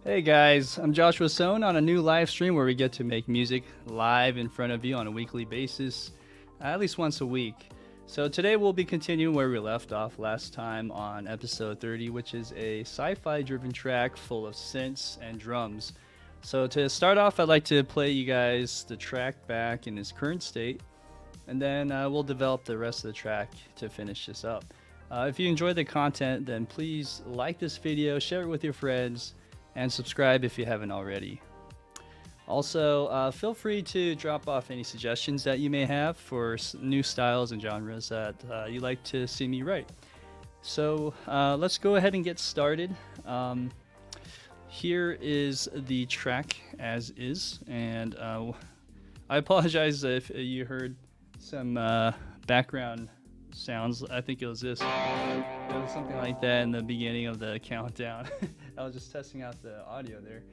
Hey guys, I'm Joshua Sohn on a new live stream where we get to make music live in front of you on a weekly basis, at least once a week. So today we'll be continuing where we left off last time on episode 30, which is a sci-fi driven track full of synths and drums. So to start off, I'd like to play you guys the track back in its current state, and then we'll develop the rest of the track to finish this up. If you enjoyed the content, then please like this video, share it with your friends, and subscribe if you haven't already. Also, feel free to drop off any suggestions that you may have for new styles and genres that you like to see me write. So let's go ahead and get started. Here is the track as is, and I apologize if you heard some background sounds. I think it was this. It was something like that in the beginning of the countdown. I was just testing out the audio there.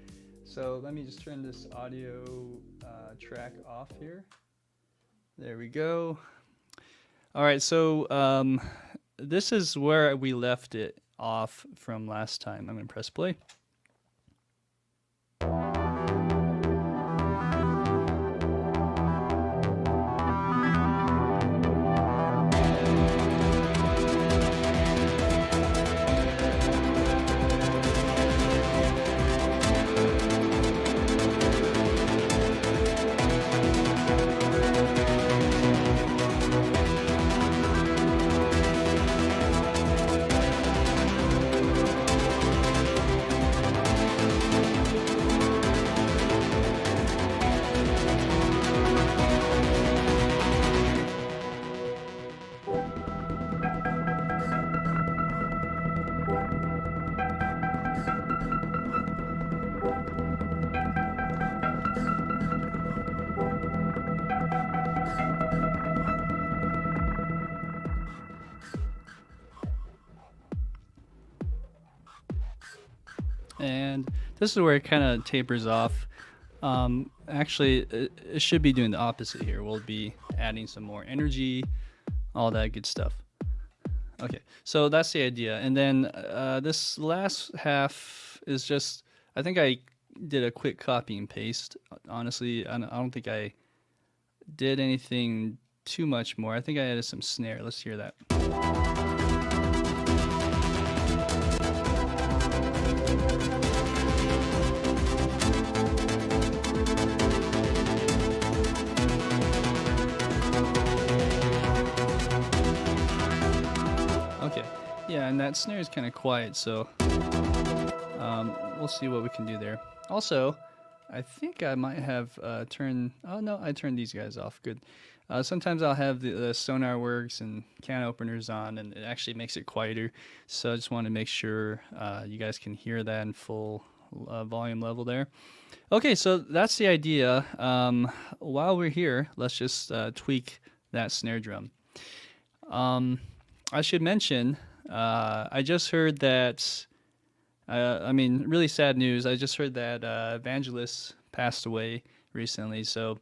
So let me just turn this audio track off here. There we go. All right, so this is where we left it off from last time. I'm going to press play. And this is where it kind of tapers off. Actually, it should be doing the opposite here. We'll be adding some more energy, all that good stuff. Okay, so that's the idea. And then this last half is just, I think I did a quick copy and paste. Honestly, I don't think I did anything too much more. I think I added some snare. Let's hear that. Yeah, and that snare is kind of quiet, so we'll see what we can do there. Also, I think I might have turned... Oh, no, I turned these guys off. Good. Sometimes I'll have the sonar works and can openers on, and it actually makes it quieter. So I just want to make sure you guys can hear that in full volume level there. Okay, so that's the idea. While we're here, let's just tweak that snare drum. I should mention... I just heard that, I mean, really sad news. I just heard that Evangelist passed away recently. So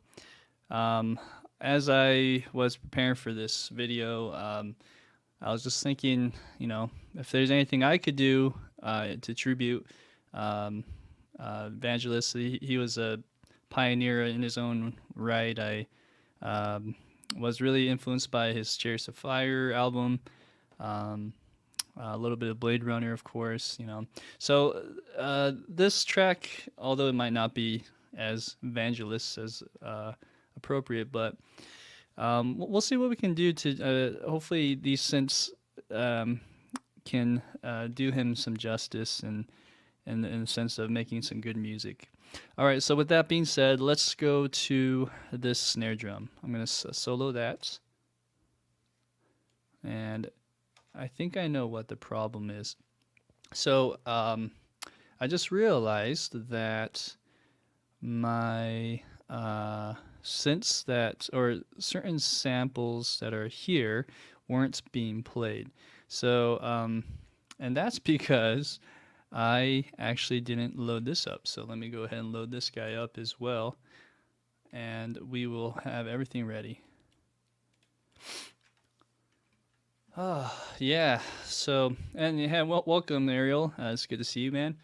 as I was preparing for this video, I was just thinking, you know, if there's anything I could do to tribute Evangelist. He was a pioneer in his own right. I was really influenced by his Chariots of Fire album. A little bit of Blade Runner, of course, you know. So this track, although it might not be as evangelist as appropriate, but we'll see what we can do to hopefully these synths can do him some justice and in the sense of making some good music. All right, so with that being said, let's go to this snare drum. I'm going to solo that. And I think I know what the problem is. So I just realized that my synths that, or certain samples that are here weren't being played. So, and that's because I actually didn't load this up. So let me go ahead and load this guy up as well. And we will have everything ready. Yeah. So, and yeah, welcome, Ariel. It's good to see you, man.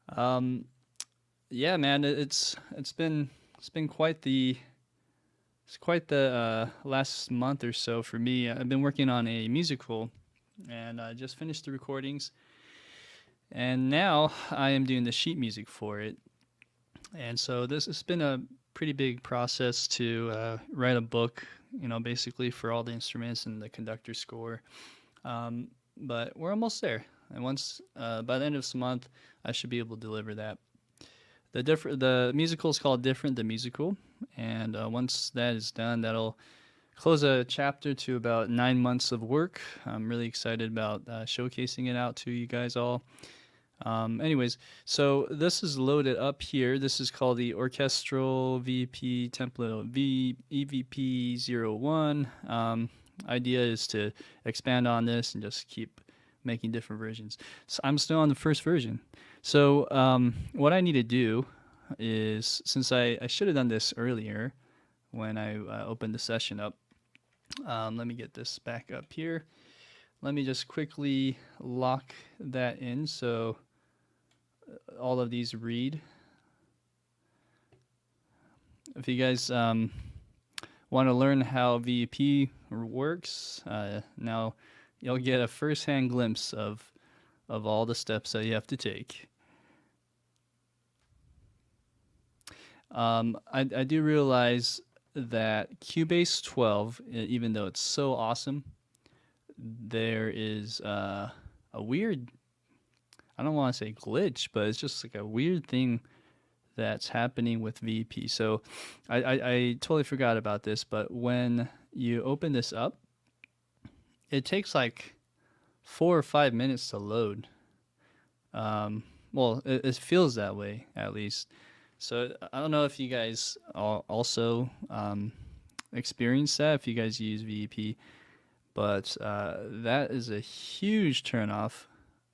Um, yeah, man, it's been quite the last month or so for me. I've been working on a musical, and I just finished the recordings, and now I am doing the sheet music for it. And so this has been a pretty big process to write a book, basically for all the instruments and the conductor score. Um, but we're almost there, and once by the end of this month, I should be able to deliver that. The musical is called Different the Musical, and once that is done, that'll close a chapter to about 9 months of work. I'm really excited about showcasing it out to you guys all. Anyways, so this is loaded up here. This is called the Orchestral VP template EVP01. Idea is to expand on this and just keep making different versions. So I'm still on the first version. So what I need to do is, since I should have done this earlier when I opened the session up, let me get this back up here. Let me just quickly lock that in so all of these read. If you guys want to learn how VEP works, now you'll get a first-hand glimpse of all the steps that you have to take. I do realize that Cubase 12, even though it's so awesome, there is a weird, I don't want to say glitch, but it's just like a weird thing that's happening with VP. So I totally forgot about this, but when you open this up, it takes like 4 or 5 minutes to load. Well, it feels that way, at least. So I don't know if you guys also experience that, if you guys use VEP, but that is a huge turnoff.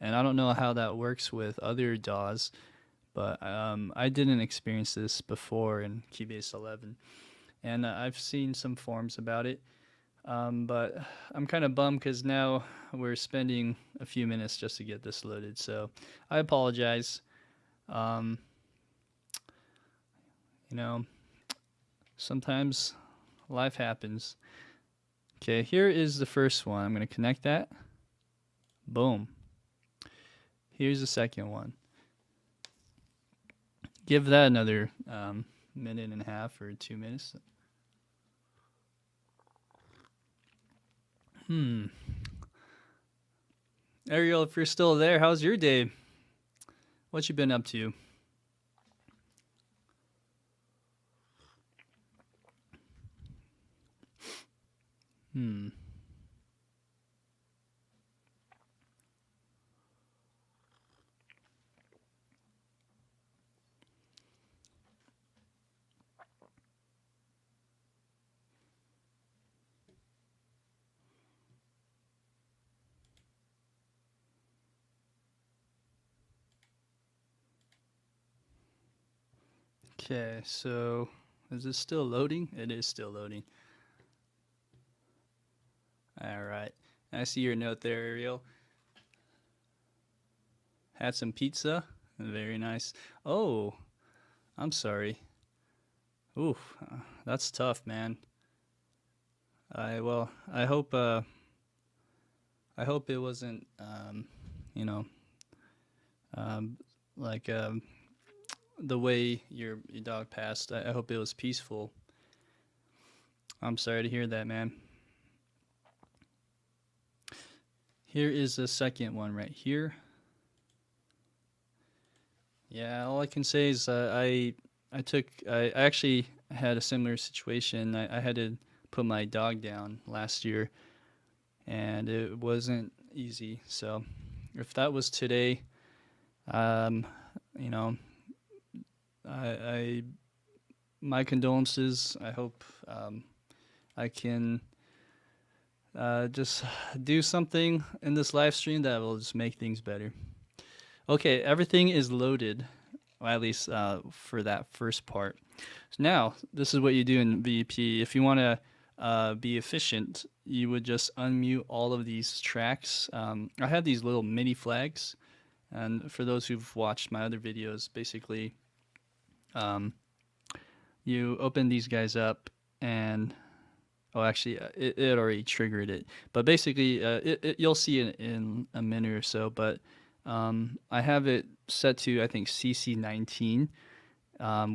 And I don't know how that works with other DAWs, but I didn't experience this before in Cubase 11. And I've seen some forums about it, but I'm kind of bummed because now we're spending a few minutes just to get this loaded. So I apologize. Sometimes life happens. Okay, here is the first one. I'm going to connect that. Boom. Here's the second one. Give that another minute and a half or 2 minutes. Ariel, if you're still there, how's your day? What you been up to? Okay, so is this still loading? It is still loading. All right. I see your note there, Ariel. Had some pizza. Very nice. Oh, I'm sorry. Oof, that's tough, man. I hope it wasn't like the way your dog passed. I hope it was peaceful. I'm sorry to hear that, man. Here is the second one right here. Yeah, all I can say is I actually had a similar situation. I had to put my dog down last year, and it wasn't easy. So if that was today, I my condolences. I hope I can just do something in this live stream that will just make things better. Okay, everything is loaded, well, at least for that first part. So now, this is what you do in VEP. If you want to be efficient, you would just unmute all of these tracks. I have these little MIDI flags, And for those who've watched my other videos, basically, um, you open these guys up and oh, actually, it already triggered it. But basically, you'll see it in a minute or so. But I have it set to, I think, CC19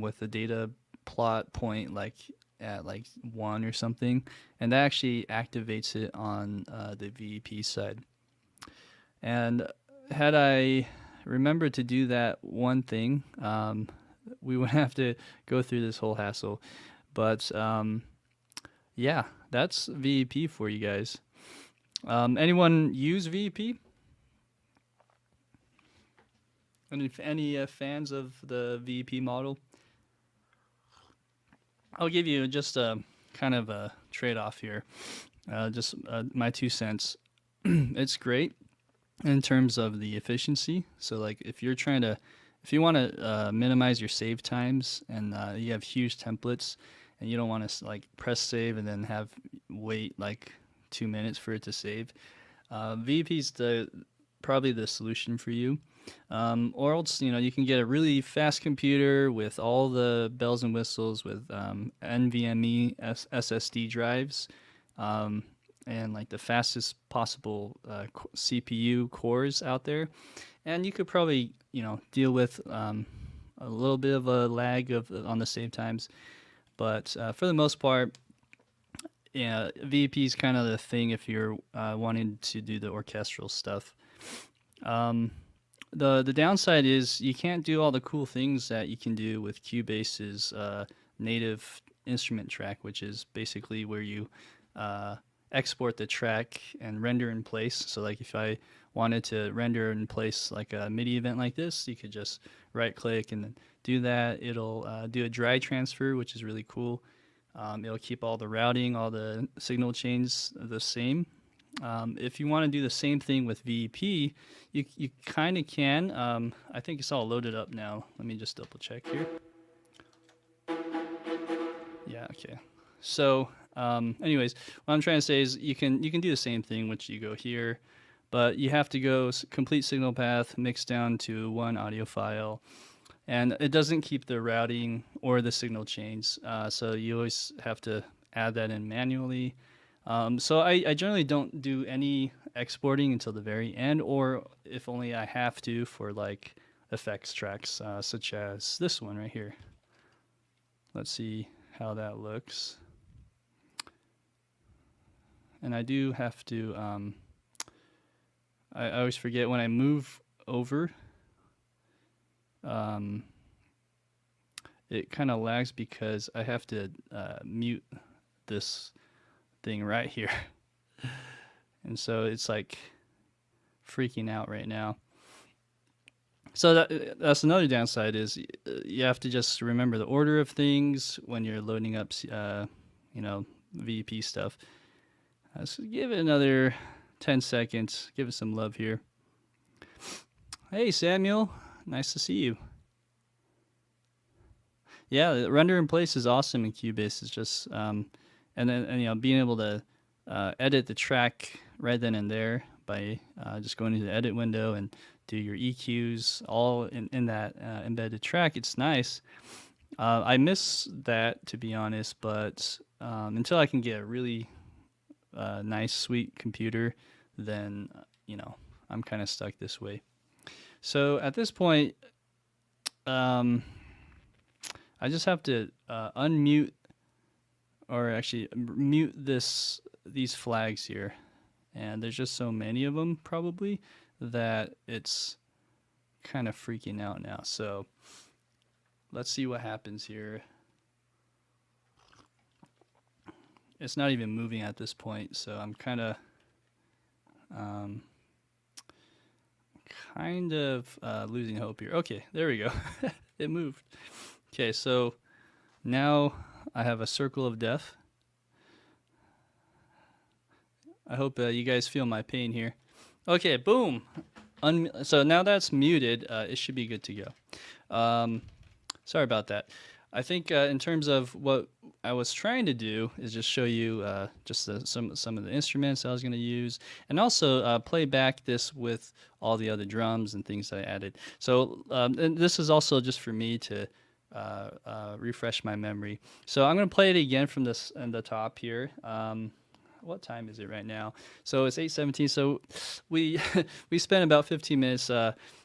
with the data plot point like at like 1 or something. And that actually activates it on the VEP side. And had I remembered to do that one thing, we would have to go through this whole hassle. But yeah, that's VEP for you guys. Anyone use VEP? Any fans of the VEP model? I'll give you just a kind of a trade-off here. Just my 2 cents. It's great in terms of the efficiency. So like if you want to minimize your save times and you have huge templates and you don't want to like press save and then wait like 2 minutes for it to save, VEP's probably the solution for you. Or else, you can get a really fast computer with all the bells and whistles with NVMe SSD drives, and like the fastest possible CPU cores out there. And you could probably, deal with a little bit of a lag on the save times. But for the most part, yeah, VEP is kind of the thing if you're wanting to do the orchestral stuff. The downside is you can't do all the cool things that you can do with Cubase's native instrument track, which is basically where you export the track and render in place. So like if I wanted to render in place like a MIDI event like this, you could just right click and then do that. It'll do a dry transfer, which is really cool. It'll keep all the routing, all the signal chains the same. If you want to do the same thing with VEP, you kind of can. I think it's all loaded up now. Let me just double check here. Yeah, okay. So, anyways, what I'm trying to say is you can do the same thing, which you go here, but you have to go complete signal path, mix down to one audio file, and it doesn't keep the routing or the signal chains, so you always have to add that in manually. So I generally don't do any exporting until the very end, or if only I have to for like effects tracks, such as this one right here. Let's see how that looks. And I do have to, I always forget when I move over, it kind of lags because I have to mute this thing right here. And so it's like freaking out right now. So that's another downside is you have to just remember the order of things when you're loading up, VEP stuff. So give it another 10 seconds. Give it some love here. Hey, Samuel. Nice to see you. Yeah, the render in place is awesome in Cubase. It's just, and being able to edit the track right then and there by just going into the edit window and do your EQs all in that embedded track. It's nice. I miss that, to be honest, but until I can get a really nice, sweet computer, then, I'm kind of stuck this way. So at this point, I just have to unmute, or actually mute these flags here. And there's just so many of them probably that it's kind of freaking out now. So let's see what happens here. It's not even moving at this point, so I'm kind of losing hope here. Okay, there we go. It moved. Okay, so now I have a circle of death. I hope you guys feel my pain here. Okay, boom. So now that's muted, it should be good to go. Sorry about that. I think in terms of what I was trying to do is just show you just some of the instruments I was going to use, and also play back this with all the other drums and things I added. So and this is also just for me to refresh my memory. So I'm going to play it again from this in the top here. What time is it right now? So it's 8:17. So we we spent about 15 minutes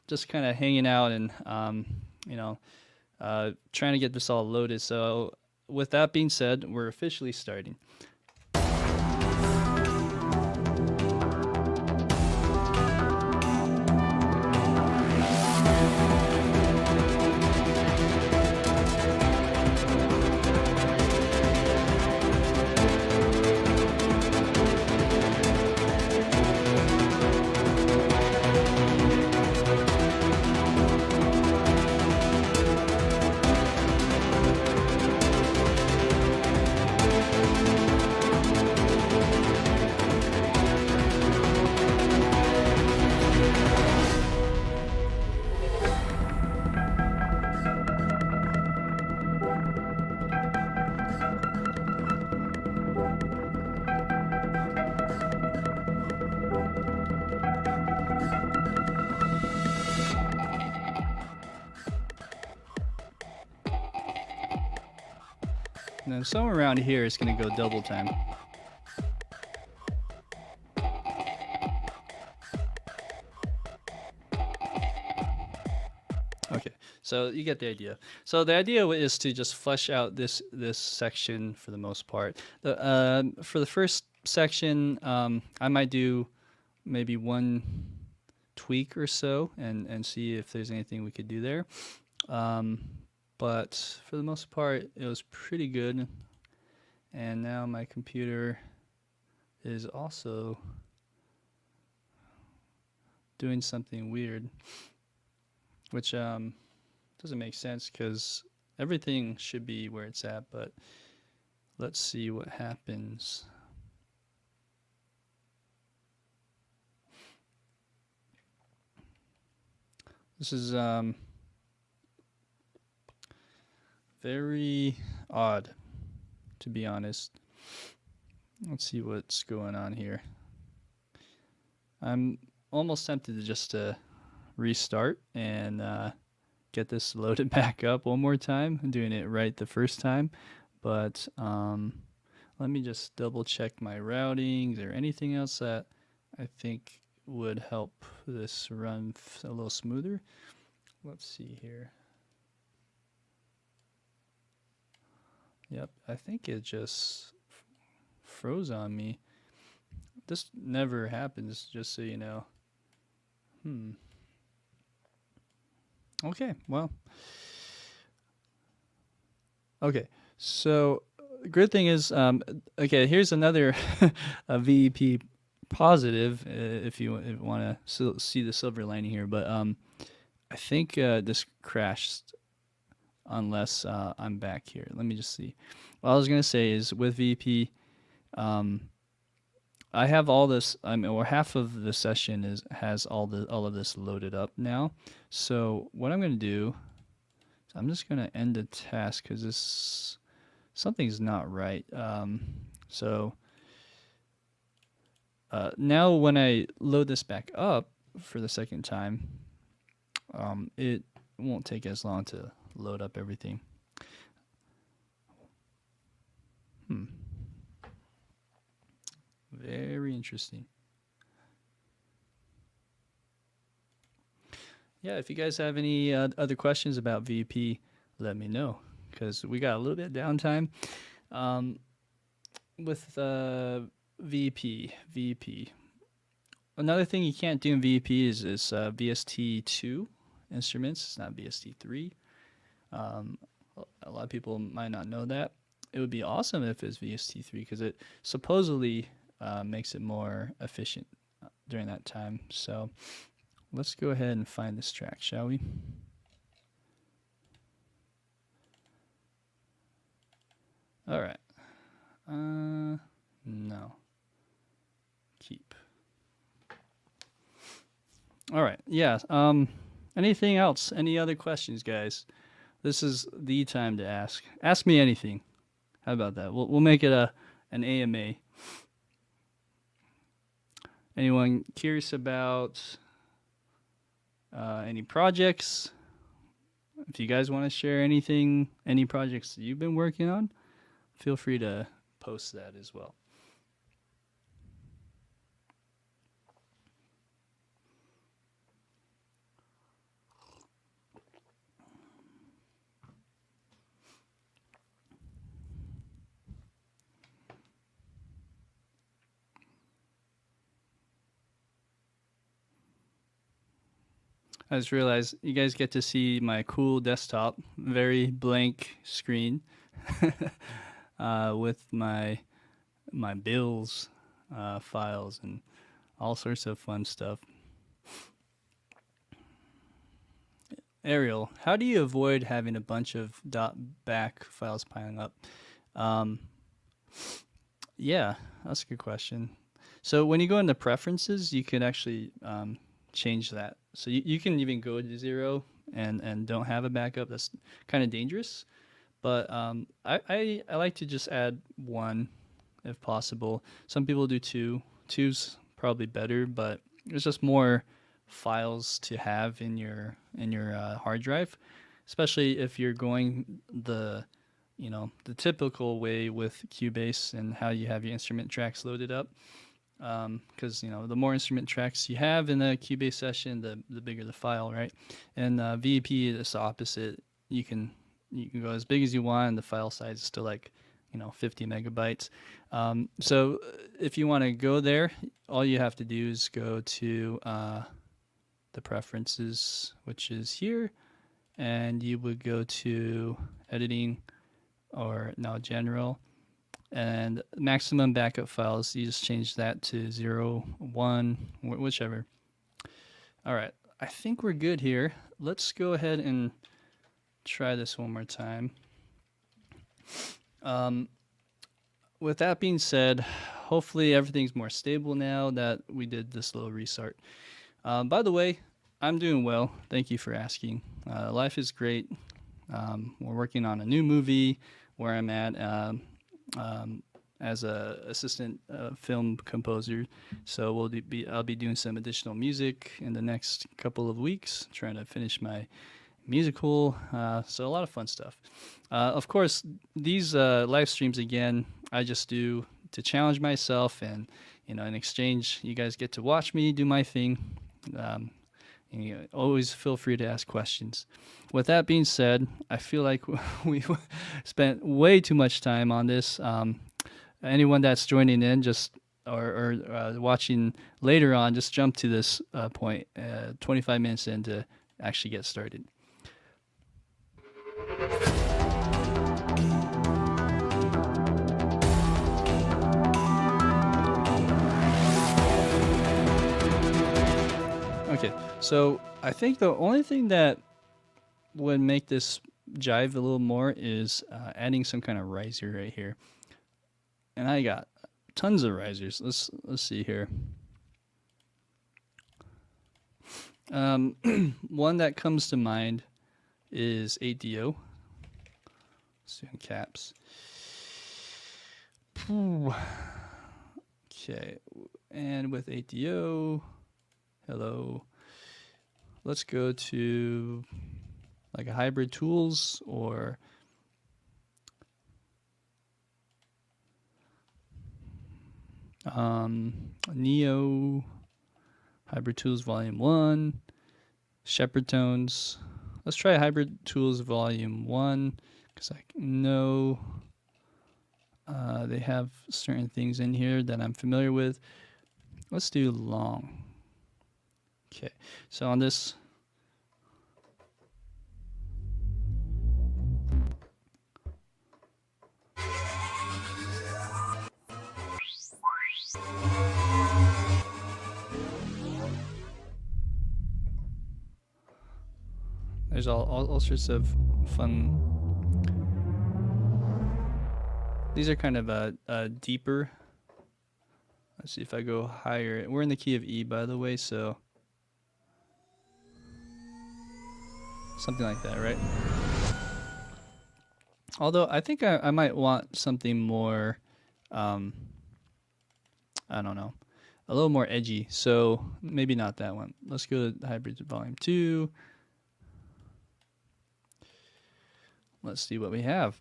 just kind of hanging out and you know trying to get this all loaded. So with that being said, we're officially starting. And then somewhere around here it's going to go double time. Okay, so you get the idea. So the idea is to just flesh out this section for the most part. For the first section, I might do maybe one tweak or so and see if there's anything we could do there. But for the most part, it was pretty good. And now my computer is also doing something weird, which doesn't make sense because everything should be where it's at, but let's see what happens. This is very odd, to be honest. Let's see what's going on here. I'm almost tempted to just restart and get this loaded back up one more time. I'm doing it right the first time, but let me just double check my routing. Is there anything else that I think would help this run a little smoother? Let's see here. Yep, I think it just froze on me. This never happens, just so you know. Okay, well. Okay, so good thing is, okay, here's another a VEP positive, if you want to see the silver lining here, but I think this crashed unless I'm back here. Let me just see. What I was going to say is with VEP, I have all this, or half of the session has all of this loaded up now. So what I'm going to do, I'm just going to end the task because something's not right. So now when I load this back up for the second time, it won't take as long to load up everything. Very interesting. Yeah, if you guys have any other questions about VEP, let me know, because we got a little bit of downtime with VEP. Another thing you can't do in VEP is VST2 instruments. It's not VST3. A lot of people might not know that. It would be awesome if it's VST3 because it supposedly makes it more efficient during that time. So let's go ahead and find this track, shall we? All right. No. Keep. All right. Yeah. Anything else? Any other questions, guys? This is the time to ask. Ask me anything. How about that? We'll make it an AMA. Anyone curious about any projects? If you guys want to share anything, any projects that you've been working on, feel free to post that as well. I just realized you guys get to see my cool desktop, very blank screen, with my bills, files, and all sorts of fun stuff. Ariel, how do you avoid having a bunch of .back files piling up? Yeah, that's a good question. So when you go into preferences, you can actually change that. So you can even go to 0 and don't have a backup. That's kind of dangerous. But I like to just add 1 if possible. Some people do 2. 2's probably better, but there's just more files to have in your hard drive, especially if you're going the typical way with Cubase and how you have your instrument tracks loaded up. Because the more instrument tracks you have in a Cubase session, the bigger the file, right? And VEP is the opposite. You can go as big as you want, and the file size is still like 50 megabytes. So if you want to go there, all you have to do is go to the preferences, which is here, and you would go to editing, or now general, and maximum backup files. You just change that to 0, 1, whichever. All right, I think we're good here. Let's go ahead and try this one more time. With that being said, hopefully everything's more stable now that we did this little restart. By the way, I'm doing well. Thank you for asking. Life is great. We're working on a new movie where I'm at as a assistant film composer. So I'll be doing some additional music in the next couple of weeks, trying to finish my musical. So a lot of fun stuff. Of course, these live streams, again, I just do to challenge myself, and in exchange, you guys get to watch me do my thing. And always feel free to ask questions. With that being said, I feel like we spent way too much time on this. Anyone that's joining in, just or watching later on, just jump to this point, 25 minutes in, to actually get started. Okay, so I think the only thing that would make this jive a little more is adding some kind of riser right here. And I got tons of risers. Let's see here. One that comes to mind is ADO. Let's do in caps. Okay, and with ADO, hello. Let's go to like a hybrid tools, or Neo, hybrid tools volume 1, Shepherd tones. Let's try hybrid tools volume 1, because I know they have certain things in here that I'm familiar with. Let's do long. Okay, so on this, there's all sorts of fun. These are kind of deeper. Let's see if I go higher. We're in the key of E, by the way, so something like that, right? Although I think I might want something more, I don't know, a little more edgy. So maybe not that one. Let's go to Hybrid Volume 2. Let's see what we have.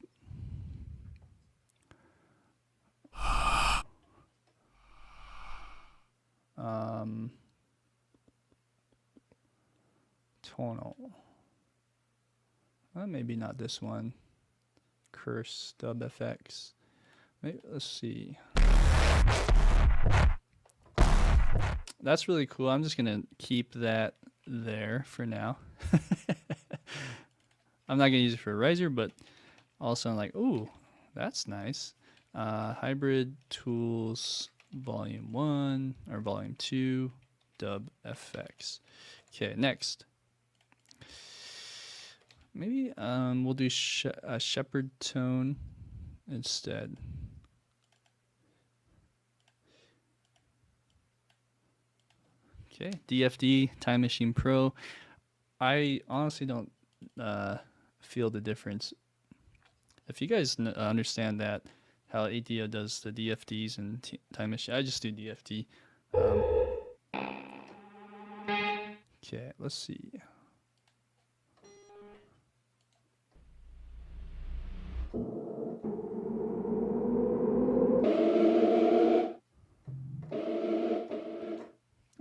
Tonal. Maybe not this one. Curse Dub FX. Maybe, let's see. That's really cool. I'm just gonna keep that there for now. I'm not gonna use it for a riser, but also I'm like, ooh, that's nice. Hybrid Tools Volume 1 or Volume 2 Dub FX. Okay, next. Maybe we'll do a shepherd tone instead. Okay, DFD Time Machine Pro. I honestly don't feel the difference. If you guys understand that, how ADO does the DFDs and Time Machine, I just do DFD. Okay, let's see.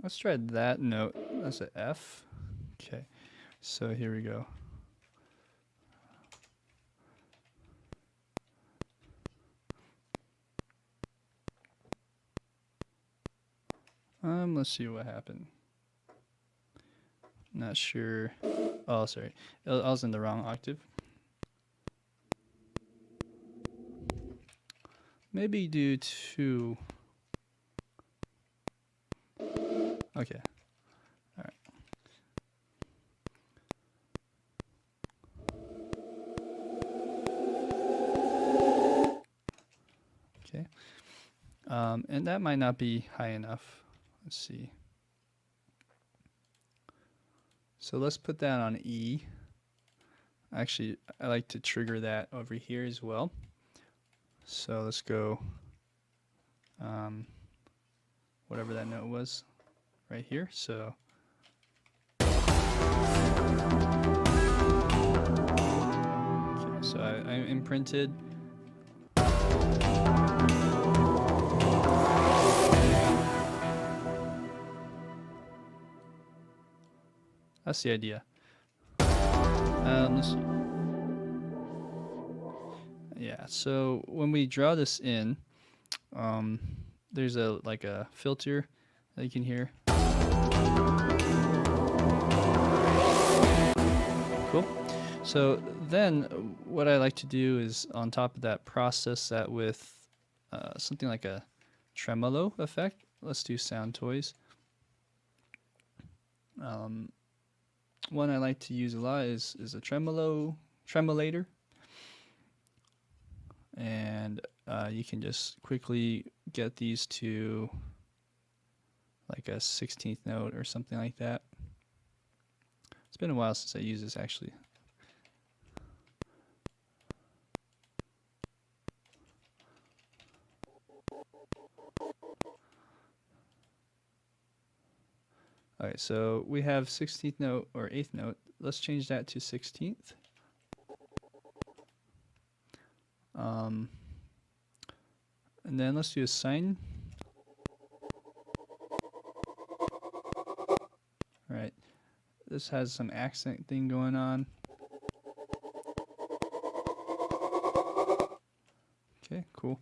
Let's try that note. That's an F. Okay, so here we go. Let's see what happened. Not sure. Oh, sorry. I was in the wrong octave. Maybe do 2. Okay. All right. Okay. And that might not be high enough. Let's see. So let's put that on E. Actually, I like to trigger that over here as well. So let's go whatever that note was right here. So okay, so I imprinted. That's the idea. Let's see. Yeah, so when we draw this in, there's like a filter that you can hear. Cool. So then what I like to do is on top of that, process that with something like a tremolo effect. Let's do Sound Toys. One I like to use a lot is a tremolator. And you can just quickly get these to like a 16th note or something like that. It's been a while since I used this actually. Alright, so we have 16th note or 8th note. Let's change that to 16th. And then let's do a sine. Alright, this has some accent thing going on. Okay, cool.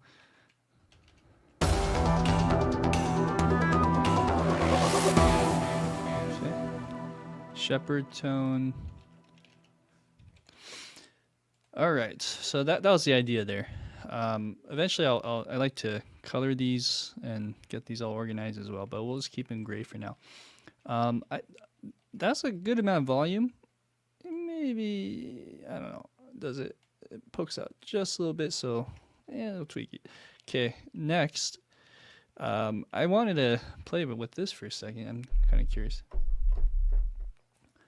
Shepherd tone. All right, so that was the idea there. Eventually, I like to color these and get these all organized as well, but we'll just keep in gray for now. That's a good amount of volume. Maybe, I don't know, it pokes out just a little bit, so yeah, we'll tweak it. Okay, next, I wanted to play with this for a second. I'm kind of curious.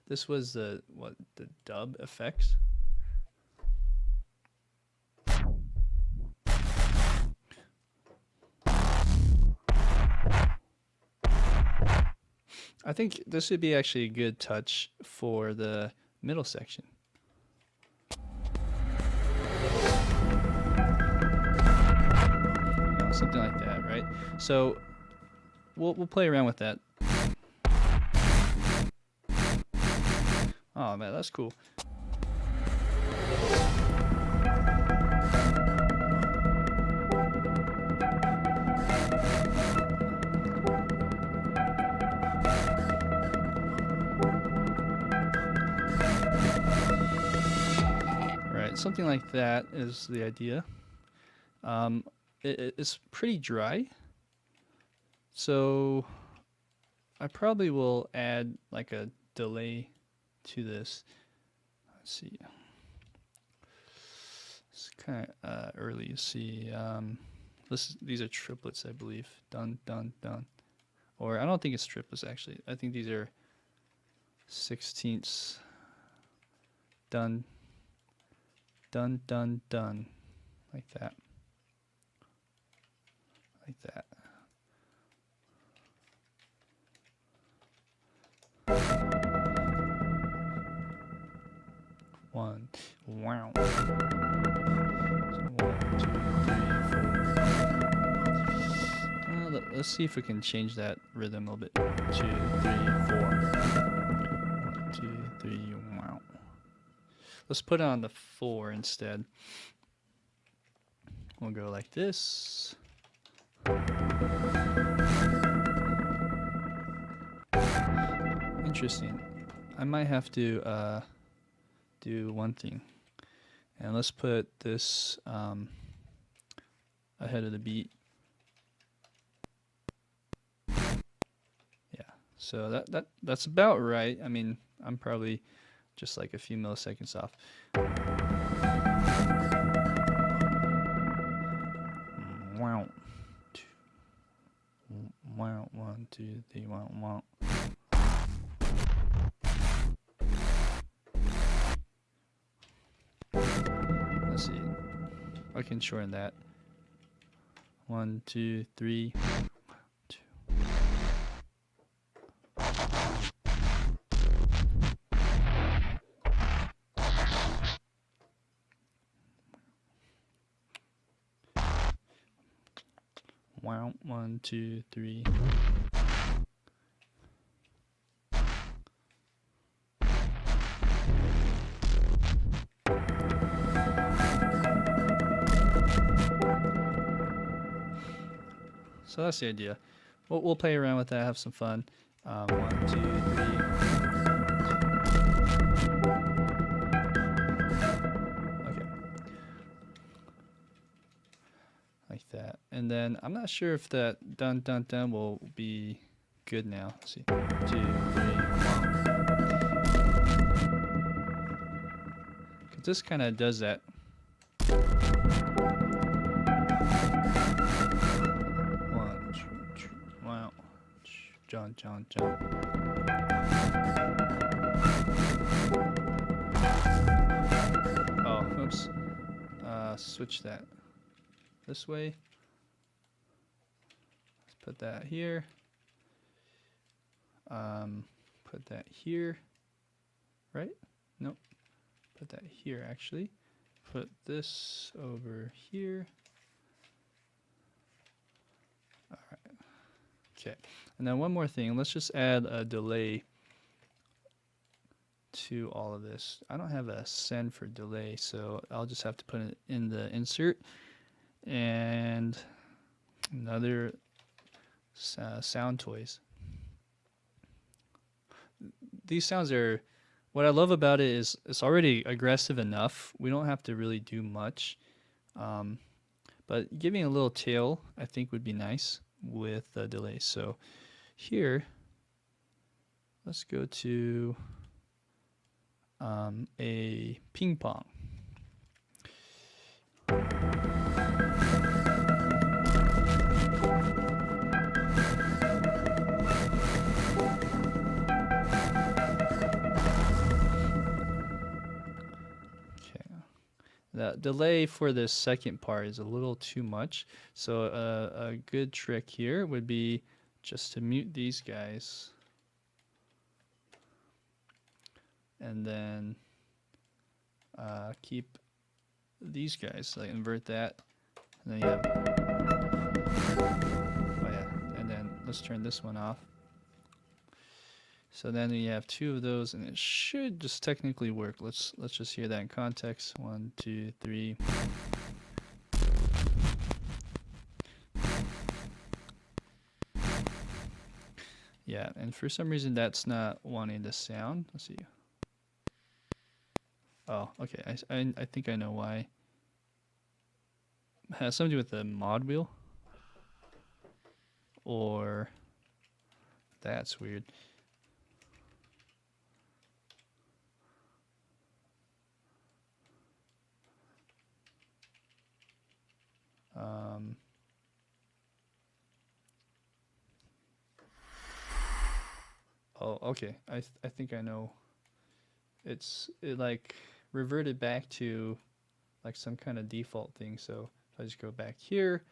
This was the dub effects. I think this would be actually a good touch for the middle section. You know, something like that, right? So we'll play around with that. Oh man, that's cool. Right, something like that is the idea. It's pretty dry, so I probably will add like a delay to this. Let's see. It's kind of early. You see, these are triplets, I believe. Dun dun dun. Or I don't think it's triplets actually. I think these are 16ths. Dun dun dun dun, like that. Like that. One, wow. So 1, 2, 3, 4. Let's see if we can change that rhythm a little bit. 2, 3, 4. 1, 2, 3, wow. Let's put it on the 4 instead. We'll go like this. Interesting. I might have to do one thing, and let's put this ahead of the beat. Yeah, so that's about right. I mean, I'm probably just like a few milliseconds off. Wow. Wow, 1, 2, 3, wow, wow. Let's see. I can shorten that. 1, 2, 3. 2. Wow, 1, 2, 3. So that's the idea. We'll play around with that, have some fun. 1, 2, 3. Okay. Like that. And then I'm not sure if that dun dun dun will be good now. Let's see. 2, 3, 'cause this kind of does that. Wow. John. Oh, oops. Switch that this way. Let's put that here. Put that here. Right? Nope. Put that here, actually. Put this over here. All right. Okay. And then one more thing. Let's just add a delay to all of this. I don't have a send for delay, so I'll just have to put it in the insert. And another sound toys. These sounds are, what I love about it is it's already aggressive enough. We don't have to really do much. But giving a little tail, I think, would be nice with the delay. So here, let's go to a ping pong. The delay for this second part is a little too much, so a good trick here would be just to mute these guys and then keep these guys, like invert that, and then you have, oh yeah, and then let's turn this one off. So then you have two of those, and it should just technically work. Let's just hear that in context. 1, 2, 3. Yeah, and for some reason that's not wanting the sound. Let's see. Oh, okay. I think I know why. It has something to do with the mod wheel. Or that's weird. Oh, okay. I think I know. It like reverted back to like some kind of default thing. So if I just go back here,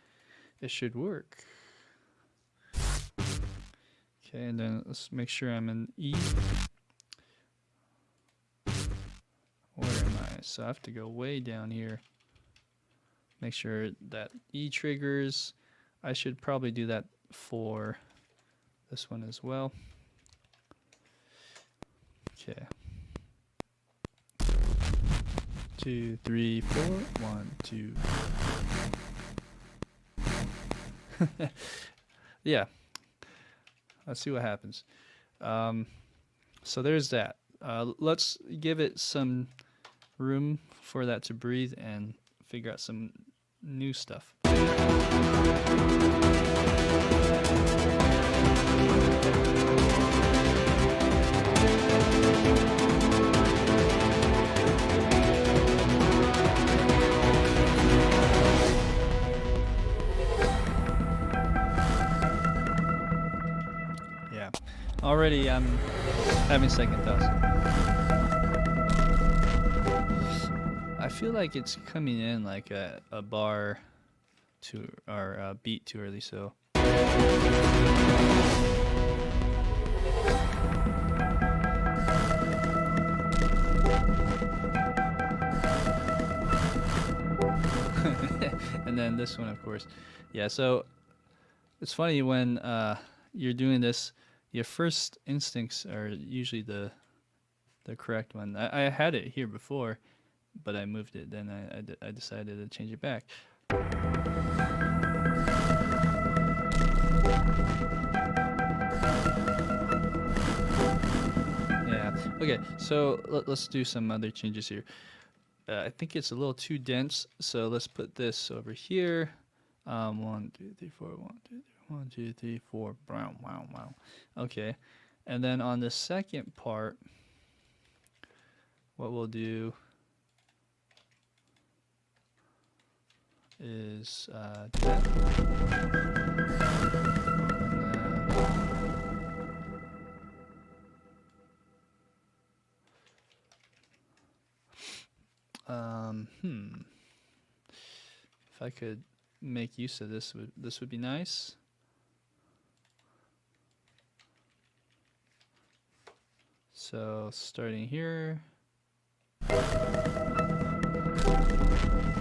it should work. Okay, and then let's make sure I'm in E. Where am I? So I have to go way down here. Make sure that E triggers. I should probably do that for this one as well. Okay. 2, 3, 4. 1, 2. Yeah. Let's see what happens. So there's that. Let's give it some room for that to breathe and figure out some new stuff. Yeah, already I'm having second thoughts. I feel like it's coming in like a bar to, or a beat too early, so. And then this one, of course. Yeah, so it's funny when you're doing this, your first instincts are usually the correct one. I had it here before, but I moved it. Then I decided to change it back. Yeah. Okay. So let's do some other changes here. I think it's a little too dense, so let's put this over here. 1, 2, 3, 4. 1, 2, 3. 1, 2, 3, 4. Wow, wow, wow. Okay. And then on the second part, what we'll do is do that. If I could make use of this, would be nice. So starting here.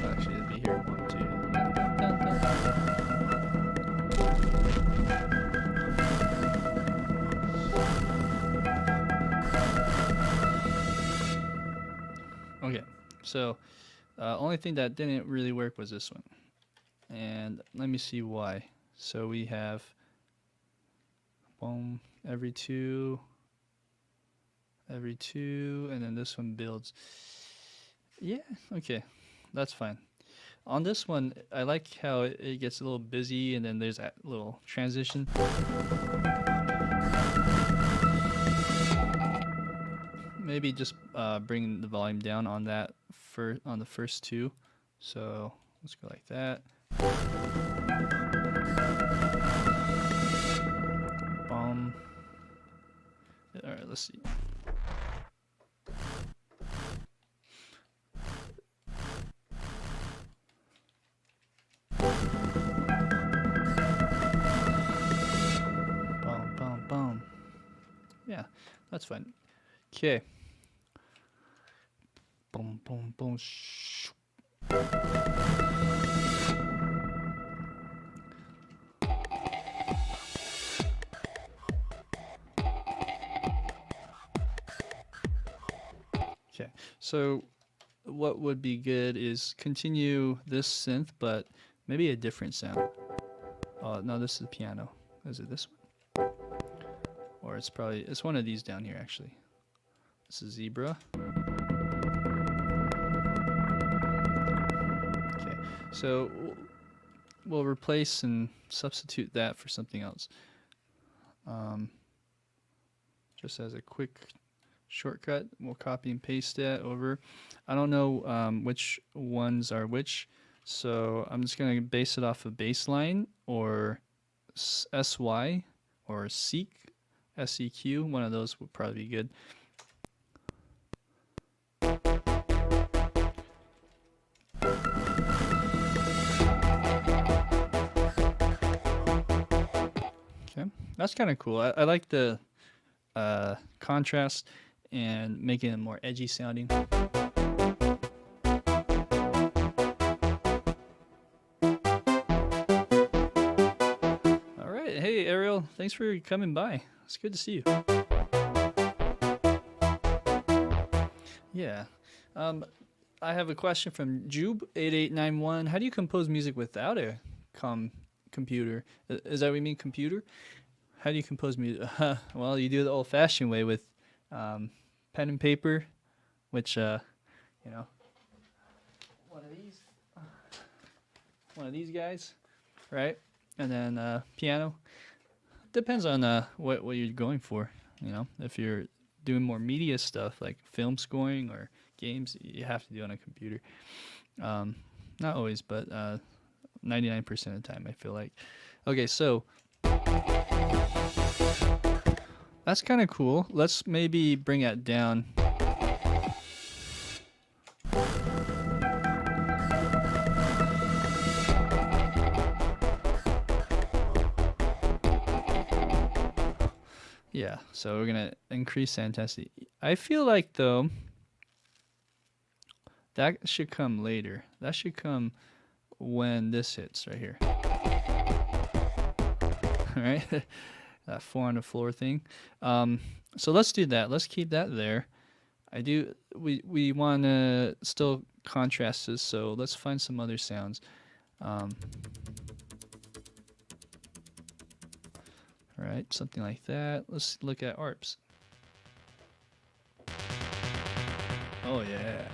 Actually, it'd be here. 1, 2. Dun, dun, dun. Okay, so only thing that didn't really work was this one, and let me see why. So we have boom every two, and then this one builds. Yeah, okay, that's fine. On this one, I like how it gets a little busy, and then there's that little transition. Maybe just bring the volume down on that on the first two. So let's go like that. Boom. All right, let's see. Boom, boom, boom. Yeah, that's fine. Okay. Boom, boom, boom. Shh. Okay, so what would be good is continue this synth, but maybe a different sound. Oh, no, this is the piano. Is it this one? Or it's one of these down here, actually. This is Zebra. Okay, so we'll replace and substitute that for something else. Just as a quick shortcut, we'll copy and paste that over. I don't know which ones are which, so I'm just going to base it off of baseline or SY or Seek, SEQ. One of those would probably be good. Okay, that's kind of cool. I like the contrast and making it more edgy sounding. All right, hey Ariel, thanks for coming by. It's good to see you. Yeah, I have a question from Jube8891. How do you compose music without a computer? Is that what you mean, computer? How do you compose music? Well, you do it the old-fashioned way with pen and paper, which, you know, one of these guys, right? And then piano. Depends on what you're going for. You know, if you're doing more media stuff like film scoring or games, you have to do it on a computer. Not always, but 99% of the time, I feel like. Okay, so that's kind of cool. Let's maybe bring it down. Yeah, so we're going to increase the intensity. I feel like, though, that should come later. That should come when this hits right here. All right? That 4 on the floor thing. So let's do that. Let's keep that there. We want to still contrast this, so let's find some other sounds. All right, something like that. Let's look at ARPs. Oh yeah.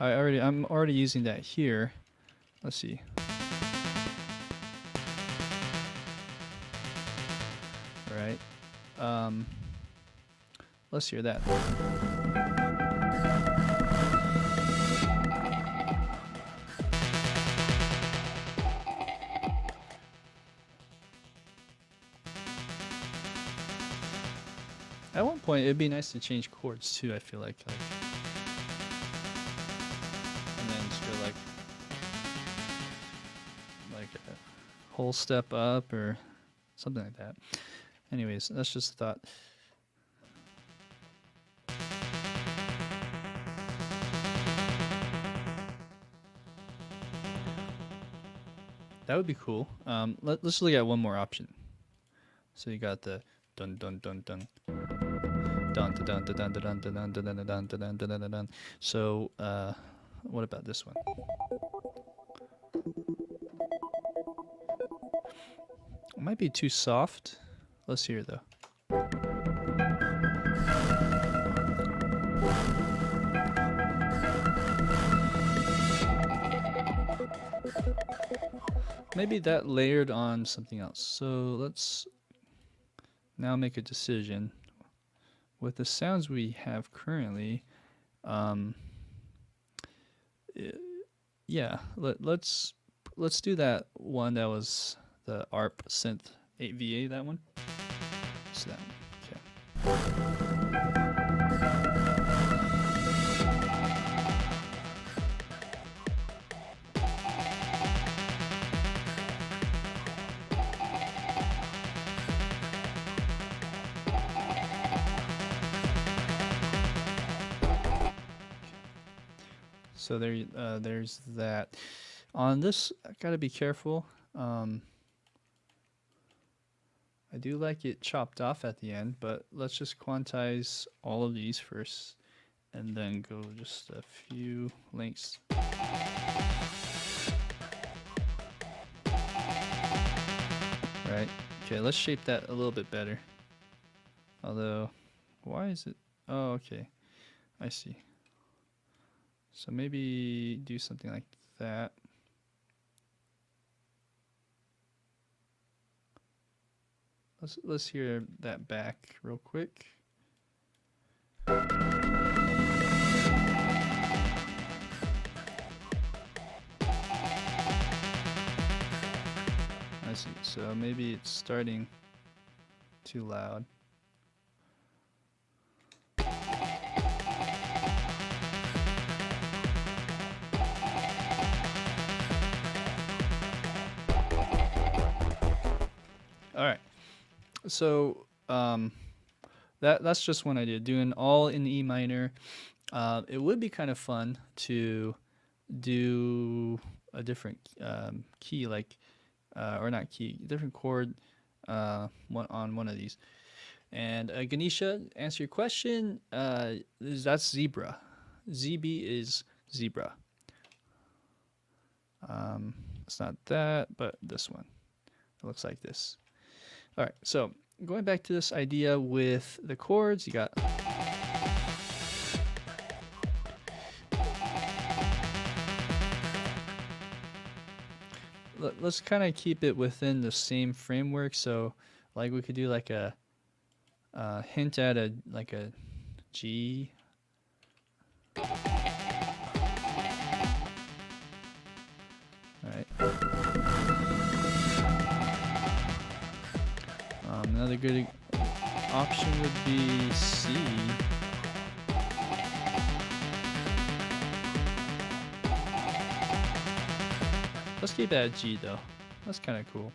I'm already using that here. Let's see. All right. Let's hear that. At one point, it'd be nice to change chords too. I feel like and then just go like a whole step up or something like that. Anyways, that's just a thought. That would be cool. Let's look at one more option. So you got the dun dun dun dun dun dun dun dun dun dun dun dun dun dun dun dun dun dun. So what about this one? It might be too soft. Let's hear it though. Maybe that layered on something else. So let's now make a decision. With the sounds we have currently, yeah, let's do that one that was the ARP Synth 8VA, that one. It's that one. Okay. So there's that. On this, I gotta be careful. I do like it chopped off at the end, but let's just quantize all of these first and then go just a few lengths. Right. Okay, let's shape that a little bit better. Although, why is it? Oh, okay. I see. So maybe do something like that. Let's hear that back real quick. I see. So maybe it's starting too loud. All right. So that's just one idea. Doing all in E minor. It would be kind of fun to do a different key, like or not key, different chord on one of these. And Ganesha, answer your question. That's zebra. ZB is zebra. It's not that, but this one. It looks like this. All right, so going back to this idea with the chords, you got let's kind of keep it within the same framework. So like we could do like a hint at a G. All right. Another good option would be C. Let's keep it at G though. That's kind of cool.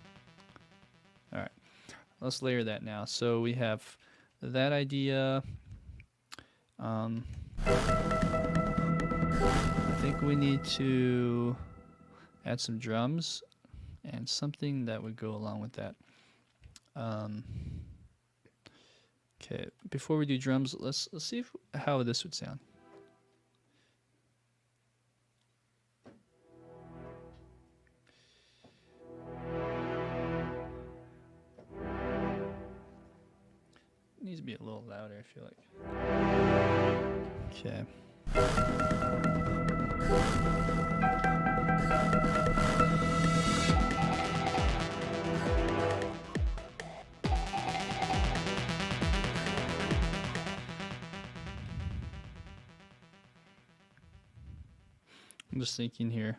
All right, let's layer that now. So we have that idea. I think we need to add some drums and something that would go along with that. Okay, before we do drums, let's see how this would sound. It needs to be a little louder, I feel like. Okay. I'm just thinking here.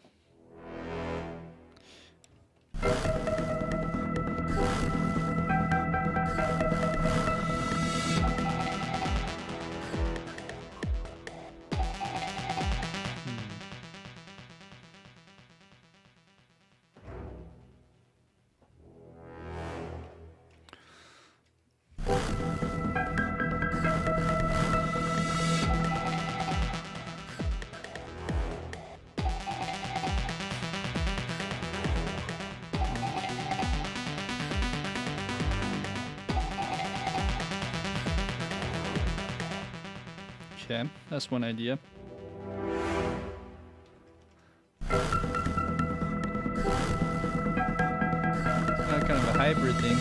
Okay, that's one idea. Kind of a hybrid thing.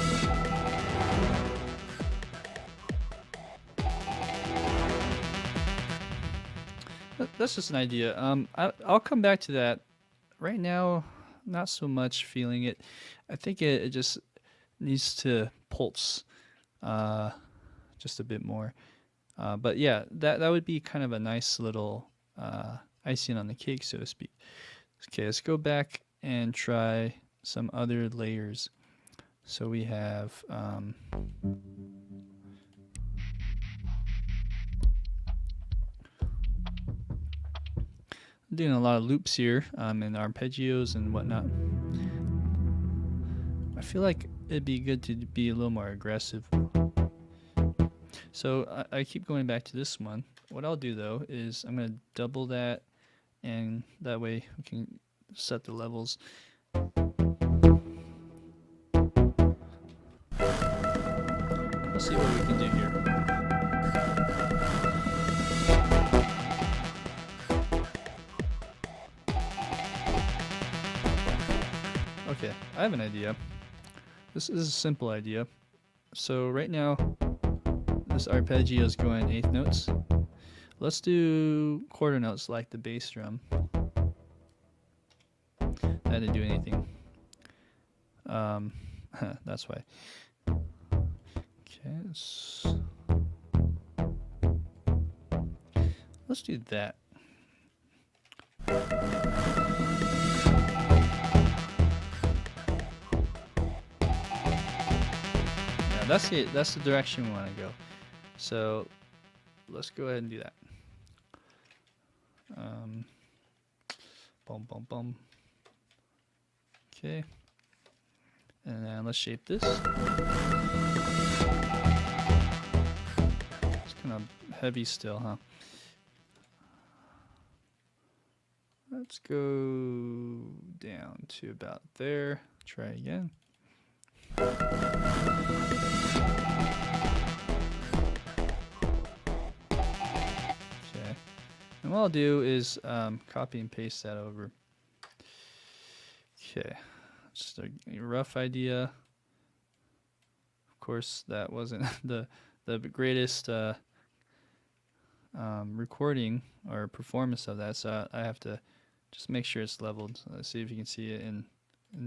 That's just an idea. I'll come back to that. Right now, not so much feeling it. I think it just needs to pulse just a bit more. But yeah, that would be kind of a nice little icing on the cake, so to speak. Okay, let's go back and try some other layers. So we have I'm doing a lot of loops here and arpeggios and whatnot. I feel like it'd be good to be a little more aggressive. So I keep going back to this one. What I'll do though is I'm going to double that and that way we can set the levels. Let's see what we can do here. Okay, I have an idea. This is a simple idea. So right now, this arpeggio is going eighth notes. Let's do quarter notes like the bass drum. I didn't do anything. That's why. Okay, let's do that. Yeah, that's it. That's the direction we want to go. So let's go ahead and do that. Boom, boom, boom. Okay. And then let's shape this. It's kind of heavy still, huh? Let's go down to about there. Try again. Okay. And what I'll do is copy and paste that over. Okay. Just a rough idea. Of course, that wasn't the greatest recording or performance of that, so I have to just make sure it's leveled. So let's see if you can see it in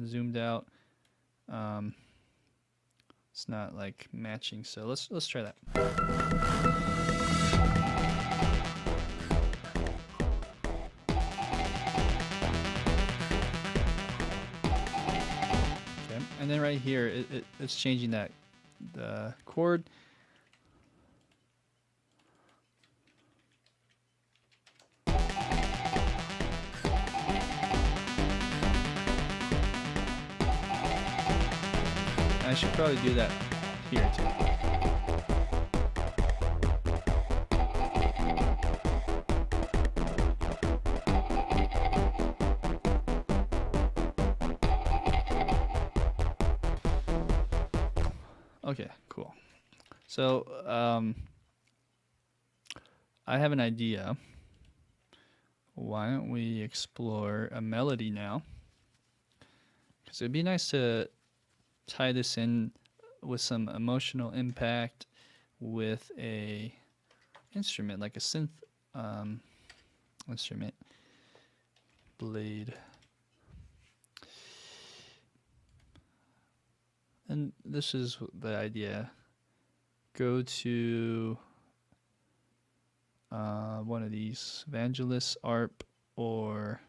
zoomed out. It's not like matching, so let's try that. Okay, and then right here it's changing the chord. I should probably do that here too. Okay, cool. So I have an idea. Why don't we explore a melody now? Because it'd be nice to tie this in with some emotional impact with a instrument, like a synth instrument. Blade. And this is the idea. Go to one of these, Vangelis, ARP, or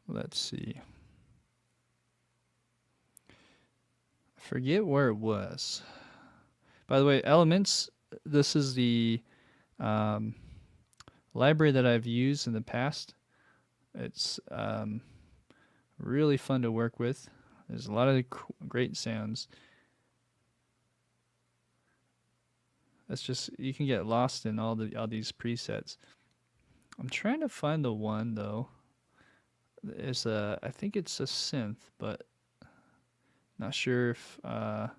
let's see. I forget where it was. By the way, Elements, this is the library that I've used in the past. It's really fun to work with. There's a lot of great sounds. That's just, you can get lost in all these presets. I'm trying to find the one though. It's I think it's a synth, but not sure if I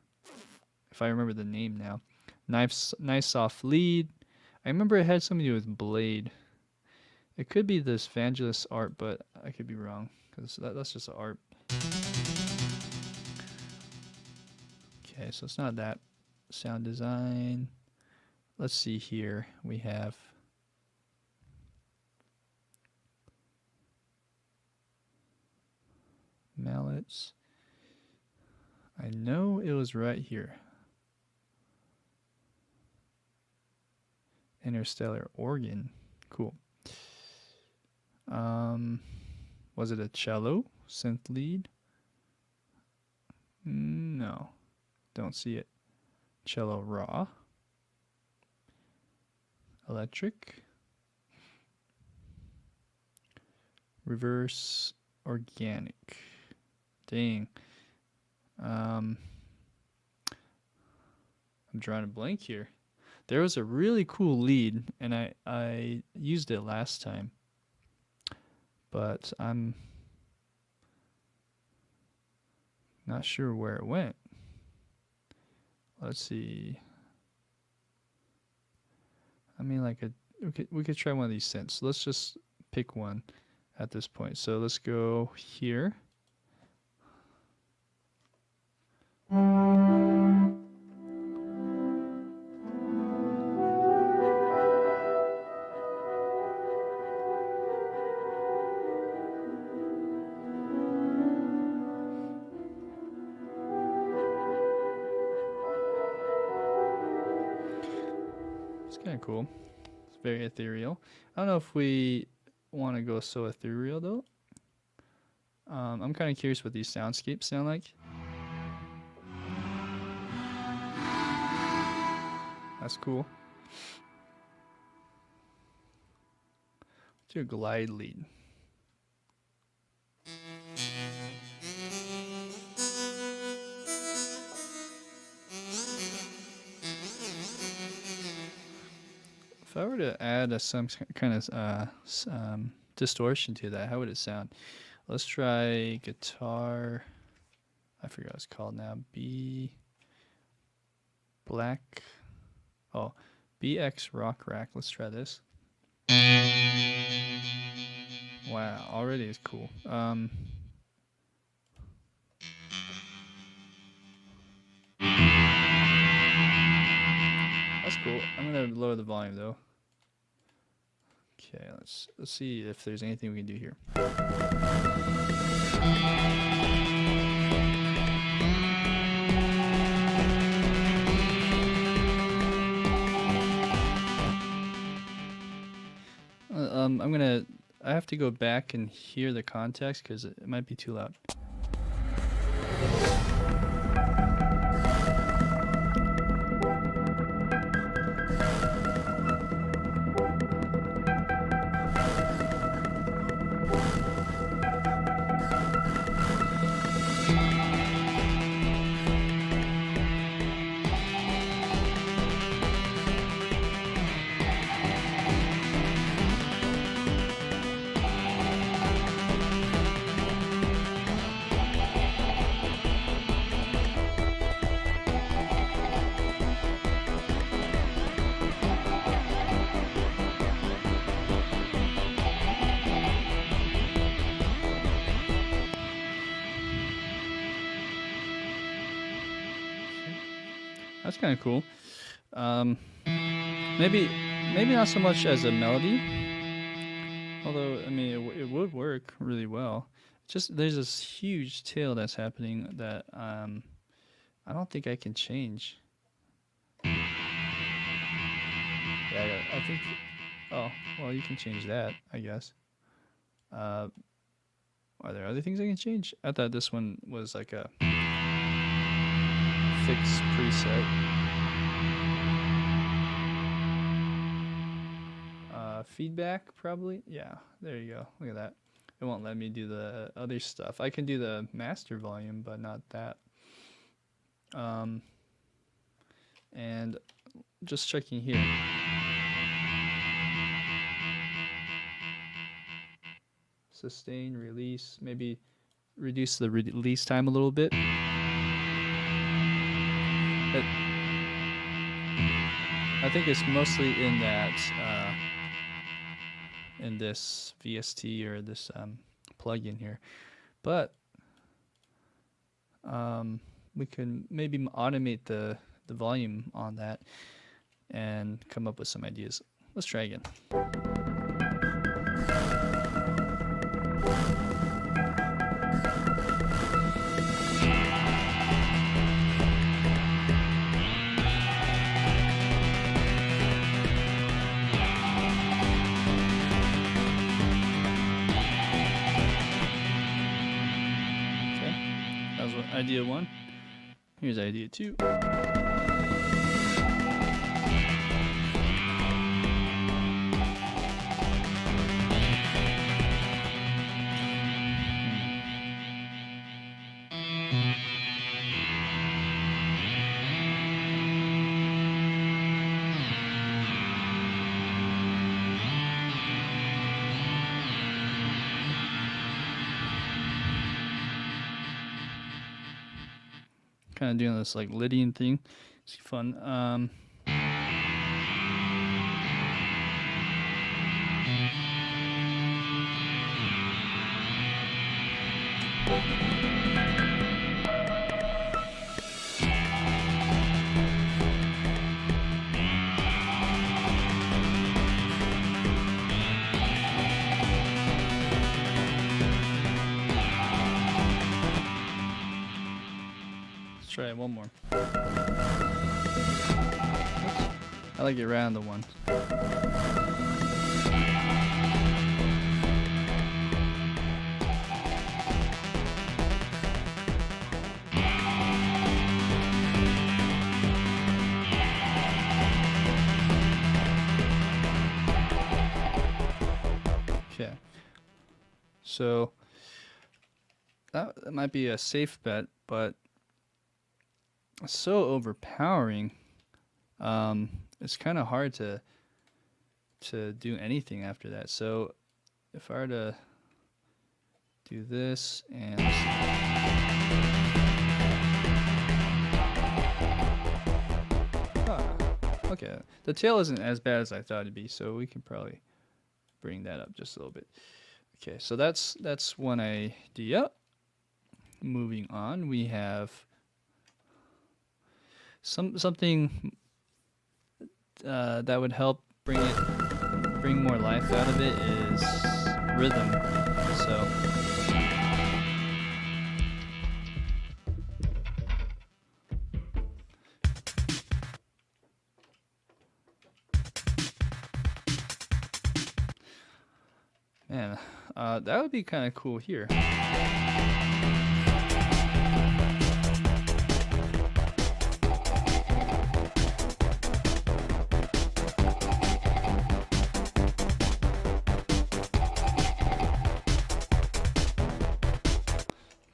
remember the name now. Nice soft lead. I remember it had something to do with Blade. It could be this Vangelis ARP, but I could be wrong because that's just an ARP. Okay, so it's not that. Sound design. Let's see here. We have mallets. I know it was right here. Interstellar organ. Cool. Was it a cello? Synth lead? No. Don't see it. Cello raw. Electric. Reverse organic. Dang. I'm drawing a blank here. There was a really cool lead, and I used it last time, but I'm not sure where it went. Let's see. I mean, like we could try one of these synths. Let's just pick one at this point. So let's go here. It's kind of cool. It's very ethereal. I don't know if we want to go so ethereal though. I'm kind of curious what these soundscapes sound like. That's cool. Let's do a glide lead. If I were to add some kind of distortion to that, how would it sound? Let's try guitar. I forgot what it's called now. B Black. Oh, BX Rock Rack. Let's try this. Wow, already is cool. That's cool. I'm gonna lower the volume though. Okay, let's see if there's anything we can do here. I have to go back and hear the context because it might be too loud. That's kind of cool. Maybe not so much as a melody, although I mean it would work really well. Just there's this huge tail that's happening that I don't think I can change. Yeah, I think. Oh, well, you can change that, I guess. Are there other things I can change? I thought this one was like a fixed preset. Feedback, probably. Yeah, there you go. Look at that. It won't let me do the other stuff. I can do the master volume, but not that. And just checking here. Sustain, release, maybe reduce the release time a little bit. But I think it's mostly in that in this VST or this plugin here, but we can maybe automate the volume on that and come up with some ideas. Let's try again. Idea 1. Here's idea 2. kind of doing this like Lydian thing. It's fun. Let's try one more. I like it around the one. Okay. So that might be a safe bet, but it's so overpowering. It's kind of hard to do anything after that. So if I were to do this and okay, the tail isn't as bad as I thought it'd be, so we can probably bring that up just a little bit. Okay, so that's one idea. Moving on, we have something that would help bring more life out of it is rhythm. So man, that would be kind of cool here.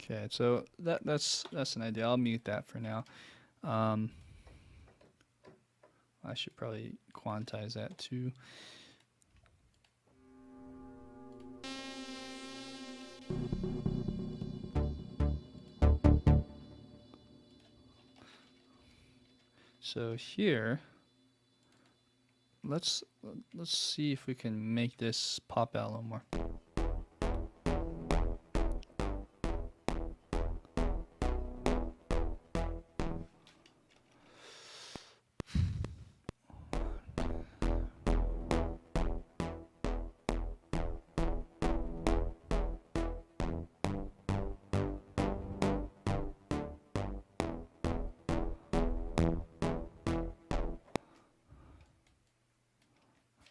Okay, so that's an idea. I'll mute that for now. I should probably quantize that too. So here, let's see if we can make this pop out a little more.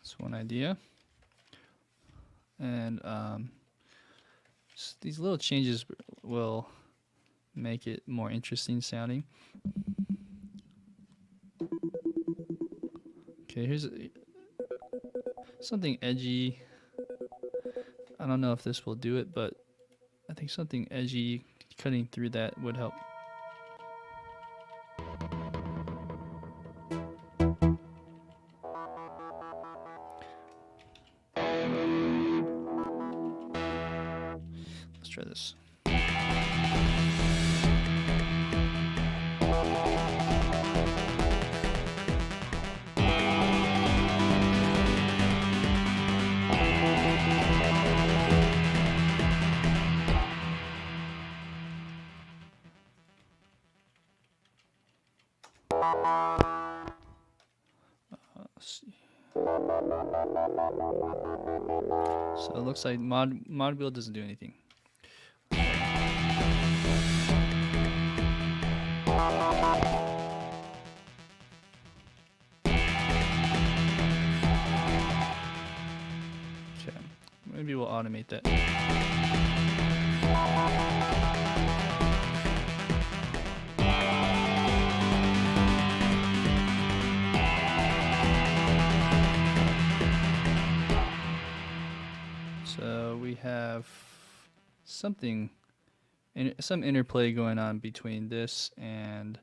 That's one idea. And these little changes will make it more interesting sounding. Okay, here's something edgy. I don't know if this will do it, but I think something edgy cutting through that would help. Let's try this. Let's see. So it looks like mod wheel doesn't do anything. Okay, maybe we'll automate that. So we have something, some interplay going on between this and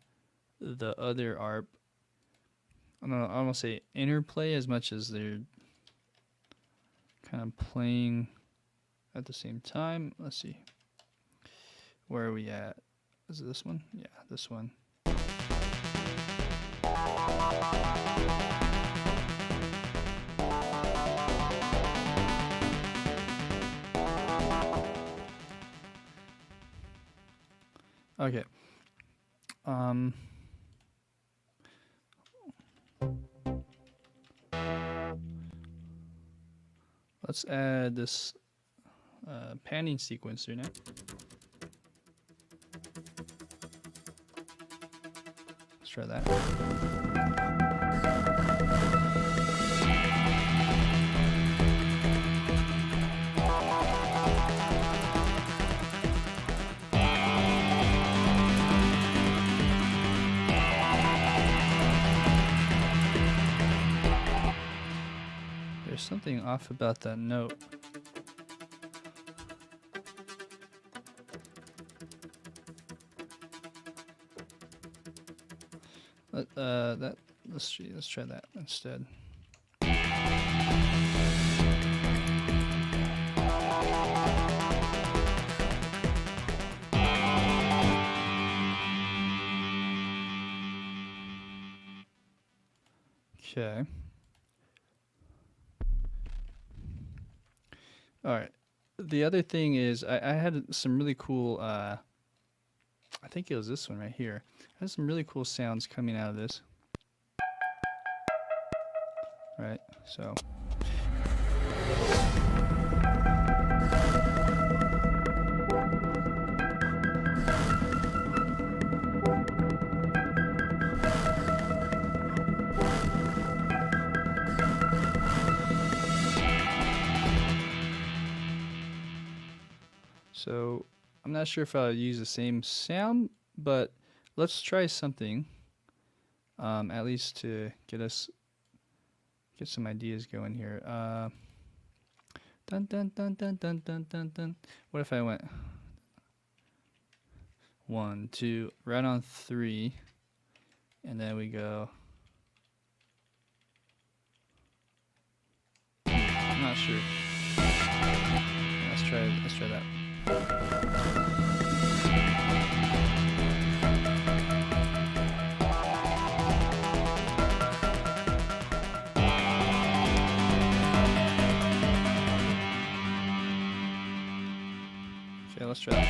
the other ARP. I don't want to say interplay as much as they're kind of playing at the same time. Let's see. Where are we at? Is it this one? Yeah, this one. Okay. Let's add this panning sequencer now. Let's try that. There's something off about that note. Let's try that instead. Okay. All right. The other thing is I had some really cool, I think it was this one right here. I had some really cool sounds coming out of this. Right, so. So I'm not sure if I'll use the same sound, but let's try something, at least to get some ideas going here. Dun dun dun dun dun dun dun dun. What if I went 1, 2, right on 3, and then we go. I'm not sure. Let's try that. Okay, let's try that.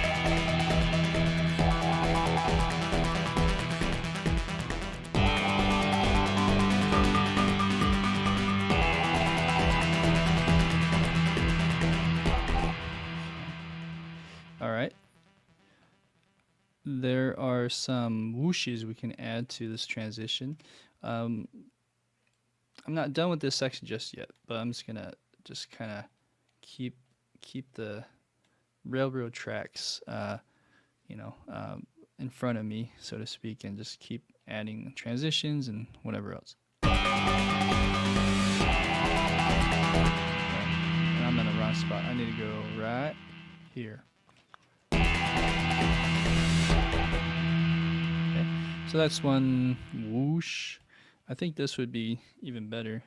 All right. There are some whooshes we can add to this transition. I'm not done with this section just yet, but I'm just gonna kind of keep the railroad tracks, in front of me, so to speak, and just keep adding transitions and whatever else. And I'm in the wrong spot. I need to go right here. Okay, so that's one whoosh. I think this would be even better.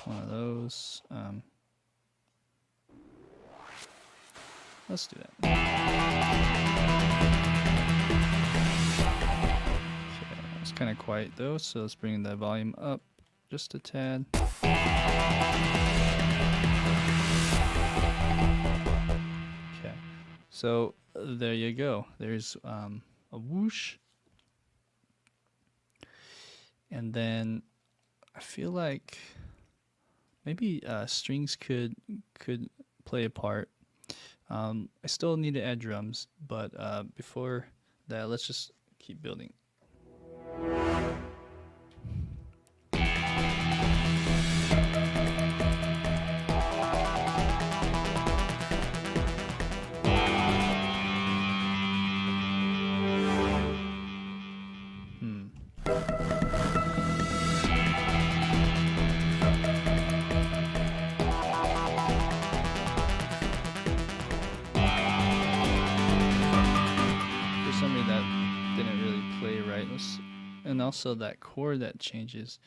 One of those. Let's do that. Okay, it's kind of quiet though, so let's bring the volume up just a tad. Okay, so there you go. There's a whoosh, and then I feel like maybe strings could play a part. I still need to add drums, but before that, let's just keep building. And also that chord that changes,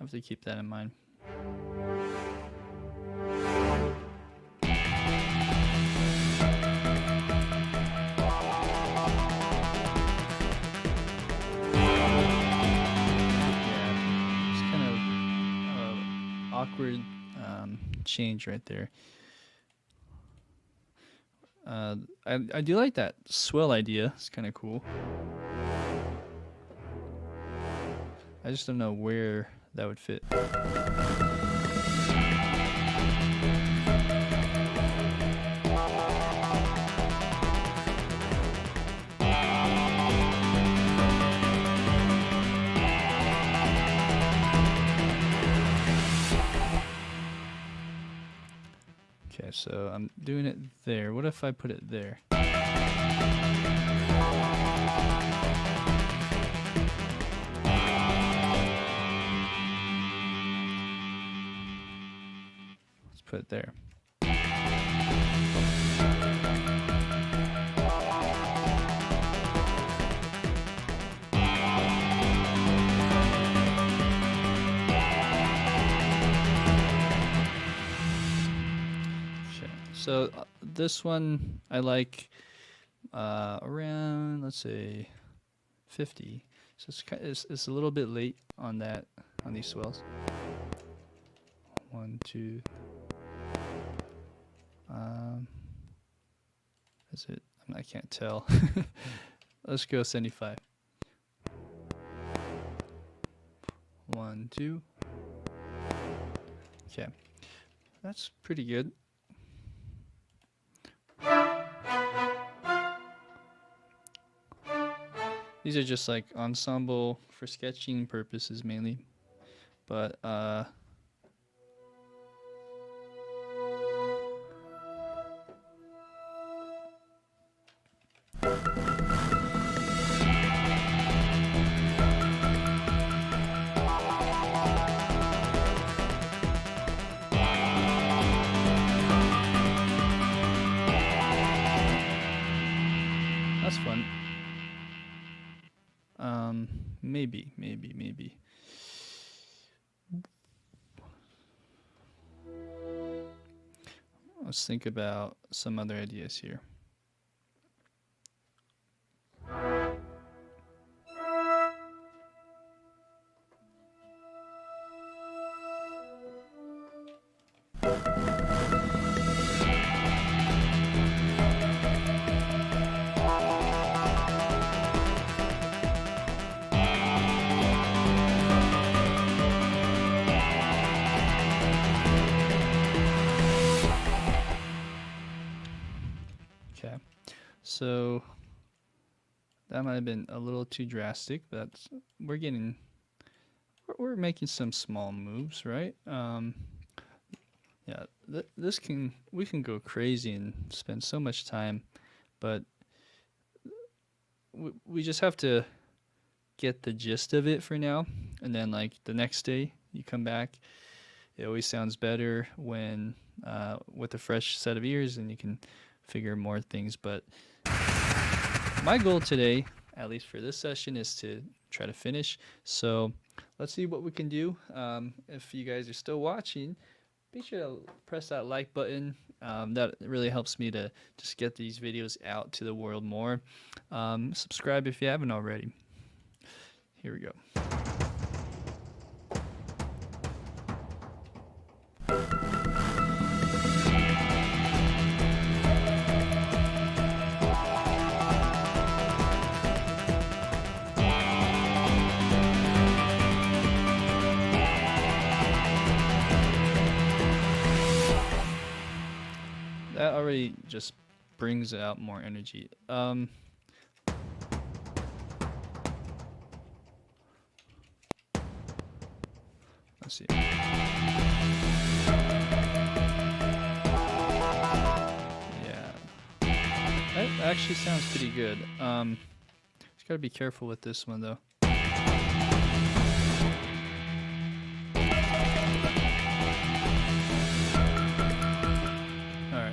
I have to keep that in mind. Yeah, it's kind of awkward change right there. I do like that swell idea. It's kind of cool. I just don't know where that would fit. Okay, so I'm doing it there. What if I put it there? Let's put it there. So this one I like around, let's say 50. So it's a little bit late on that, on these swells. 1, 2. Is it? I can't tell. Let's go 75. 1, 2. Okay, that's pretty good. These are just like ensemble for sketching purposes mainly, but that's fun. Maybe. Let's think about some other ideas here. So that might have been a little too drastic, but we're making some small moves, right? Yeah, we can go crazy and spend so much time, but we just have to get the gist of it for now, and then like the next day you come back, it always sounds better when with a fresh set of ears, and you can figure more things. But my goal today, at least for this session, is to try to finish. So let's see what we can do. If you guys are still watching, be sure to press that like button. That really helps me to just get these videos out to the world more. Subscribe if you haven't already. Here we go. That already just brings out more energy. Let's see. Yeah, that actually sounds pretty good. Just gotta be careful with this one though.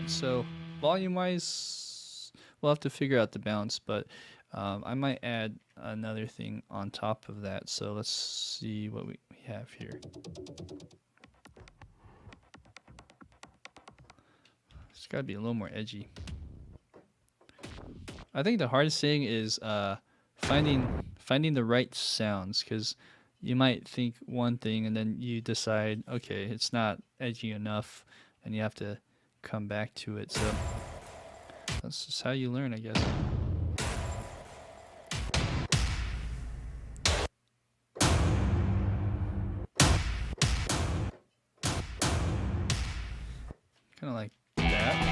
So volume-wise, we'll have to figure out the balance, but I might add another thing on top of that. So let's see what we have here. It's got to be a little more edgy. I think the hardest thing is finding the right sounds, because you might think one thing and then you decide, okay, it's not edgy enough, and you have to come back to it. So That's just how you learn, I guess. Kind of like that.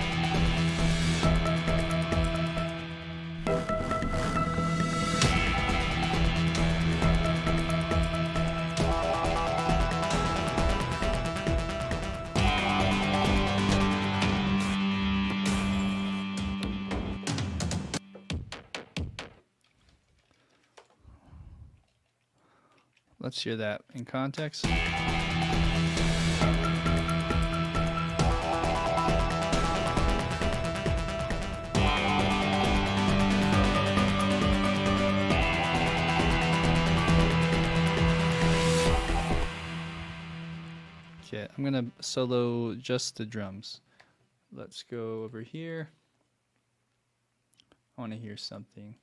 Let's hear that in context. Okay, I'm gonna solo just the drums. Let's go over here. I want to hear something.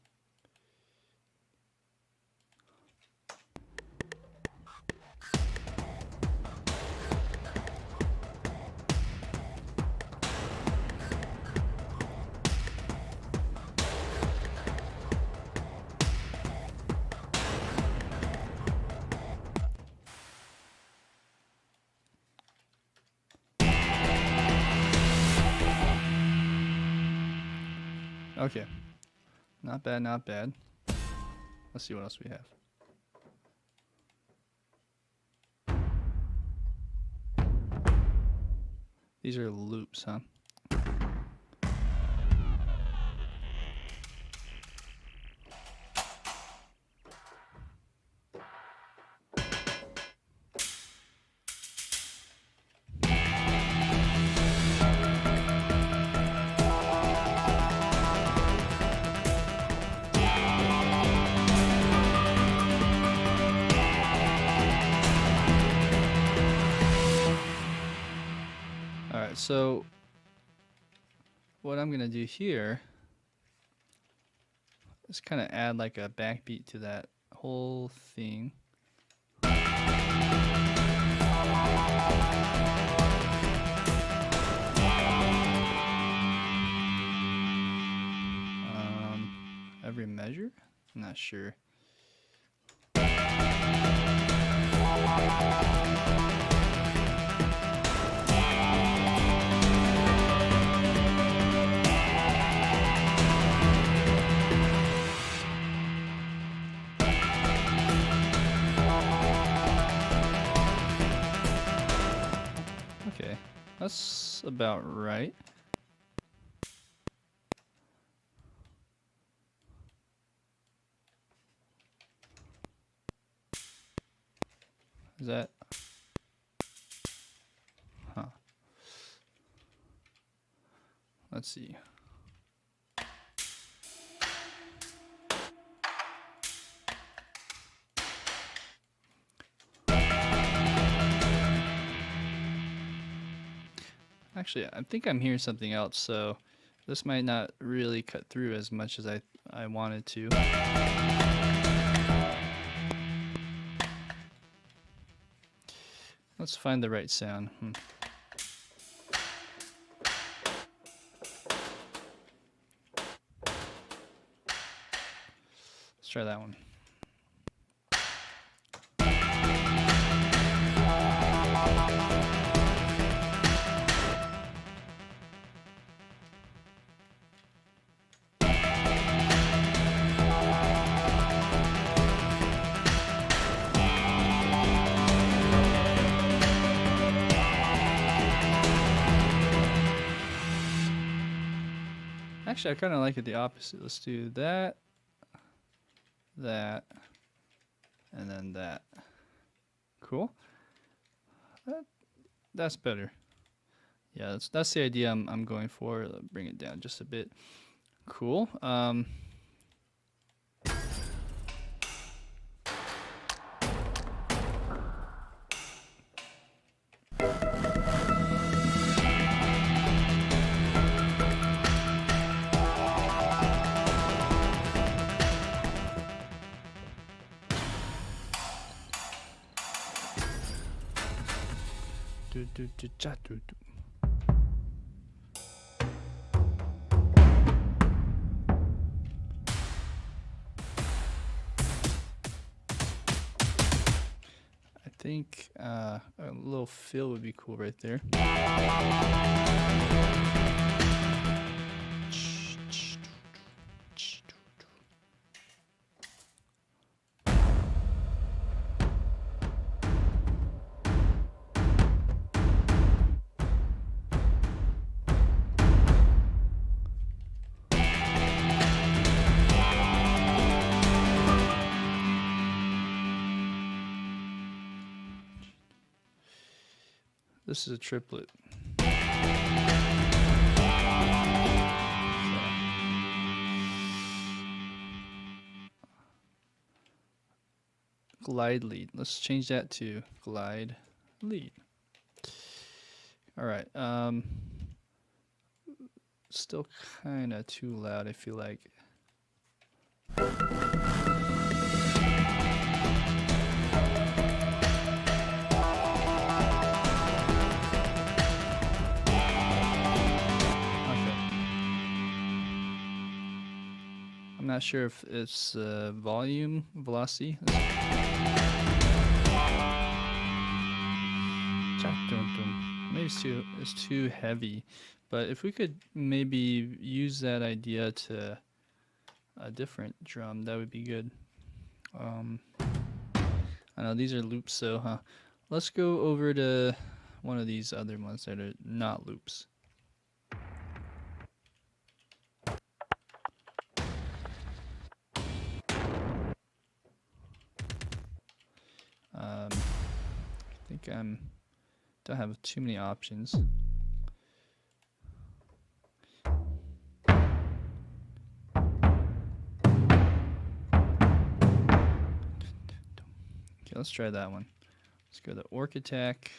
Okay, not bad, not bad. Let's see what else we have. These are loops, huh? So what I'm gonna do here is kind of add like a backbeat to that whole thing. Every measure? I'm not sure. Okay, that's about right. Is that? Huh. Let's see. Actually, I think I'm hearing something else, so this might not really cut through as much as I wanted to. Let's find the right sound. Let's try that one. Actually, I kind of like it the opposite. Let's do that, that, and then that. Cool. That's better. Yeah, that's the idea I'm going for. Bring it down just a bit. Cool. think a little fill would be cool right there. This is a triplet. Glide lead. Let's change that to glide lead. All right. Still kind of too loud, I feel like. I'm not sure if it's volume, velocity. Maybe it's too heavy, but if we could maybe use that idea to a different drum, that would be good. I know these are loops, so let's go over to one of these other ones that are not loops. I think don't have too many options. Okay, let's try that one. Let's go to Orc Attack.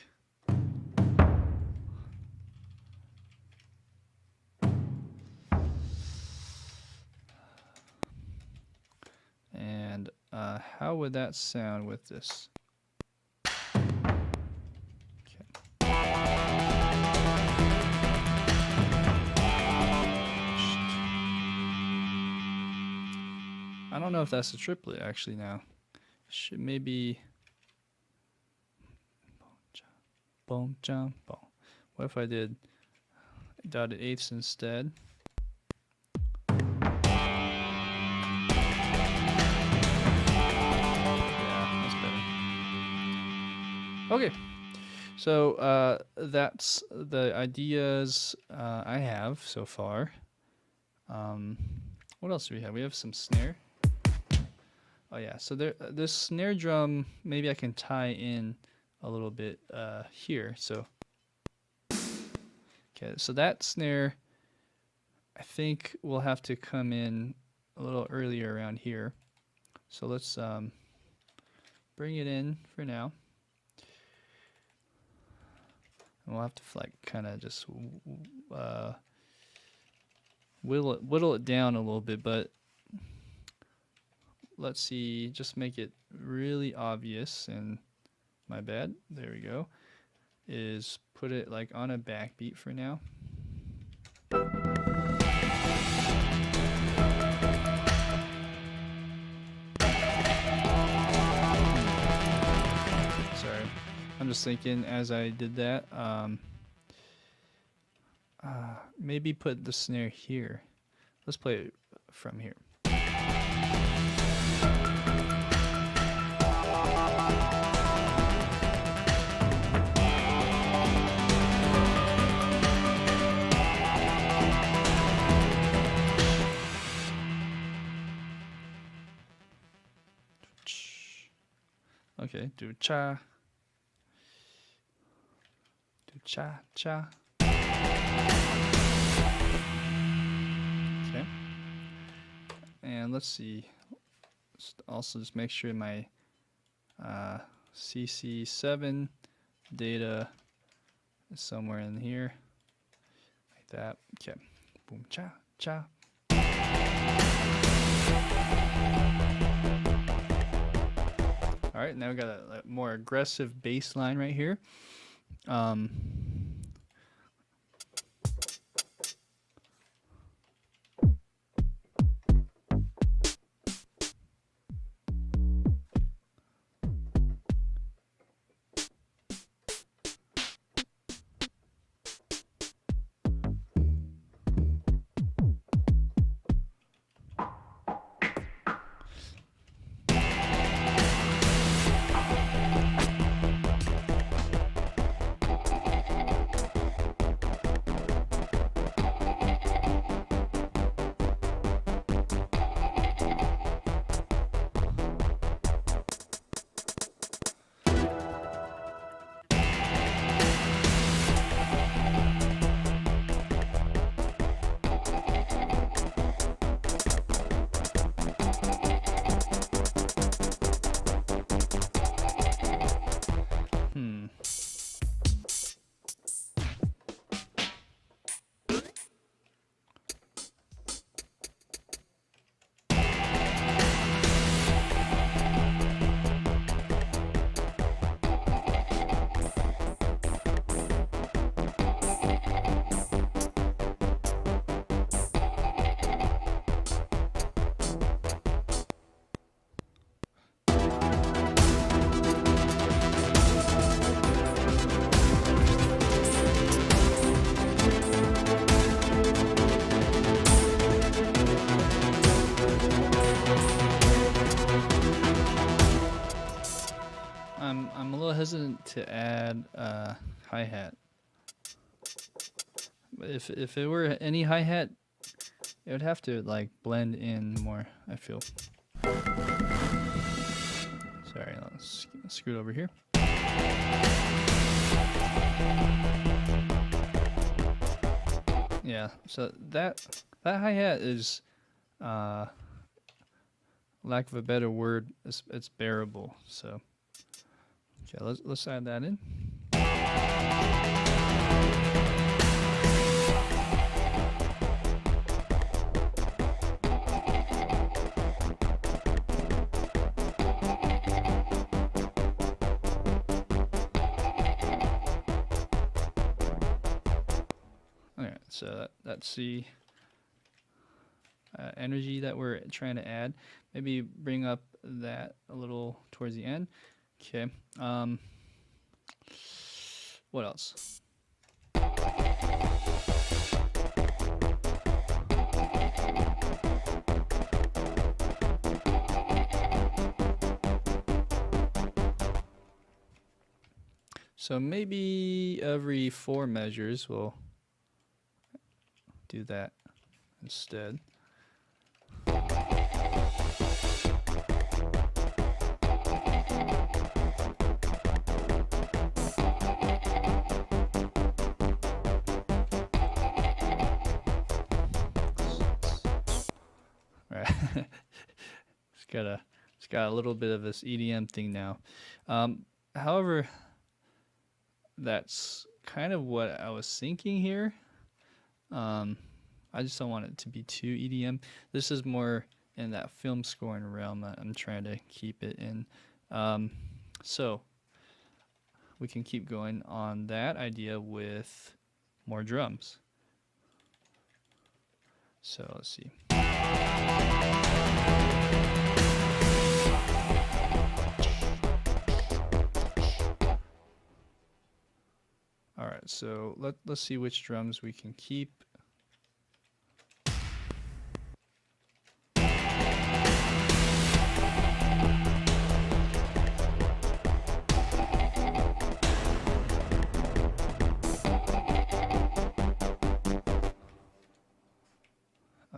And how would that sound with this? I don't know if that's a triplet actually now. Should maybe boom jump boom. What if I did dotted eighths instead? Yeah, that's better. Okay. So that's the ideas I have so far. What else do we have? We have some snare. Oh yeah, so this snare drum, maybe I can tie in a little bit here. So, okay, so that snare, I think will have to come in a little earlier around here. So let's bring it in for now. And we'll have to like kind of just whittle it down a little bit, but let's see, just make it really obvious. And my bad, there we go, is put it like on a backbeat for now. Sorry, I'm just thinking as I did that, maybe put the snare here. Let's play it from here. Okay, do cha. Do cha cha. Okay. And let's see. Also just make sure my CC7 data is somewhere in here. Like that. Okay. Boom cha cha. All right, now we got a more aggressive bass line right here. hesitant to add hi-hat. If it were any hi-hat, it would have to like blend in more, I feel. Sorry, let's scoot over here. Yeah, so that hi-hat is, lack of a better word, it's bearable. So okay, let's add that in. Alright, so that's the energy that we're trying to add. Maybe bring up that a little towards the end. Okay. What else? So maybe every 4 measures we'll do that instead. Right. It's got a little bit of this EDM thing now. However, that's kind of what I was thinking here. I just don't want it to be too EDM. This is more in that film scoring realm that I'm trying to keep it in. So we can keep going on that idea with more drums. So let's see. All right, so let's see which drums we can keep.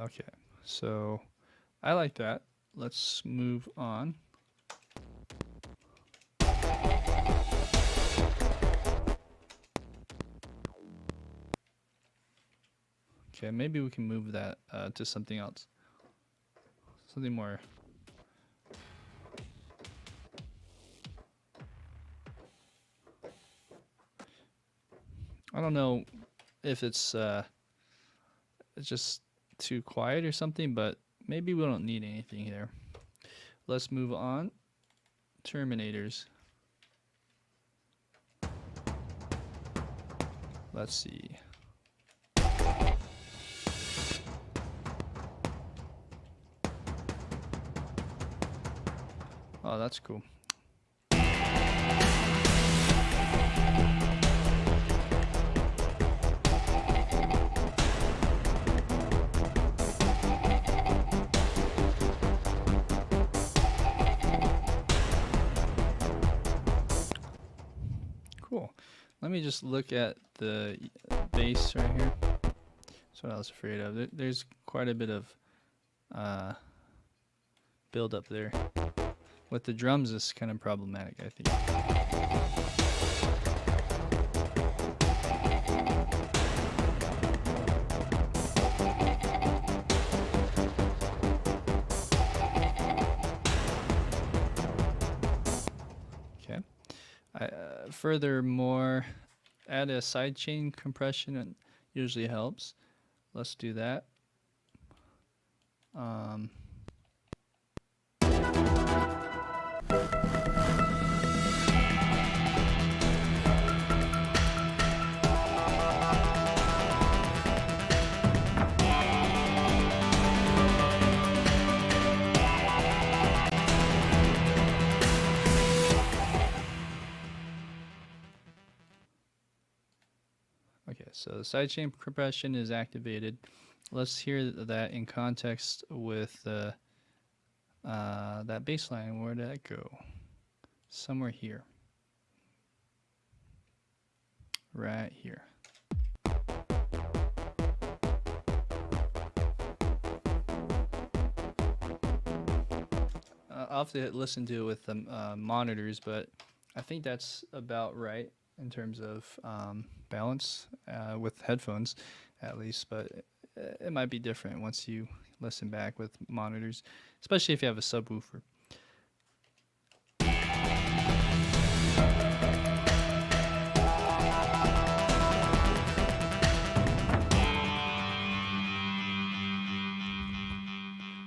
Okay, so I like that. Let's move on. Okay, maybe we can move that to something else. Something more. I don't know if it's just too quiet or something, but maybe we don't need anything here. Let's move on. Terminators. Let's see. Oh, that's cool. Cool. Let me just look at the bass right here. That's what I was afraid of. There's quite a bit of build up there. With the drums, it's kind of problematic, I think. Okay. Furthermore, add a sidechain compression. It usually helps. Let's do that. Okay, so the sidechain compression is activated. Let's hear that in context with that bass line. Where did that go? Somewhere here. right here. I'll have to listen to it with the monitors, but I think that's about right in terms of balance with headphones, at least. But it might be different once you listen back with monitors, especially if you have a subwoofer.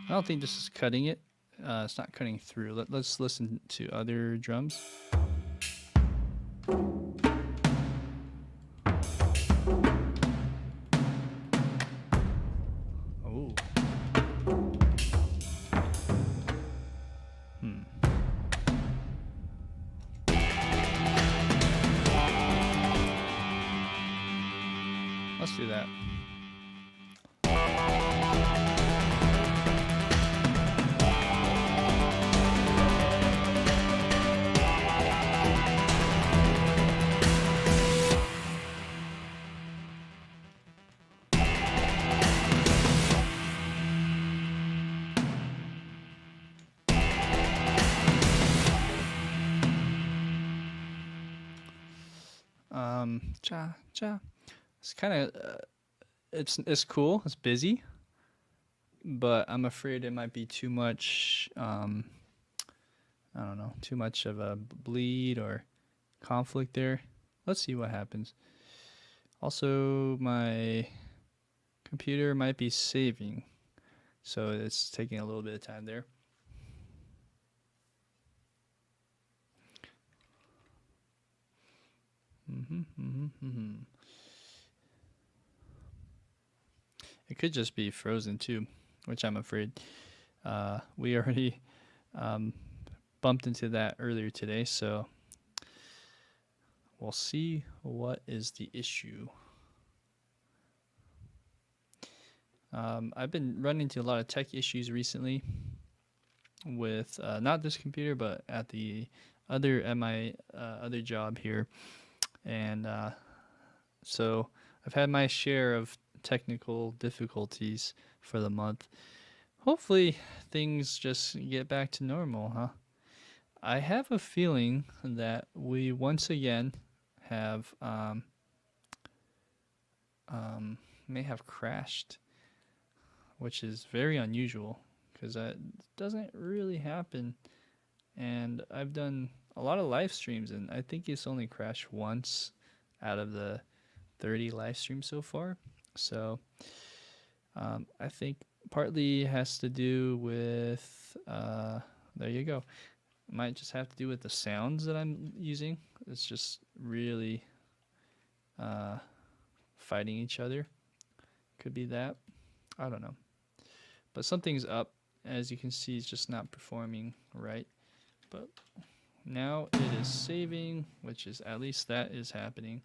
I don't think this is cutting it. It's not cutting through. Let's listen to other drums. Oh. Let's do that. Cha cha. It's kind of it's cool. It's busy, but I'm afraid it might be too much. I don't know, too much of a bleed or conflict there. Let's see what happens. Also, my computer might be saving, so it's taking a little bit of time there. It could just be frozen too, which I'm afraid. We already bumped into that earlier today, so we'll see what is the issue. I've been running into a lot of tech issues recently with not this computer, but at the my other job here, and so I've had my share of technical difficulties for the month. Hopefully things just get back to normal, huh? I have a feeling that we once again have may have crashed, which is very unusual because that doesn't really happen. And I've done a lot of live streams, and I think it's only crashed once out of the 30 live streams so far. So I think partly has to do with there you go. Might just have to do with the sounds that I'm using. It's just really fighting each other. Could be that. I don't know. But something's up. As you can see, it's just not performing right. But now it is saving, which is at least that is happening.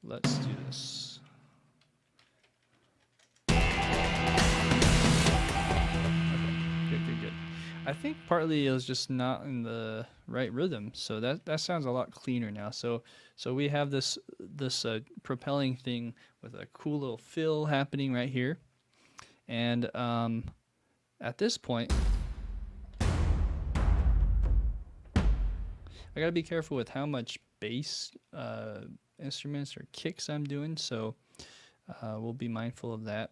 Let's do this. Okay, good. I think partly it was just not in the right rhythm, so that sounds a lot cleaner now. So we have this propelling thing with a cool little fill happening right here, and at this point, I gotta be careful with how much bass instruments or kicks I'm doing, so we'll be mindful of that.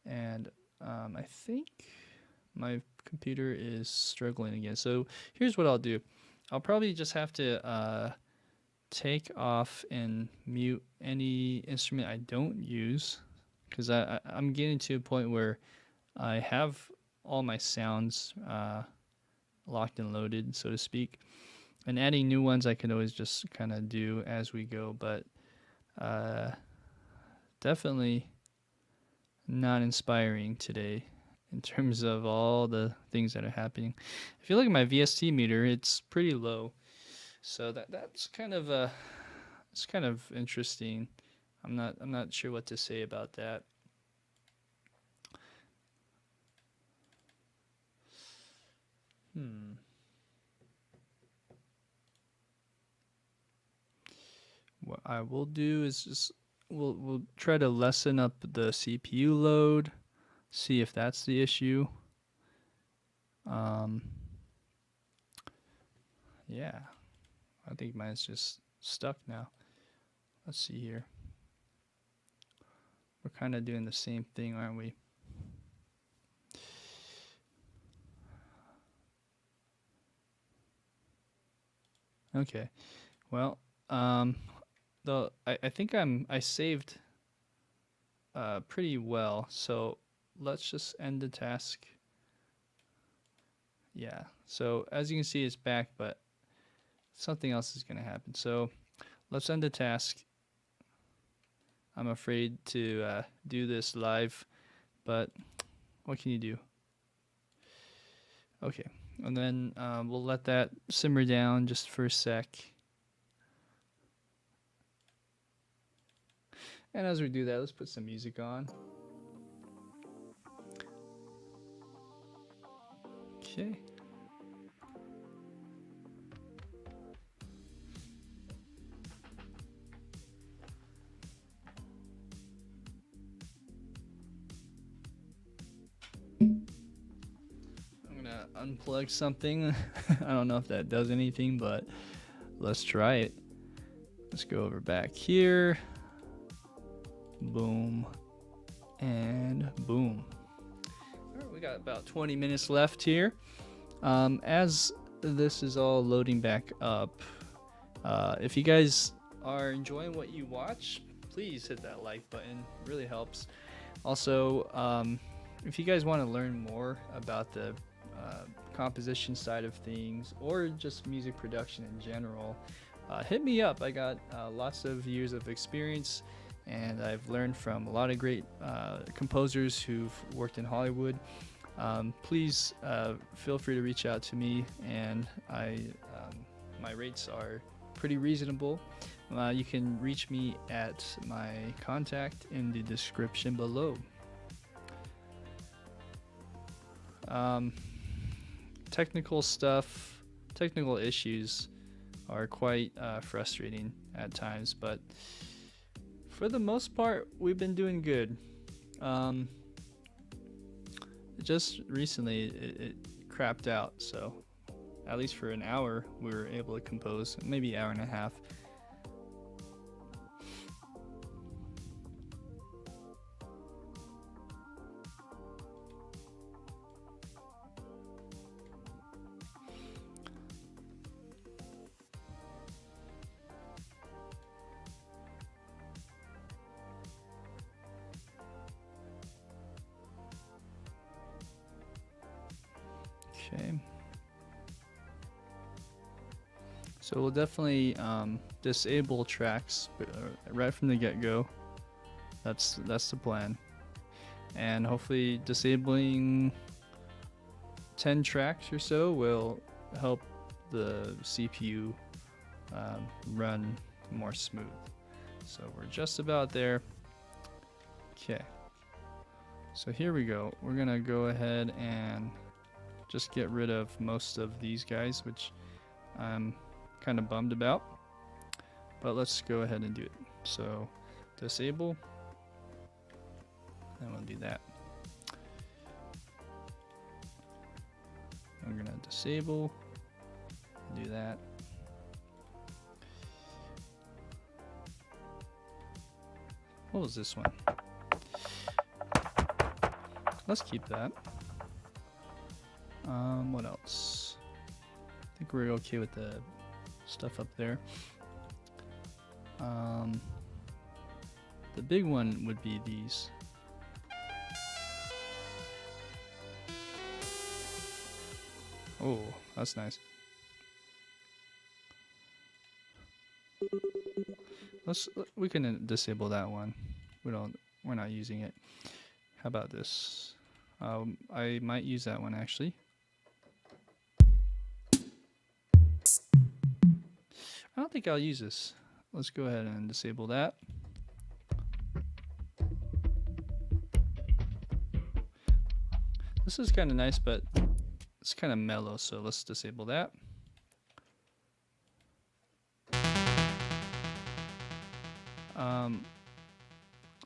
And I think my computer is struggling again, so here's what I'll do. I'll probably just have to take off and mute any instrument I don't use, because I'm getting to a point where I have all my sounds locked and loaded, so to speak. And adding new ones I can always just kind of do as we go, but definitely not inspiring today in terms of all the things that are happening. If you look at my VST meter, it's pretty low, so that's kind of it's kind of interesting. I'm not sure what to say about that. What I will do is just we'll try to lessen up the CPU load, see if that's the issue. Yeah, I think mine's just stuck now. Let's see here. We're kind of doing the same thing, aren't we? Okay. Well, I think I saved pretty well. So let's just end the task. Yeah. So as you can see, it's back, but something else is going to happen. So let's end the task. I'm afraid to do this live, but what can you do? Okay. And then we'll let that simmer down just for a sec. And as we do that, let's put some music on. Okay. I'm gonna unplug something. I don't know if that does anything, but let's try it. Let's go over back here. Boom. And boom. All right, we got about 20 minutes left here. As this is all loading back up, if you guys are enjoying what you watch, please hit that like button. It really helps. Also, if you guys want to learn more about the composition side of things or just music production in general, hit me up. I got lots of years of experience, and I've learned from a lot of great composers who've worked in Hollywood. Please feel free to reach out to me, and my rates are pretty reasonable. You can reach me at my contact in the description below. Technical issues are quite frustrating at times, but for the most part, we've been doing good. Just recently, it crapped out, so at least for an hour, we were able to compose, maybe an hour and a half. Okay. So we'll definitely disable tracks right from the get-go. That's the plan. And hopefully disabling 10 tracks or so will help the CPU run more smooth. So we're just about there. Okay. So here we go. We're gonna go ahead and just get rid of most of these guys, which I'm kind of bummed about, but let's go ahead and do it. So disable, and we'll do that. I'm gonna disable, do that. What was this one? Let's keep that. What else? I think we're okay with the stuff up there. The big one would be these. Oh, that's nice. We can disable that one. We're not using it. How about this? I might use that one actually. I don't think I'll use this. Let's go ahead and disable that. This is kind of nice, but it's kind of mellow, so let's disable that.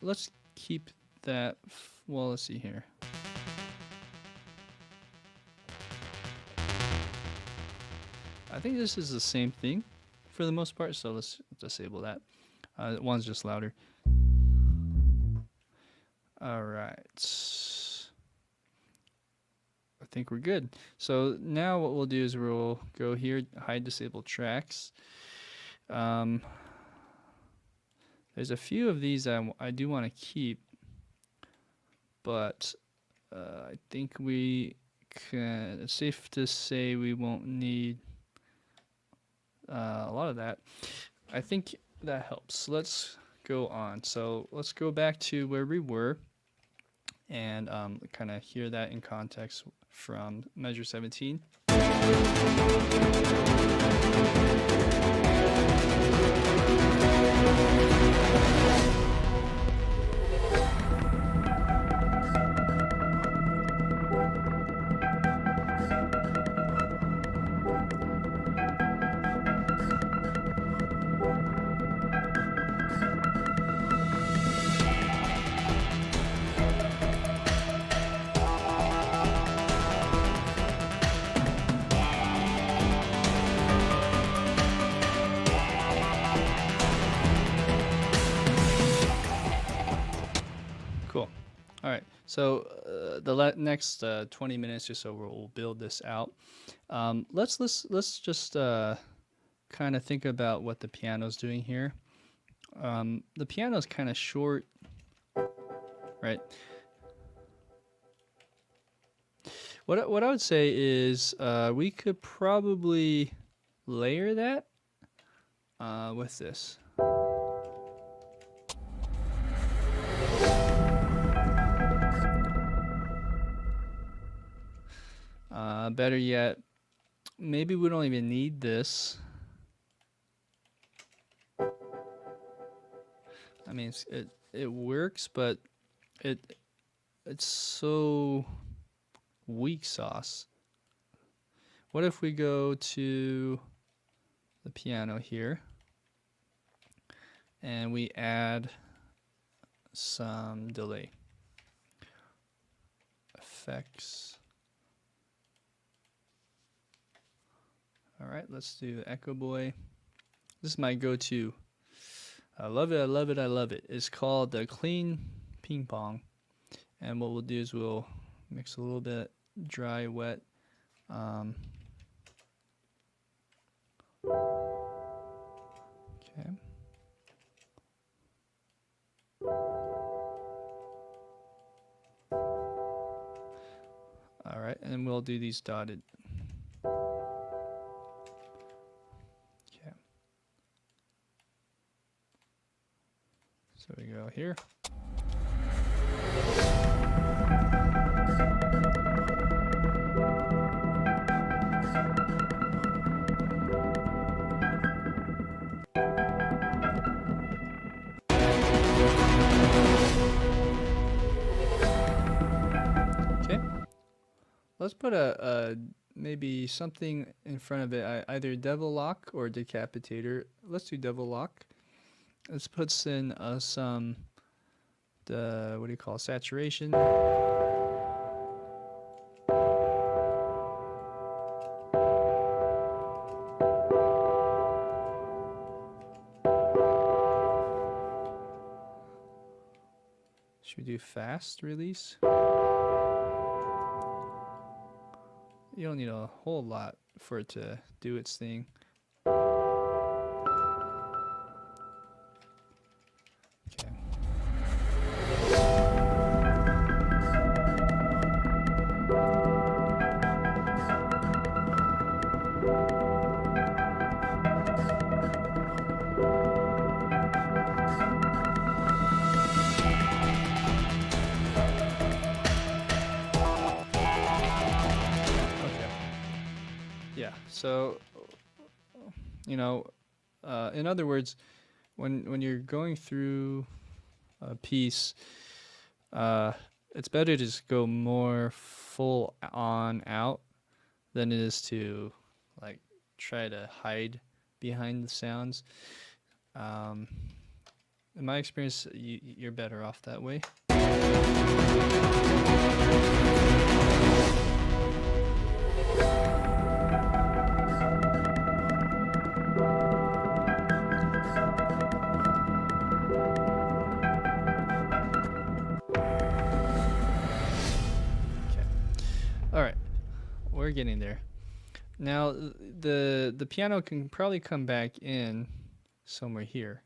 Let's keep that. Well, let's see here. I think this is the same thing for the most part, so let's disable that. One's just louder. All right. I think we're good. So now what we'll do is we'll go here, hide disabled tracks. There's a few of these I do want to keep, but I think it's safe to say we won't need a lot of that. I think that helps. Let's go on. So let's go back to where we were and kind of hear that in context from measure 17. Cool. All right. So the next 20 minutes or so, we'll build this out. Let's just kind of think about what the piano's doing here. The piano's kind of short, right? What I would say is we could probably layer that with this. Better yet, maybe we don't even need this. I mean, it works, but it's so weak sauce. What if we go to the piano here and we add some delay effects? All right, let's do Echo Boy. This is my go-to. I love it, I love it, I love it. It's called the Clean Ping Pong. And what we'll do is we'll mix a little bit dry, wet. Okay. All right, and we'll do these dotted. So we go here. Okay. Let's put a maybe something in front of it, either Devil Lock or Decapitator. Let's do Devil Lock. This puts in some, what do you call it, saturation. Should we do fast release? You don't need a whole lot for it to do its thing. So, you know, in other words, when you're going through a piece, it's better to just go more full on out than it is to like try to hide behind the sounds. In my experience, you're better off that way. All right, we're getting there. Now the piano can probably come back in somewhere here.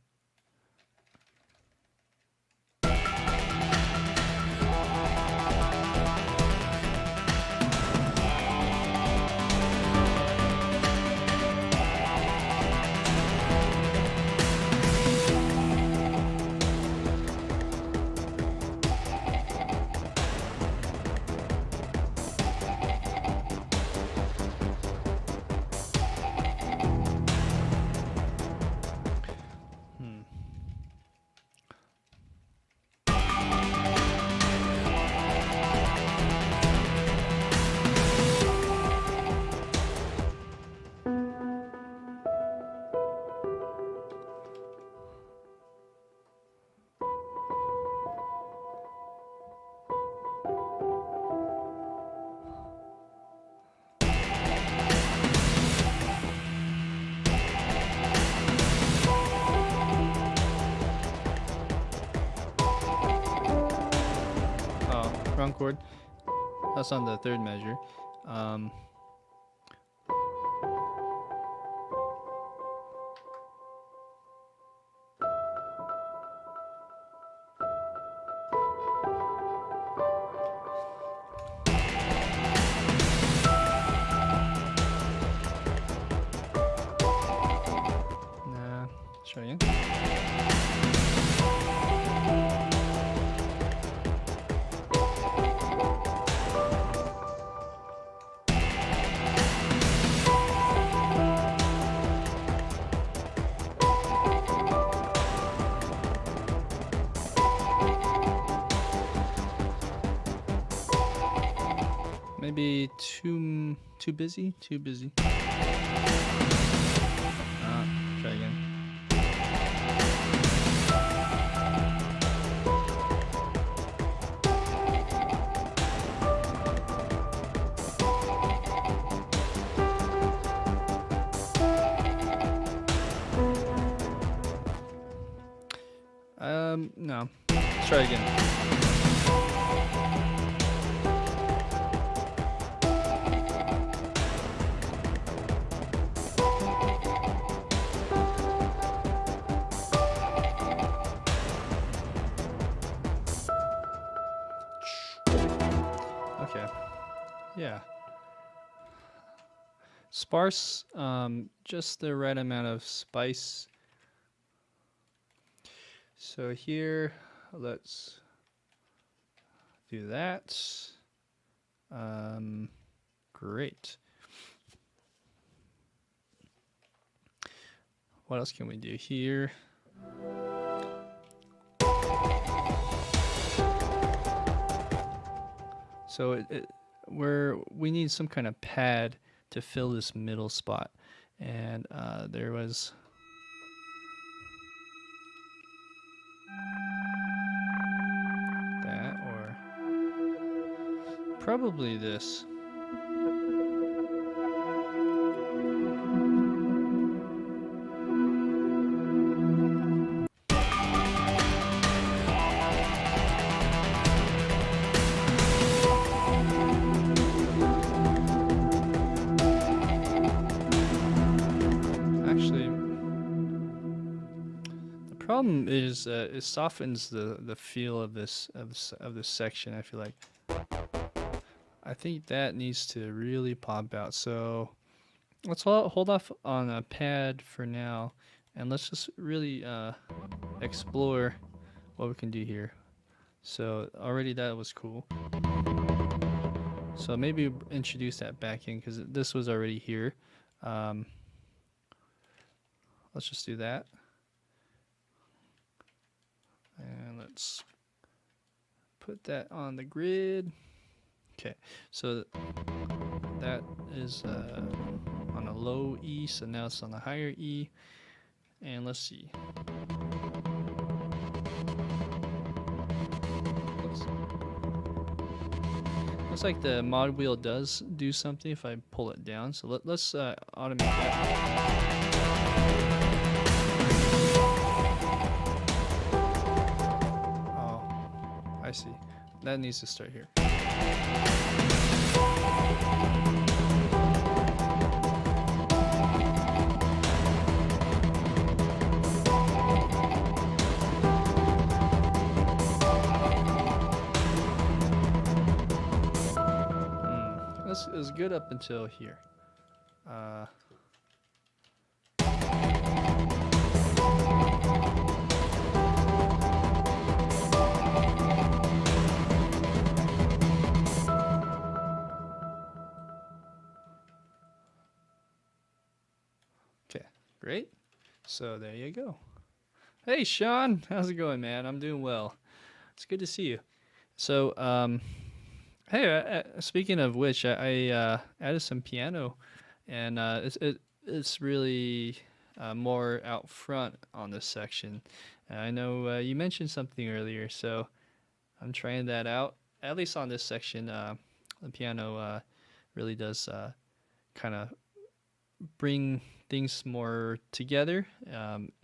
Wrong chord. That's on the third measure. Nah, try again. Maybe too busy. Try again. No. Let's try again. Okay. Yeah. Sparse, just the right amount of spice. So here, let's do that. Great. What else can we do here? So we need some kind of pad to fill this middle spot, and there was that, or probably this. Problem is it softens the feel of this section. I feel like I think that needs to really pop out. So let's hold off on a pad for now, and let's just really explore what we can do here. So already that was cool. So maybe introduce that back in because this was already here. Let's just do that. And let's put that on the grid. Okay, so that is on a low E, so now it's on a higher E. And let's see. Looks like the mod wheel does do something if I pull it down. So let's automate that. Oh, I see. That needs to start here. This is good up until here. Okay, great. So there you go. Hey, Sean, how's it going, man? I'm doing well. It's good to see you. So, hey, speaking of which, I added some piano, and it's really more out front on this section. I know you mentioned something earlier, so I'm trying that out. At least on this section, the piano really does kind of bring things more together,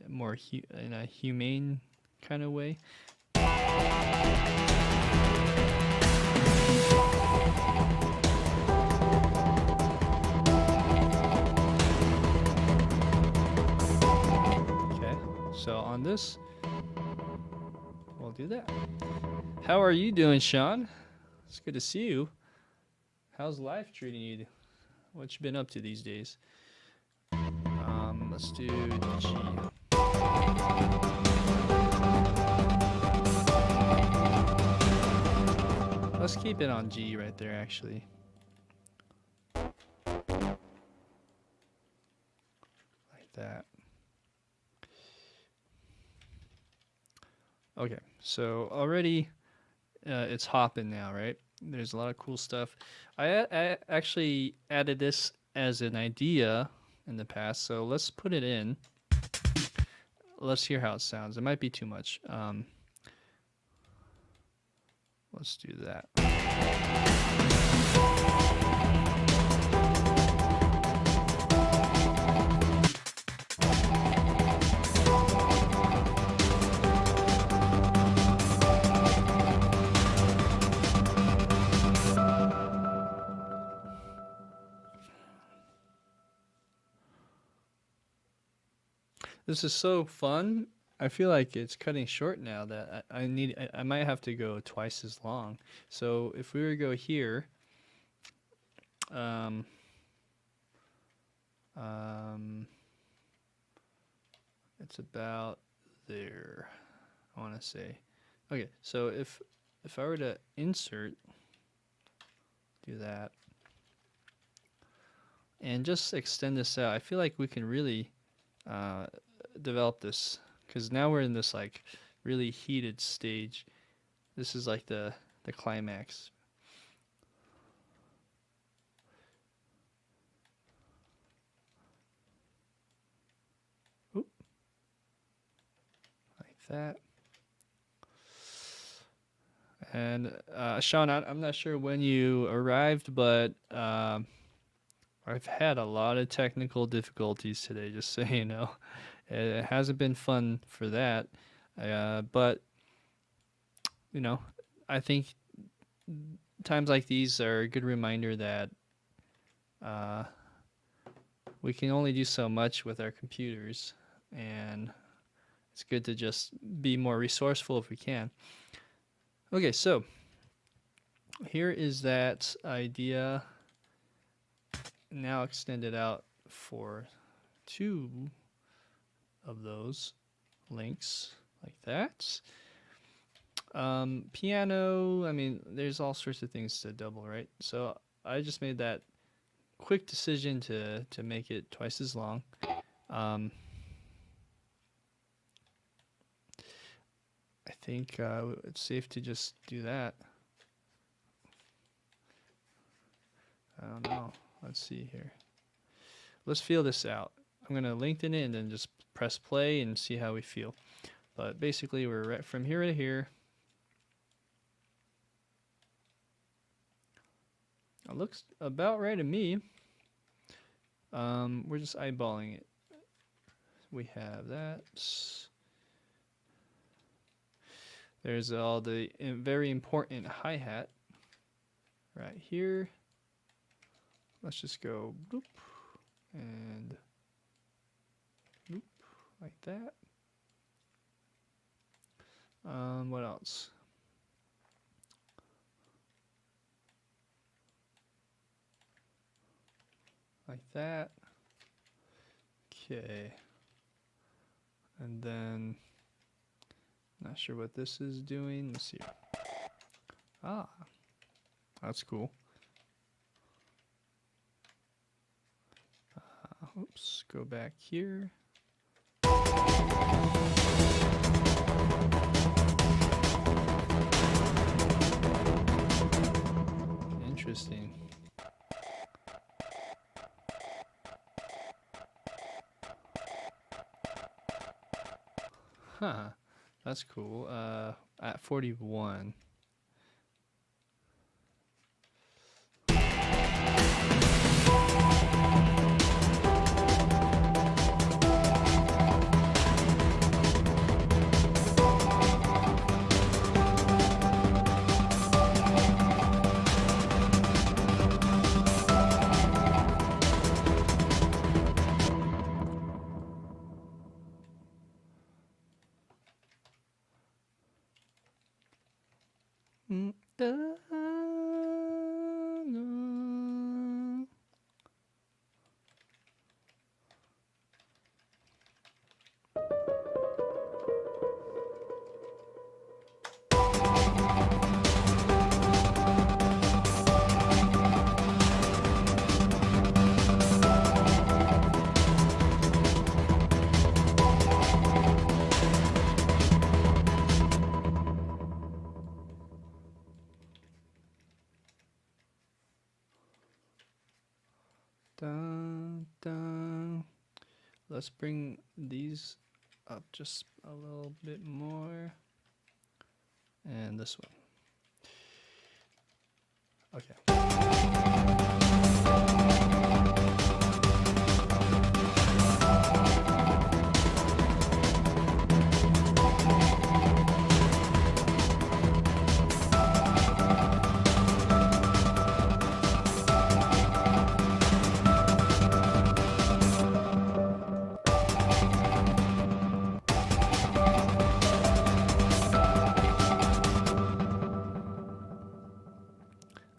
more in a humane kind of way. Okay, so on this, we'll do that. How are you doing, Sean? It's good to see you. How's life treating you? What you been up to these days? Let's do G. Let's keep it on G right there, actually. Like that. Okay, so already it's hopping now, right? There's a lot of cool stuff. I actually added this as an idea in the past, so let's put it in. Let's hear how it sounds. It might be too much. Let's do that. This is so fun. I feel like it's cutting short now that I might have to go twice as long. So if we were to go here, it's about there, I want to say. Okay, so if I were to insert, do that, and just extend this out, I feel like we can really develop this, because now we're in this like really heated stage. This is like the climax. Oop. Like that. And Sean, I'm not sure when you arrived, but I've had a lot of technical difficulties today, just so you know. It hasn't been fun for that, but you know, I think times like these are a good reminder that we can only do so much with our computers, and it's good to just be more resourceful if we can. Okay, so here is that idea now extended out for 2 of those links like that. Piano, I mean, there's all sorts of things to double, right? So I just made that quick decision to make it twice as long. I think it's safe to just do that. I don't know. let's see here. Let's feel this out. I'm gonna lengthen it and then just press play and see how we feel. But basically, we're right from here to here. It looks about right to me. We're just eyeballing it. We have that. There's all the very important hi-hat right here. Let's just go boop and boop like that. What else? Like that. Okay. And then, not sure what this is doing. Let's see. Ah, that's cool. Oops, go back here. Interesting. Huh, that's cool. At 41. Dun, dun. Let's bring these up just a little bit more. And this one. Okay.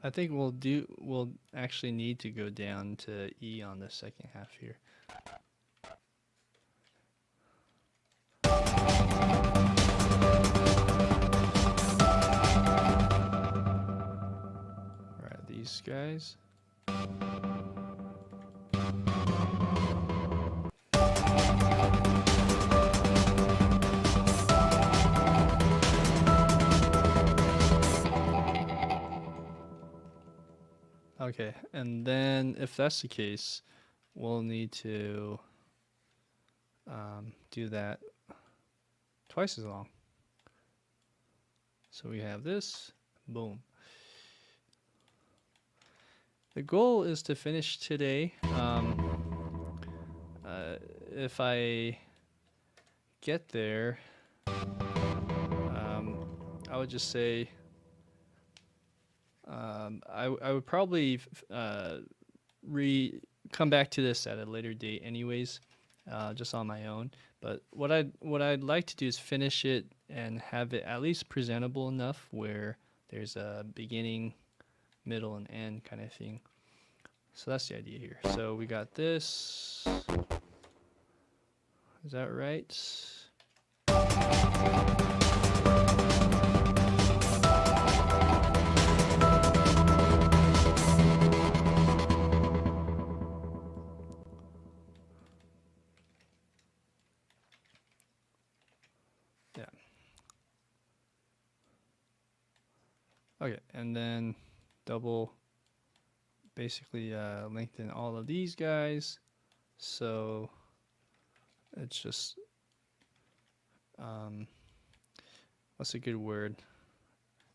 I think we'll actually need to go down to E on the second half here. All right, these guys. Okay, and then if that's the case, we'll need to do that twice as long. So we have this, boom. The goal is to finish today. If I get there, I would just say I would probably come back to this at a later date anyways, just on my own. But what I'd like to do is finish it and have it at least presentable enough where there's a beginning, middle, and end kind of thing. So that's the idea here. So we got this. Is that right? Yeah. Okay, and then double basically lengthen all of these guys, so it's just what's a good word?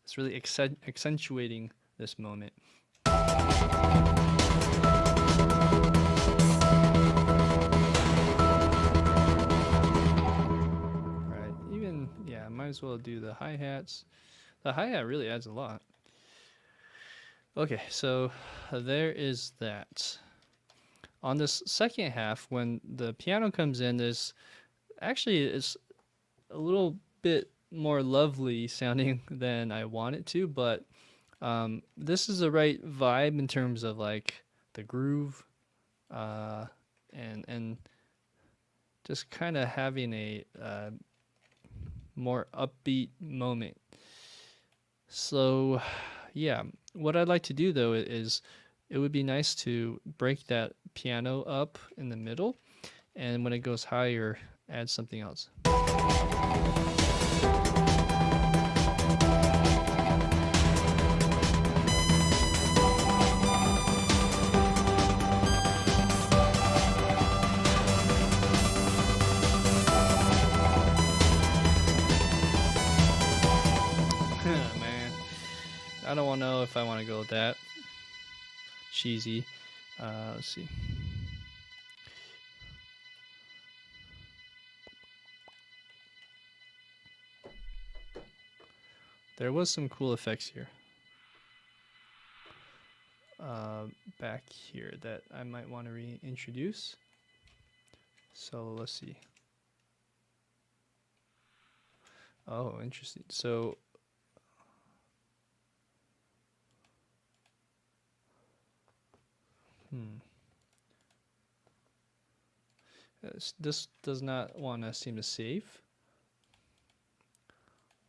It's really accentuating this moment. Right, even, yeah, might as well do the hi-hats. The hi-hat really adds a lot. Okay, so there is that. On this second half, when the piano comes in, it's a little bit more lovely sounding than I want it to, but this is the right vibe in terms of like the groove, and just kind of having a more upbeat moment. So yeah, what I'd like to do though is it would be nice to break that piano up in the middle, and when it goes higher, add something else. Man, I don't know if I want to go with that cheesy. Let's see. There was some cool effects here. Back here that I might want to reintroduce. So let's see. Oh, interesting. So this does not want to seem to save,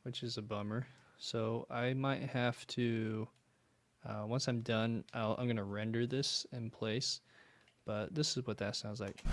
which is a bummer. So I might have to, once I'm done, I'm going to render this in place. But this is what that sounds like.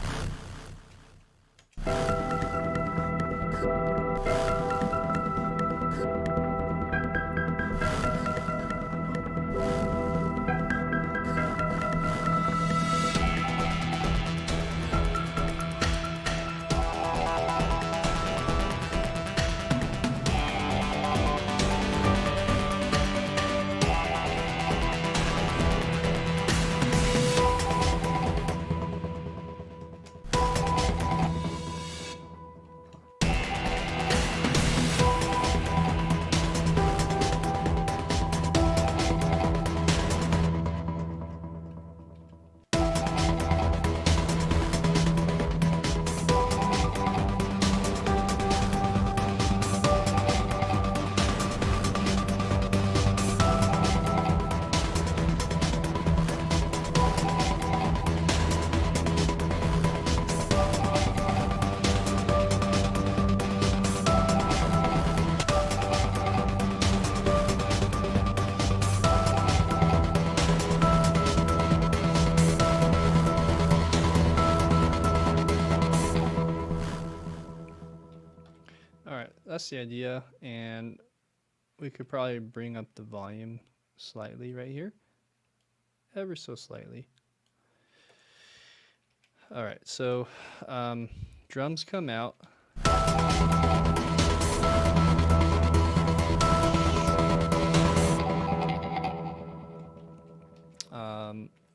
That's the idea, and we could probably bring up the volume slightly right here, ever so slightly. All right, so drums come out.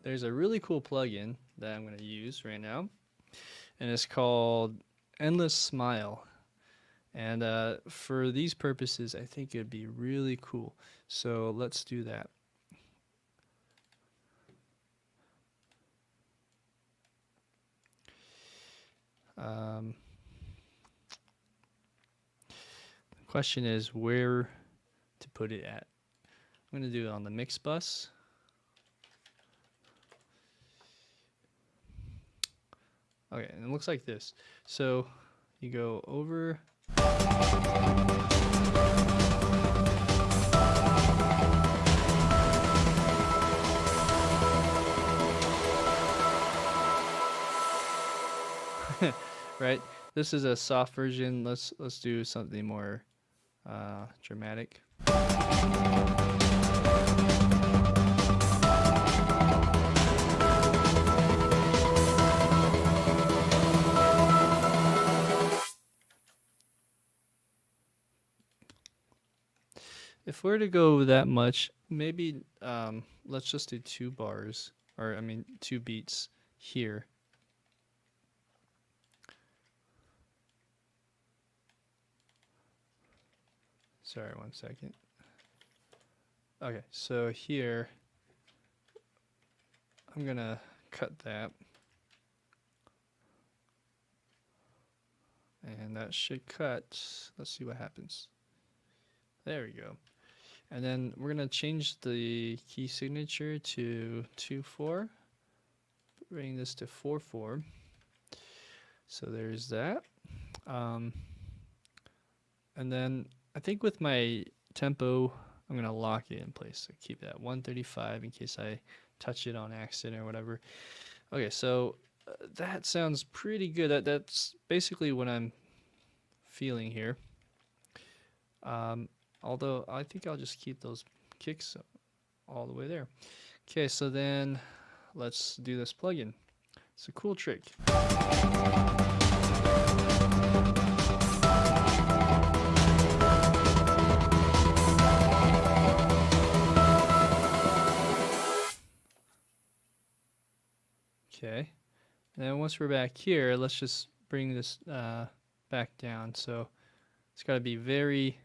There's a really cool plugin that I'm going to use right now, and it's called Endless Smile. And for these purposes, I think it'd be really cool. So let's do that. The question is where to put it at. I'm going to do it on the mix bus. Okay, and it looks like this. So you go over. Right, this is a soft version. Let's do something more dramatic. we're to go that much, maybe let's just do 2 bars, or I mean 2 beats here. Sorry, 1 second. Okay, so here I'm gonna cut that, and that should cut. Let's see what happens. There we go. And then we're gonna change the key signature to 2/4, bring this to 4/4. So there's that. And then I think with my tempo, I'm gonna lock it in place. So keep that 135 in case I touch it on accident or whatever. Okay, so that sounds pretty good. That's basically what I'm feeling here. Although I think I'll just keep those kicks all the way there. Okay, so then let's do this plugin. It's a cool trick. Okay, and then once we're back here, let's just bring this back down. So it's got to be very,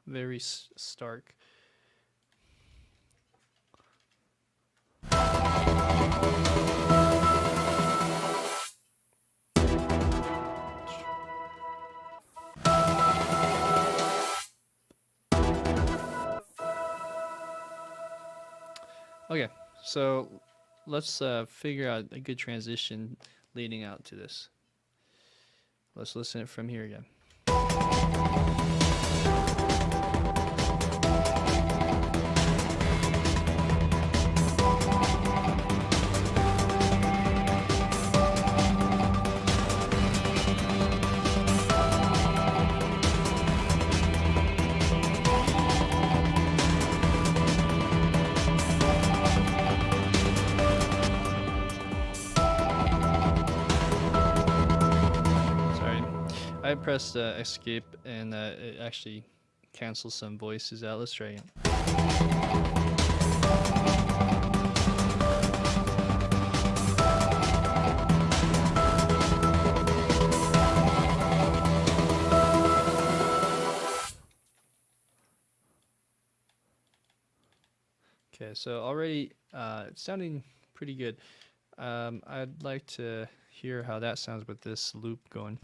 very stark. Okay, so let's figure out a good transition leading out to this. Let's listen it from here again. I pressed escape and it actually cancels some voices out. Let's try again. Okay, so already it's sounding pretty good. I'd like to hear how that sounds with this loop going.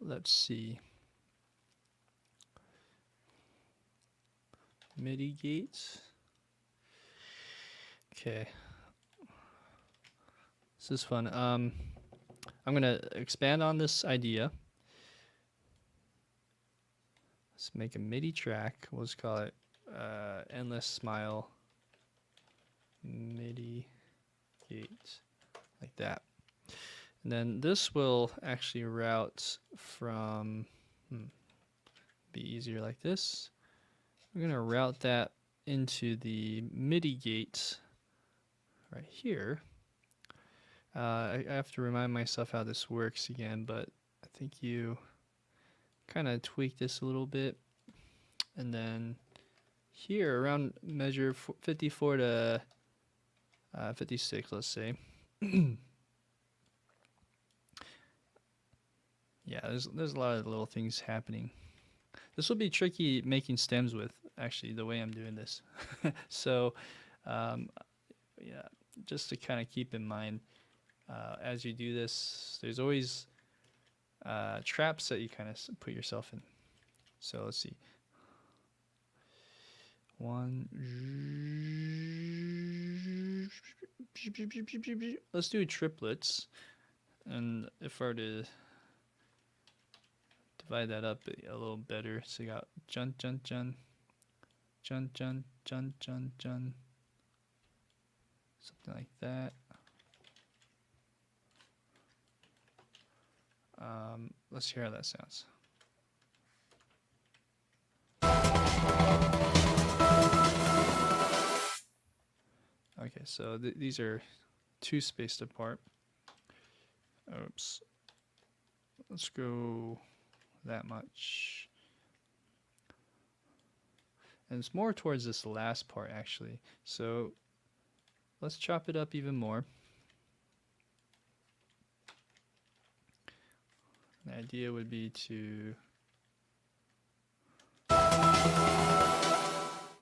Let's see. MIDI gates. Okay. This is fun. I'm gonna expand on this idea. Let's make a MIDI track. We'll just call it Endless Smile MIDI gate, like that. And then this will actually route from, be easier like this. We're gonna route that into the MIDI gate right here. I have to remind myself how this works again, but I think you kind of tweak this a little bit. And then here around measure 54 to 56, let's say. Yeah, there's a lot of little things happening. This will be tricky making stems with, actually, the way I'm doing this. So, yeah, just to kind of keep in mind, as you do this, there's always traps that you kind of put yourself in. So let's see. Let's do triplets. And if I were to divide that up a little better. So you got jun jun jun, jun jun jun jun jun, something like that. Let's hear how that sounds. Okay, so these are two spaced apart. Oops. Let's go that much. And it's more towards this last part actually. So let's chop it up even more. The idea would be to...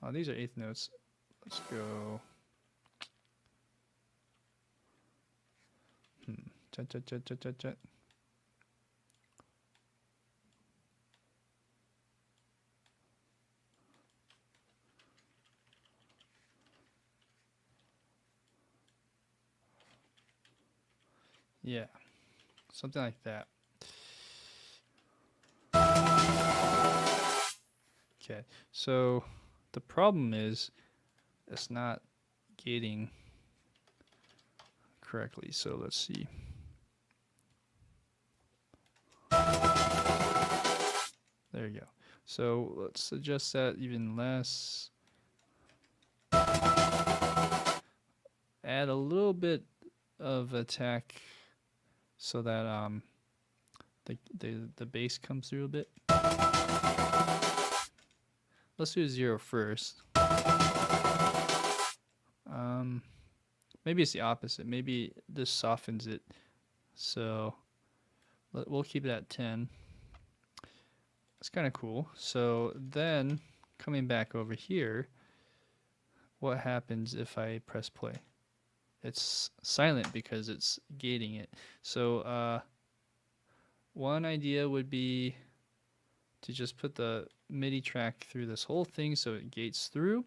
Oh, these are eighth notes. Let's go... Chat, chat, chat, chat, chat, chat. Yeah, something like that. Okay, so the problem is it's not gating correctly. So let's see. There you go. So let's adjust that even less. Add a little bit of attack so that the bass comes through a bit. Let's do 0 first. Maybe it's the opposite. Maybe this softens it. So we'll keep it at 10. It's kind of cool. So then coming back over here, what happens if I press play? It's silent because it's gating it. So one idea would be to just put the MIDI track through this whole thing so it gates through,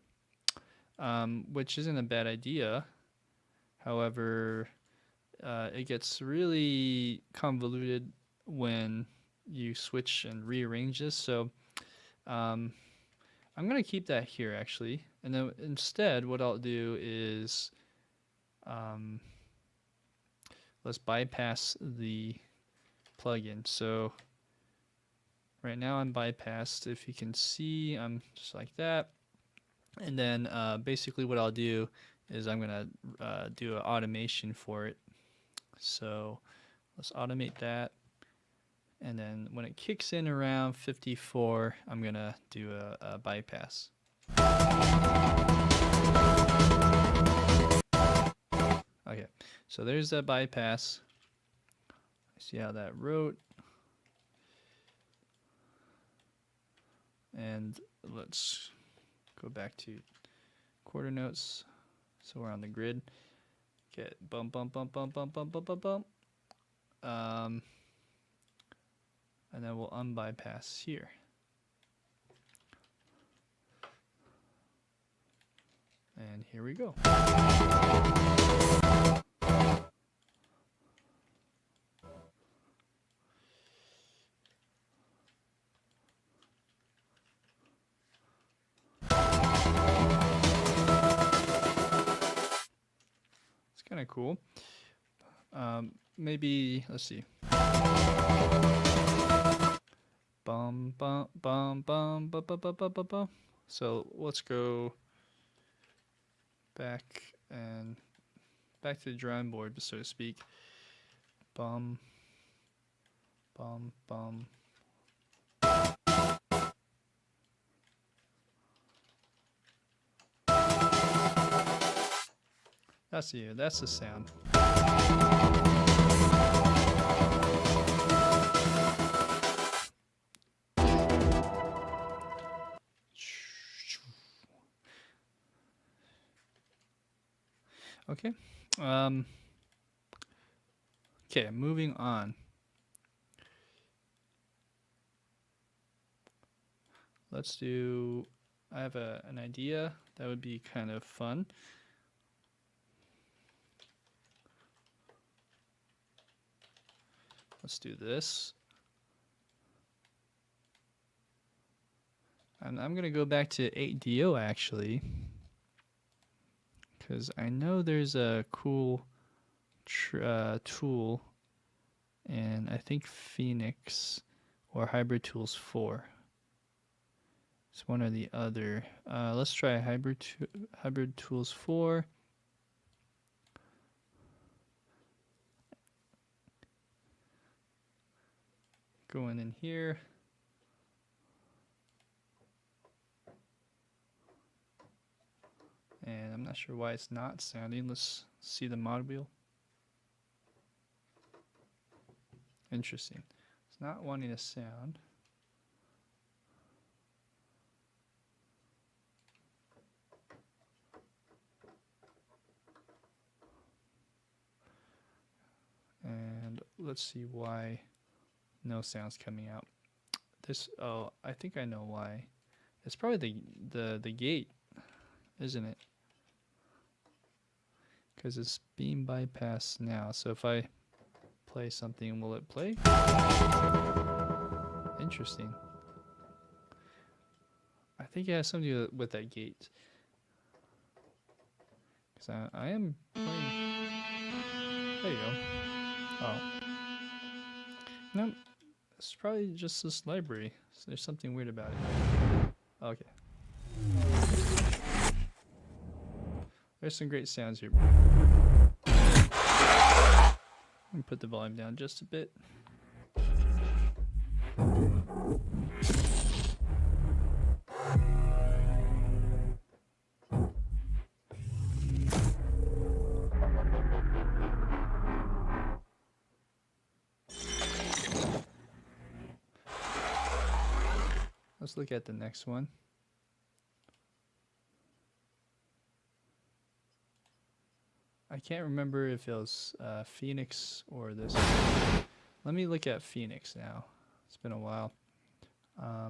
which isn't a bad idea. However, it gets really convoluted when you switch and rearrange this. So I'm going to keep that here actually. And then instead what I'll do is let's bypass the plugin. So right now I'm bypassed. If you can see, I'm just like that. And then basically what I'll do is I'm going to do an automation for it. So let's automate that. And then when it kicks in around 54, I'm going to do a bypass. Okay, so there's that bypass. See how that wrote. And let's go back to quarter notes. So we're on the grid. Get bump, bump, bump, bump, bump, bump, bump, bump, bump. And then we'll unbypass here. And here we go. It's kind of cool. Maybe, let's see. Bum, bum, bum, bum, bum, bum, bum, bum, bum, bum. So let's go back to the drawing board, so to speak. Bum, bum, bum. That's the sound. Okay. Okay, moving on. Let's do, I have an idea that would be kind of fun. Let's do this. I'm going to go back to 8DO actually, because I know there's a cool tool, and I think Phoenix or Hybrid Tools 4. It's one or the other. Let's try Hybrid Tools 4. Going in here. And I'm not sure why it's not sounding. Let's see the mod wheel. Interesting. It's not wanting to sound. And let's see why no sound's coming out. Oh, I think I know why. It's probably the gate, isn't it? Because it's being bypassed now. So if I play something, will it play? Interesting. I think it has something to do with that gate. Because I am playing. There you go. Oh. Nope. It's probably just this library. So there's something weird about it. Okay. There's some great sounds here. Let me put the volume down just a bit. Let's look at the next one. I can't remember if it was Phoenix or this. Let me look at Phoenix now. It's been a while. I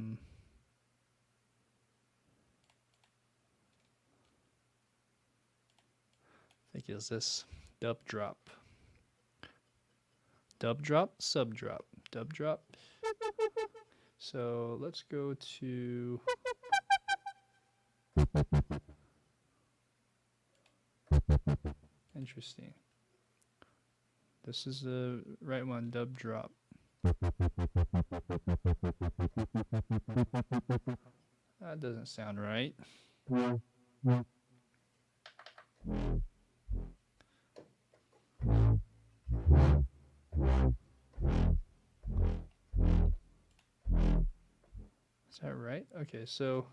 think it was this dub drop. Dub drop, sub drop, dub drop. So let's go to interesting. This is the right one, dub drop. That doesn't sound right. Is that right? Okay, so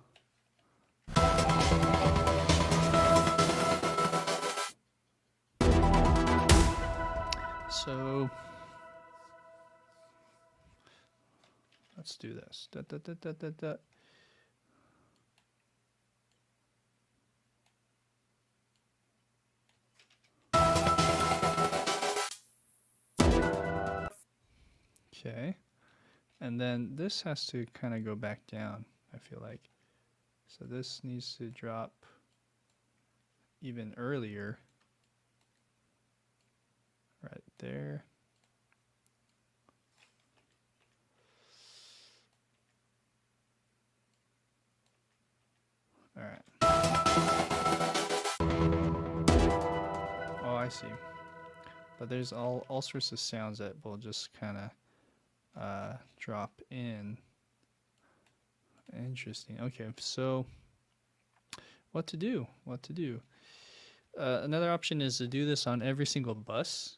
let's do this. Da, da, da, da, da, da. Okay. And then this has to kind of go back down, I feel like. So this needs to drop even earlier. Right there. All right. Oh, I see. But there's all sorts of sounds that will just kind of drop in. Interesting. Okay, so what to do? Another option is to do this on every single bus.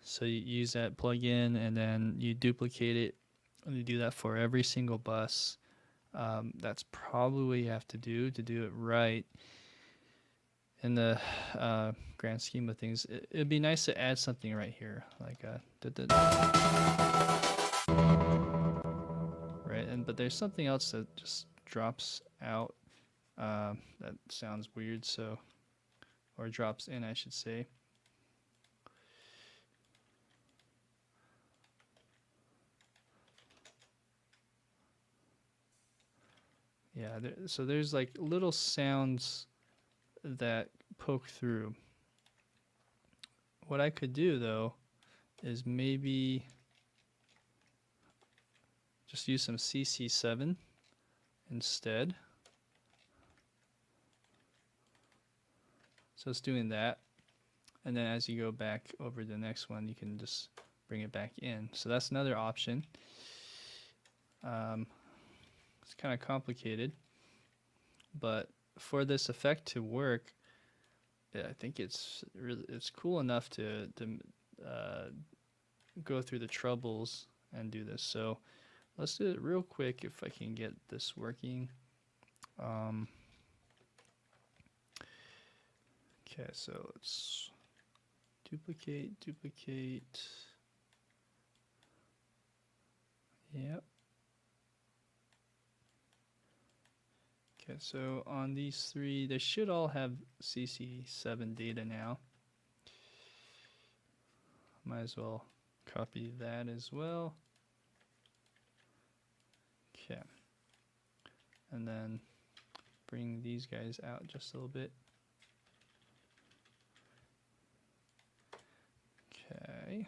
So you use that plugin and then you duplicate it, and you do that for every single bus. That's probably what you have to do it right. In the grand scheme of things, it'd be nice to add something right here, like right. But there's something else that just drops out that sounds weird. So, or drops in, I should say. Yeah, so there's like little sounds that poke through. What I could do though is maybe just use some CC7 instead. So it's doing that. And then as you go back over the next one, you can just bring it back in. So that's another option. It's kind of complicated, but for this effect to work, I think it's cool enough to go through the troubles and do this. So let's do it real quick if I can get this working. Okay, so let's duplicate. Yep. Okay, so on these three, they should all have CC7 data now. Might as well copy that as well. Okay. And then bring these guys out just a little bit. Okay.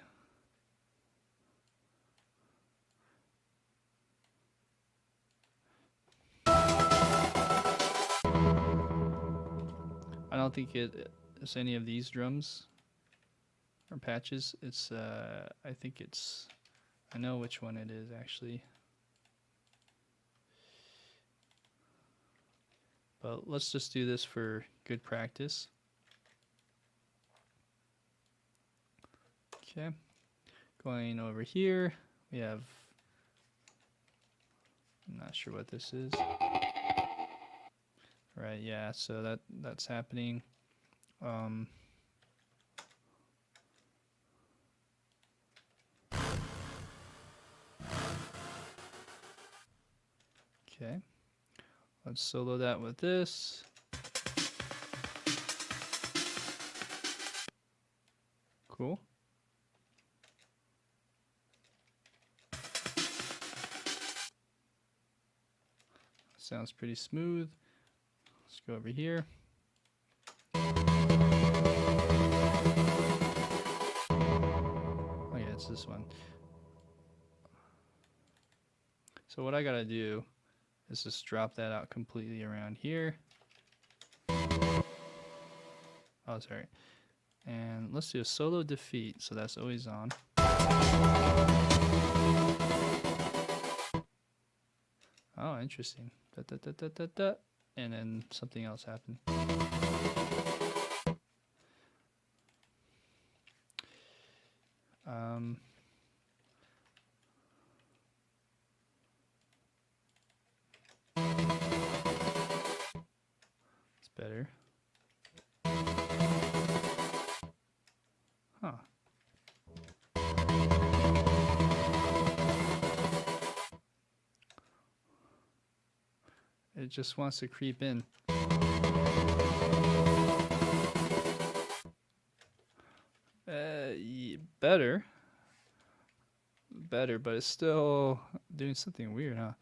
I don't think it's any of these drums or patches. It's I think it's, I know which one it is actually. But let's just do this for good practice. Okay, going over here, we have, I'm not sure what this is. Right, yeah, so that's happening. Okay, let's solo that with this. Cool. Sounds pretty smooth. Let's go over here. Oh yeah, it's this one. So what I gotta do is just drop that out completely around here. Oh, sorry. And let's do a solo defeat, so that's always on. Oh, interesting. Da, da, da, da, da, da. And then something else happened. It's better. Huh. It just wants to creep in. Better, but it's still doing something weird, huh?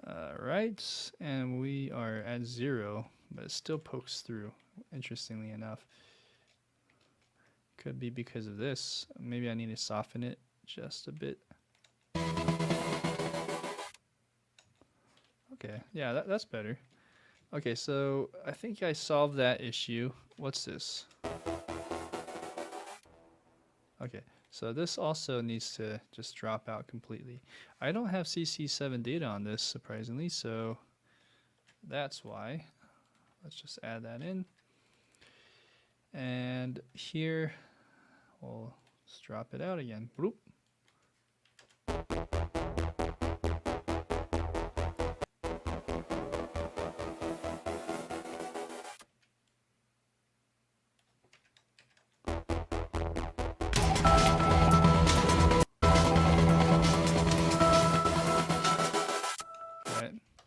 Alright, and we are at 0, but it still pokes through, interestingly enough. Could be because of this. Maybe I need to soften it just a bit. Okay, yeah, that's better. Okay, so I think I solved that issue. What's this? Okay, so this also needs to just drop out completely. I don't have CC7 data on this, surprisingly, so that's why. Let's just add that in. And here, we'll just drop it out again. Bloop.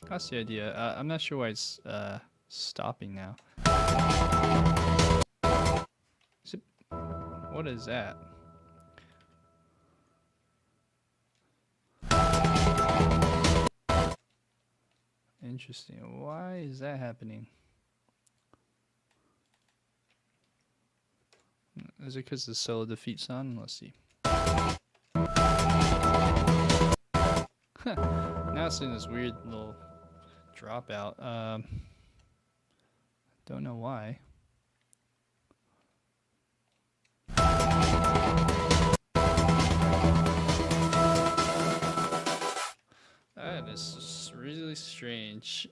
That's the idea. I'm not sure why it's stopping now. What is that? Interesting. Why is that happening? Is it because the solo defeat's on? Let's see. casting this weird little dropout. Don't know why. That is really strange.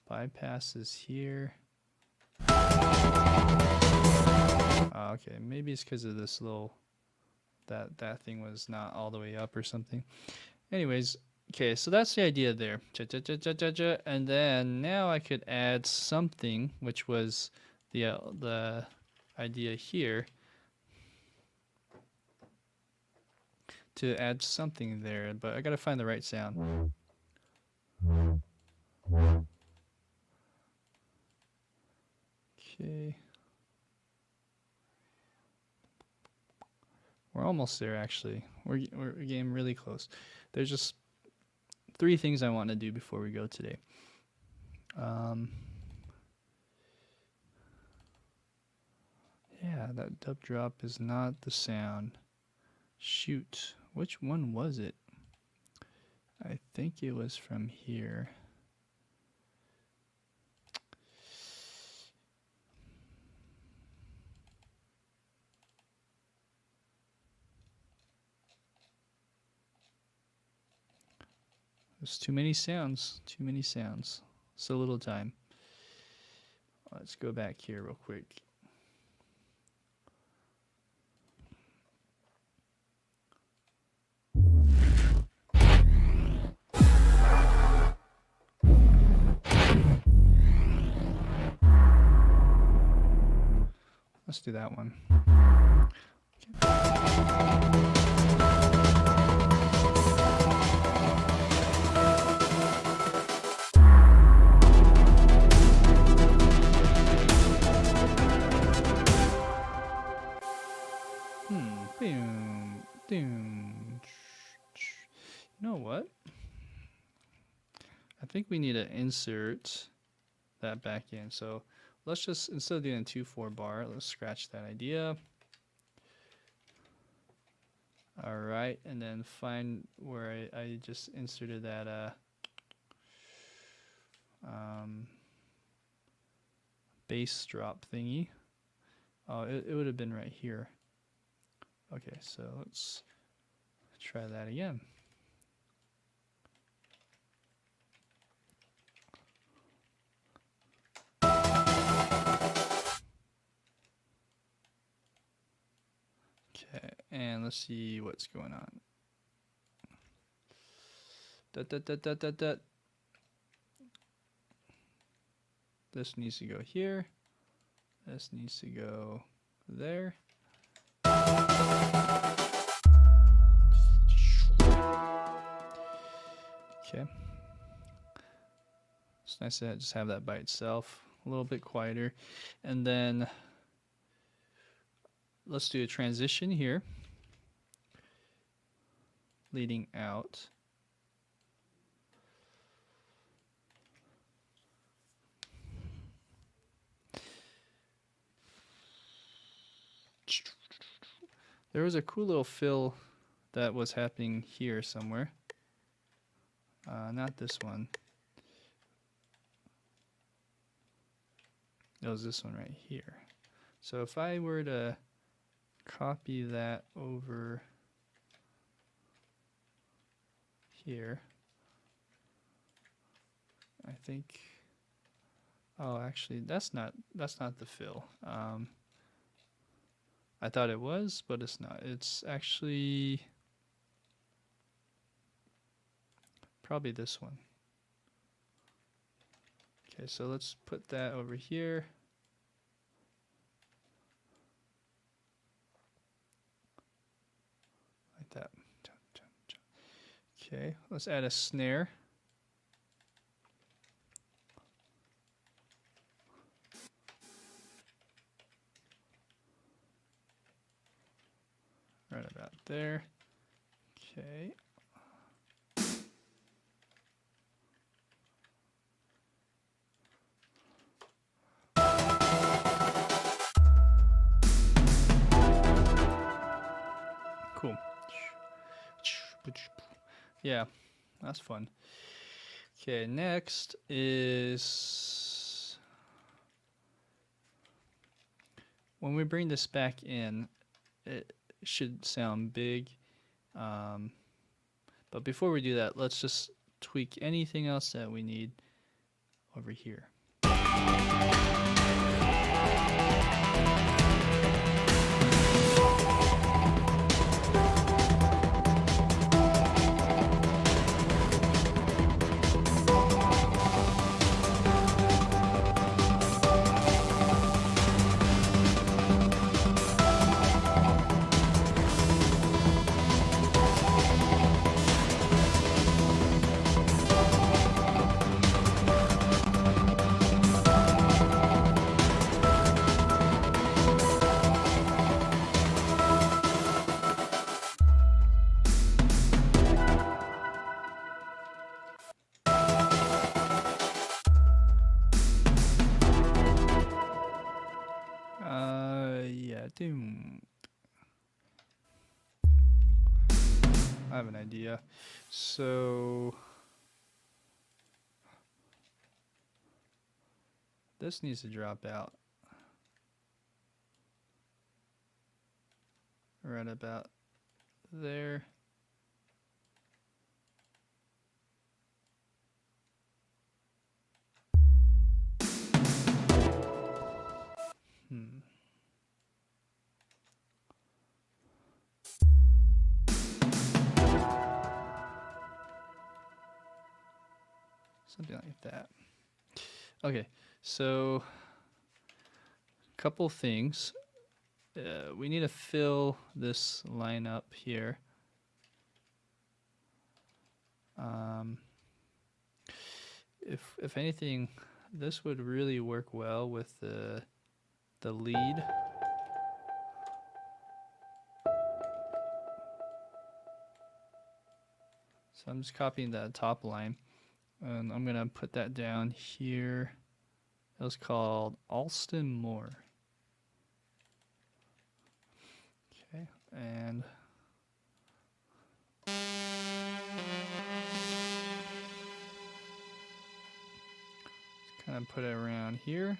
Bypass is here. Okay, maybe it's because of this little that thing was not all the way up or something. Anyways, okay, so that's the idea there. And then now I could add something, which was the idea here, to add something there, but I gotta find the right sound. Okay. We're almost there, actually. We're getting really close. There's just 3 things I want to do before we go today. Yeah, that dub drop is not the sound. Shoot, which one was it? I think it was from here. There's too many sounds, so little time. Let's go back here real quick. Let's do that one. You know what? I think we need to insert that back in. So let's just, instead of doing a 2/4 bar, let's scratch that idea. All right, and then find where I just inserted that bass drop thingy. Oh, it would have been right here. Okay, so let's try that again. Okay, and let's see what's going on. This needs to go here. This needs to go there. Okay. It's nice to just have that by itself, a little bit quieter. And then let's do a transition here, leading out. There was a cool little fill that was happening here somewhere. Not this one. It was this one right here. So if I were to copy that over here, I think, oh, actually that's not the fill. I thought it was, but it's not. It's actually probably this one. Okay, so let's put that over here. Like that. Okay, let's add a snare. Right about there. Okay. Cool. Yeah, that's fun. Okay, next is when we bring this back in, it should sound big. But before we do that, let's just tweak anything else that we need over here. I have an idea. So this needs to drop out right about there. Something like that. Okay, so a couple things. We need to fill this line up here. If anything, this would really work well with the lead. So I'm just copying that top line. And I'm going to put that down here. It was called Alston Moore. Okay, and just kind of put it around here.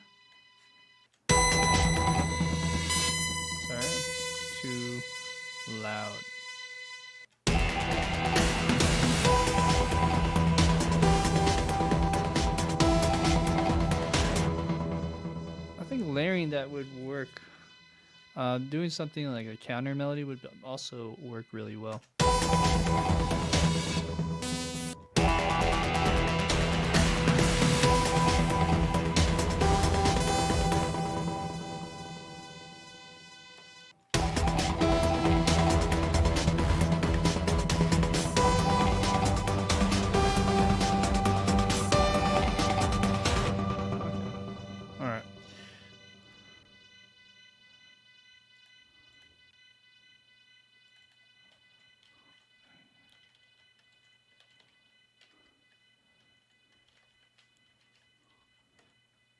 Sorry, too loud. Layering that would work. Doing something like a counter melody would also work really well.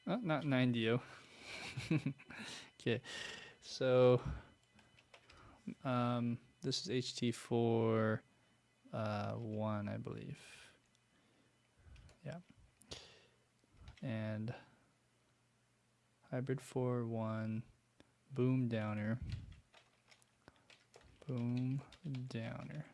Oh, not 90. Okay, so this is HT4 1, I believe. Yeah, and hybrid 4-1, boom downer, boom downer.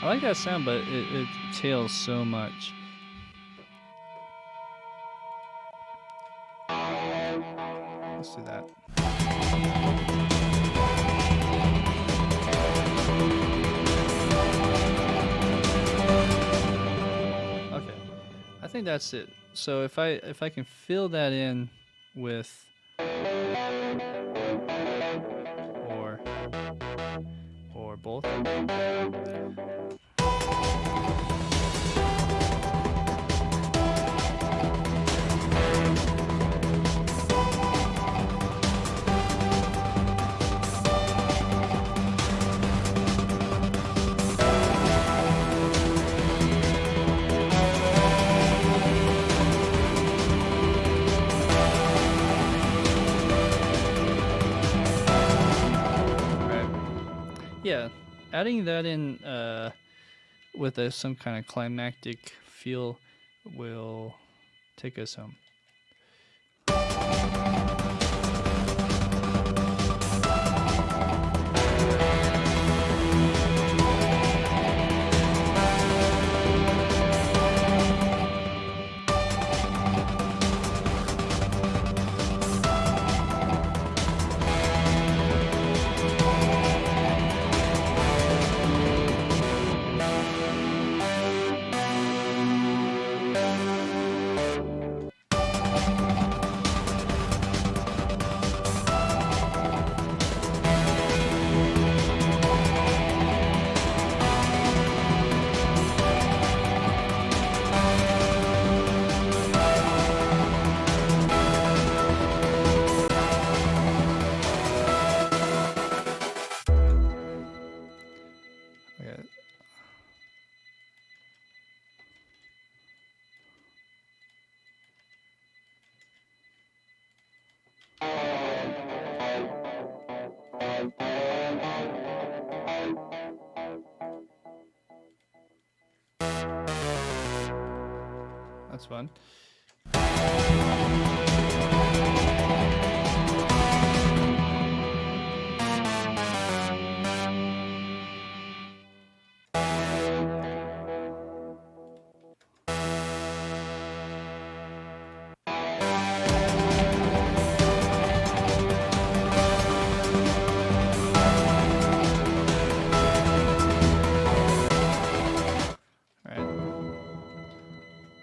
I like that sound, but it tails so much. Let's do that. Okay, I think that's it. So if I can fill that in with or both. Yeah, adding that in with some kind of climactic feel will take us home. Okay. That's fun.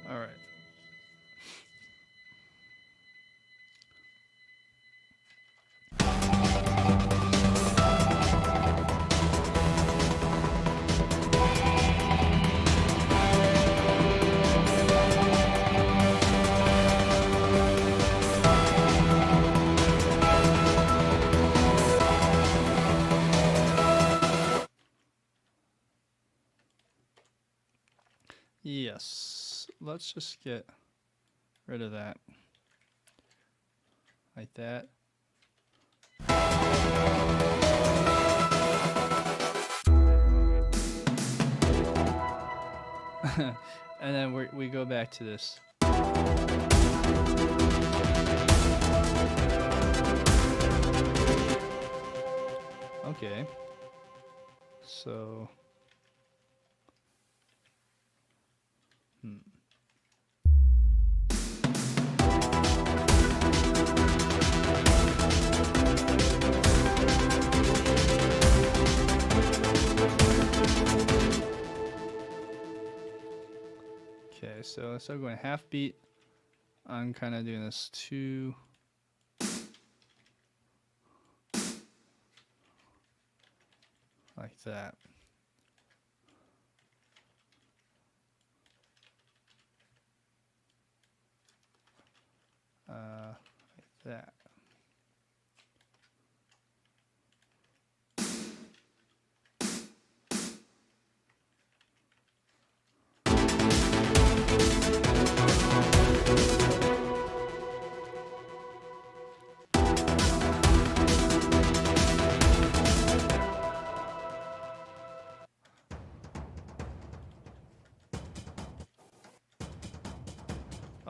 All right. Yes, let's just get rid of that. Like that. And then we go back to this. Okay. So okay, so instead of going half beat, I'm kind of doing this 2 like that. Like that.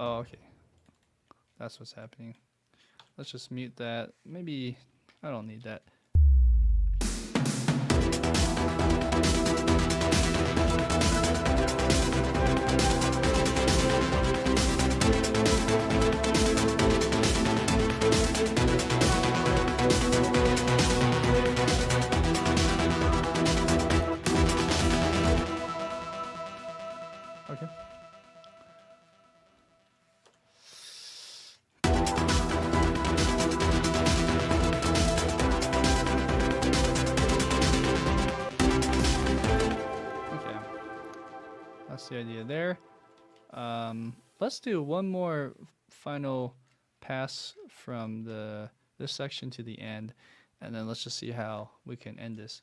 Oh, okay. That's what's happening. Let's just mute that. Maybe I don't need that. Okay. That's the idea there. Let's do one more final pass from this section to the end, and then let's just see how we can end this.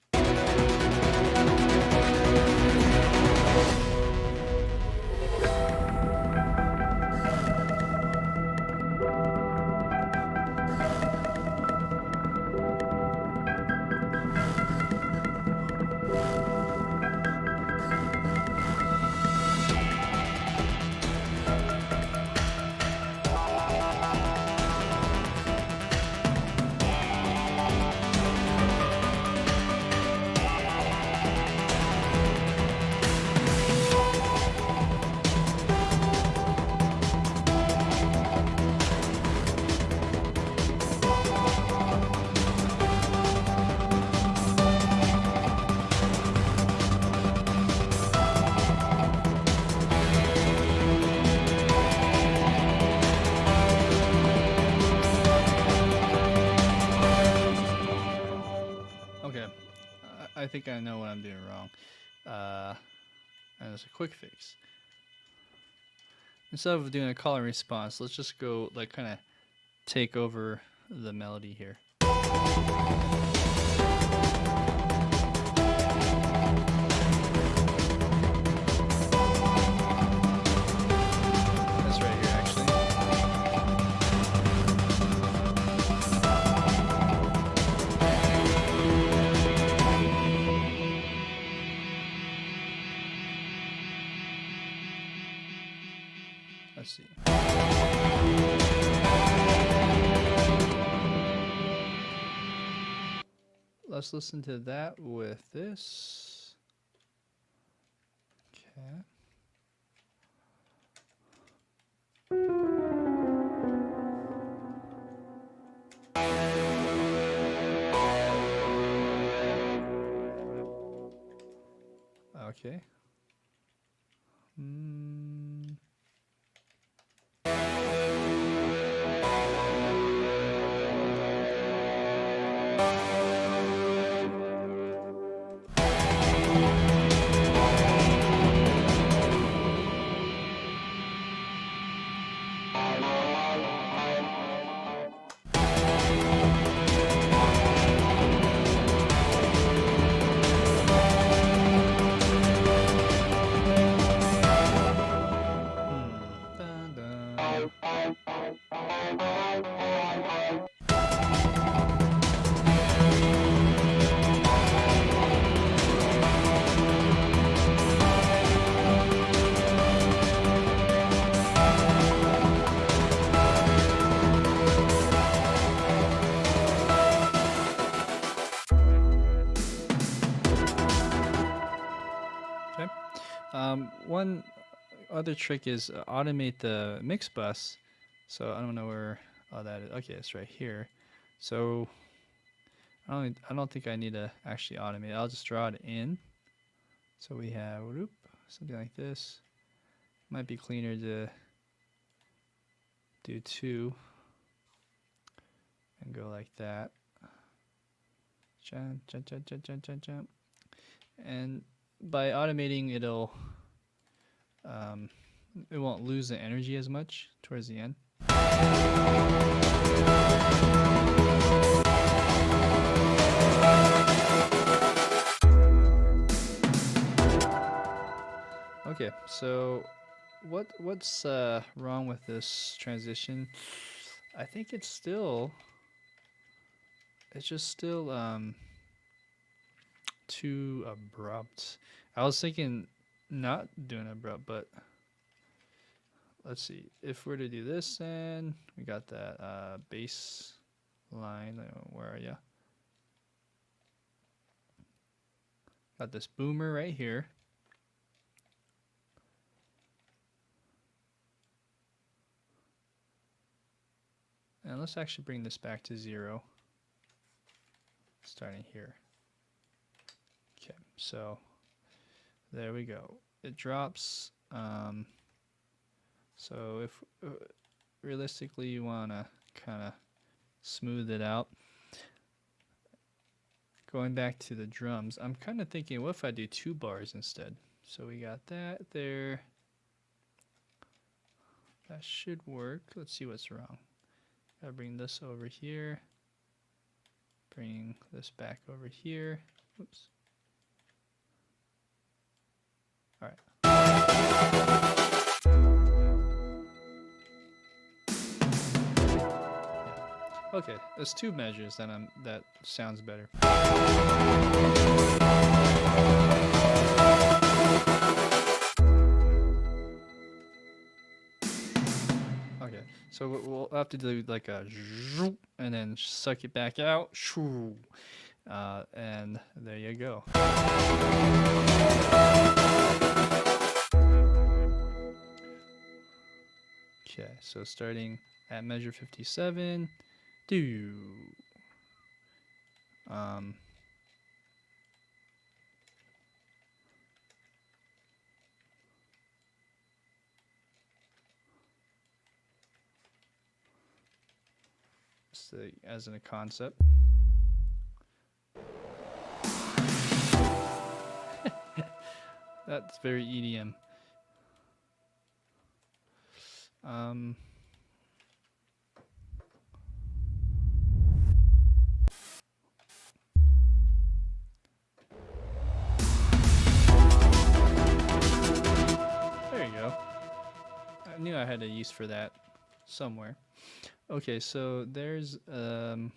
I think I know what I'm doing wrong. And it's a quick fix. Instead of doing a call and response, let's just go like kind of take over the melody here. That's right here, actually. Let's see. Let's listen to that with this. Okay. Okay. Dun, dun. Okay. One other trick is automate the mix bus. So I don't know where that is. Okay, it's right here. So I don't think I need to actually automate it. I'll just draw it in. So we have whoop, something like this. Might be cleaner to do 2 and go like that. Jump, jump, jump, jump, jump, jump, jump. And by automating, it won't lose the energy as much towards the end. Okay, so what's wrong with this transition? I think it's just still too abrupt. I was thinking not doing abrupt, but let's see. If we're to do this, and we got that bass line. Where are you? Got this boomer right here. And let's actually bring this back to 0. Starting here. Okay, so there we go. It drops. So if realistically you want to kind of smooth it out. Going back to the drums, I'm kind of thinking, what if I do 2 bars instead? So we got that there. That should work. Let's see what's wrong. Gotta bring this over here. Bring this back over here. Oops. All right. Yeah. Okay, there's 2 measures that sounds better. Okay, so we'll have to do like a zoom and then suck it back out, and there you go. Okay, so starting at measure 57, do. As in a concept. That's very EDM. There you go. I knew I had a use for that somewhere. Okay, so there's that.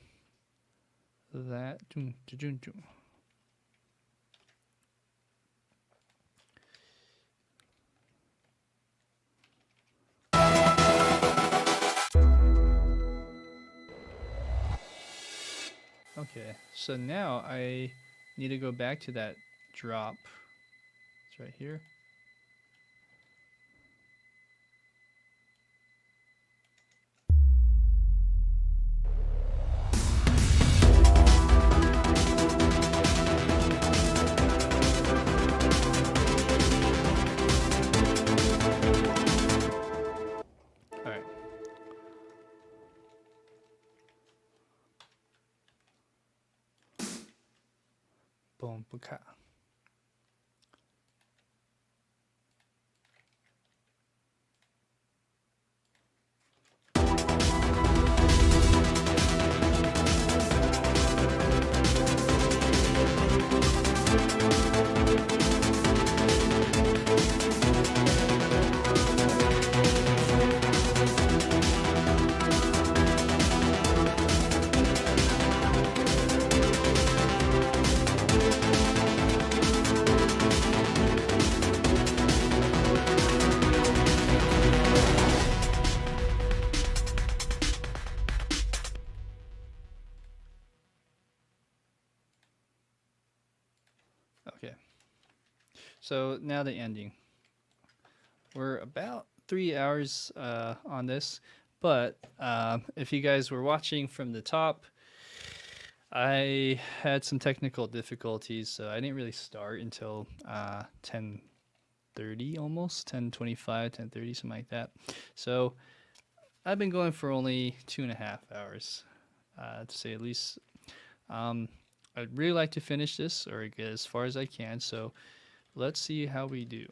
Okay, so now I need to go back to that drop. It's right here. Alright. Boom, buka. Okay. So now the ending. We're about 3 hours on this, but if you guys were watching from the top, I had some technical difficulties, so I didn't really start until 10:30 almost, 10:25, 10:30, something like that. So I've been going for only 2.5 hours, to say at least. I'd really like to finish this or get as far as I can, so let's see how we do.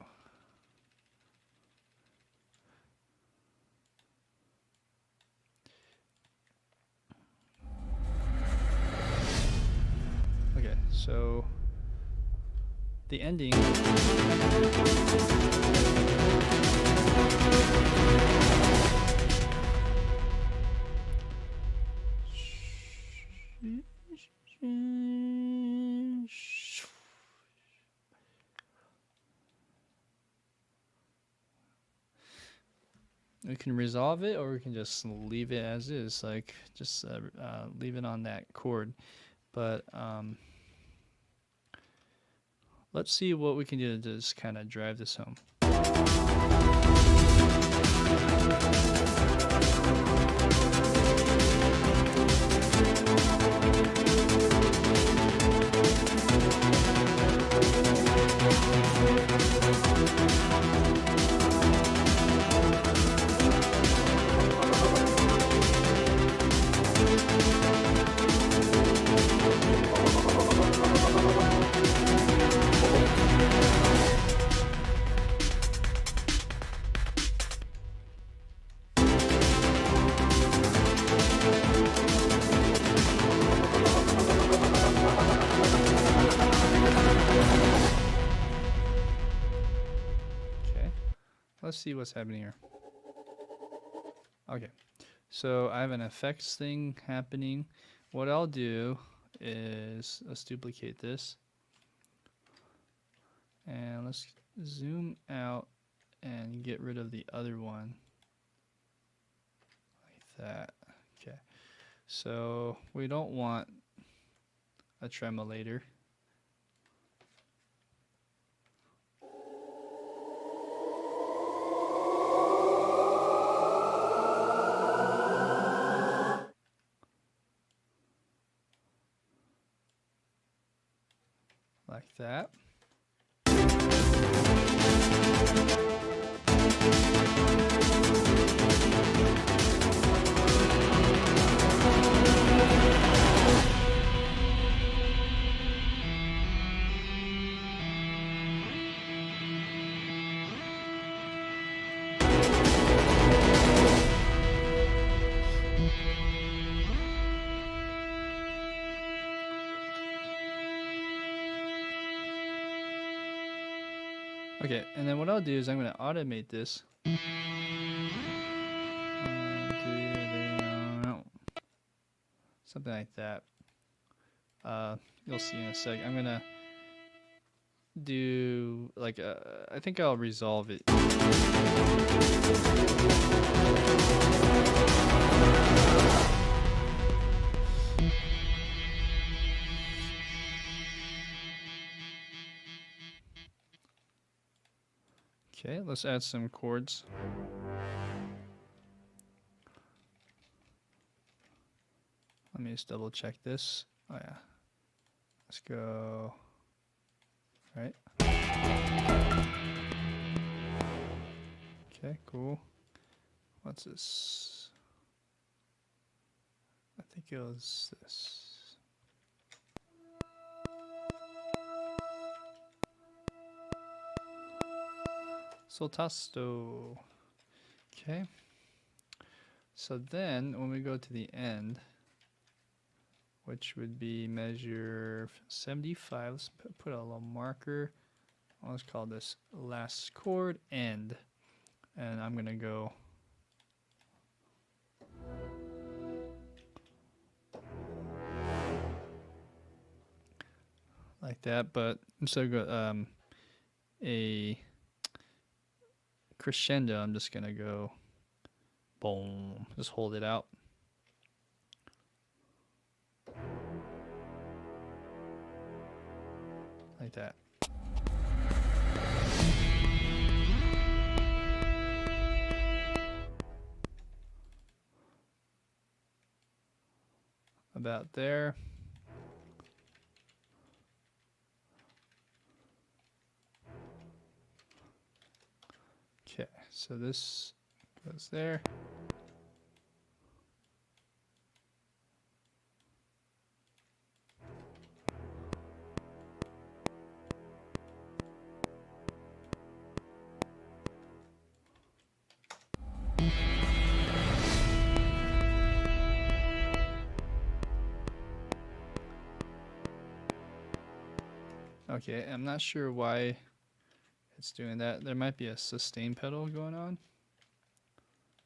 Okay, so the ending. We can resolve it, or we can just leave it as is, like just leave it on that chord. But let's see what we can do to just kind of drive this home. Let's see what's happening here. Okay, so I have an effects thing happening. What I'll do is let's duplicate this and let's zoom out and get rid of the other one like that. Okay, so we don't want a tremolator. Like that. Okay, and then what I'll do is I'm going to automate this. Something like that. You'll see in a sec. I'm going to do like I think I'll resolve it. Okay, let's add some chords. Let me just double check this. Oh yeah. Let's go. Right. Okay, cool. What's this? I think it was this. Soltasto. Okay. So then when we go to the end, which would be measure 75, let's put a little marker. Let's call this last chord end. And I'm going to go like that, but instead of a crescendo, I'm just going to go boom, just hold it out. Like that. About there. Okay, so this goes there. Okay, I'm not sure why it's doing that. There might be a sustain pedal going on.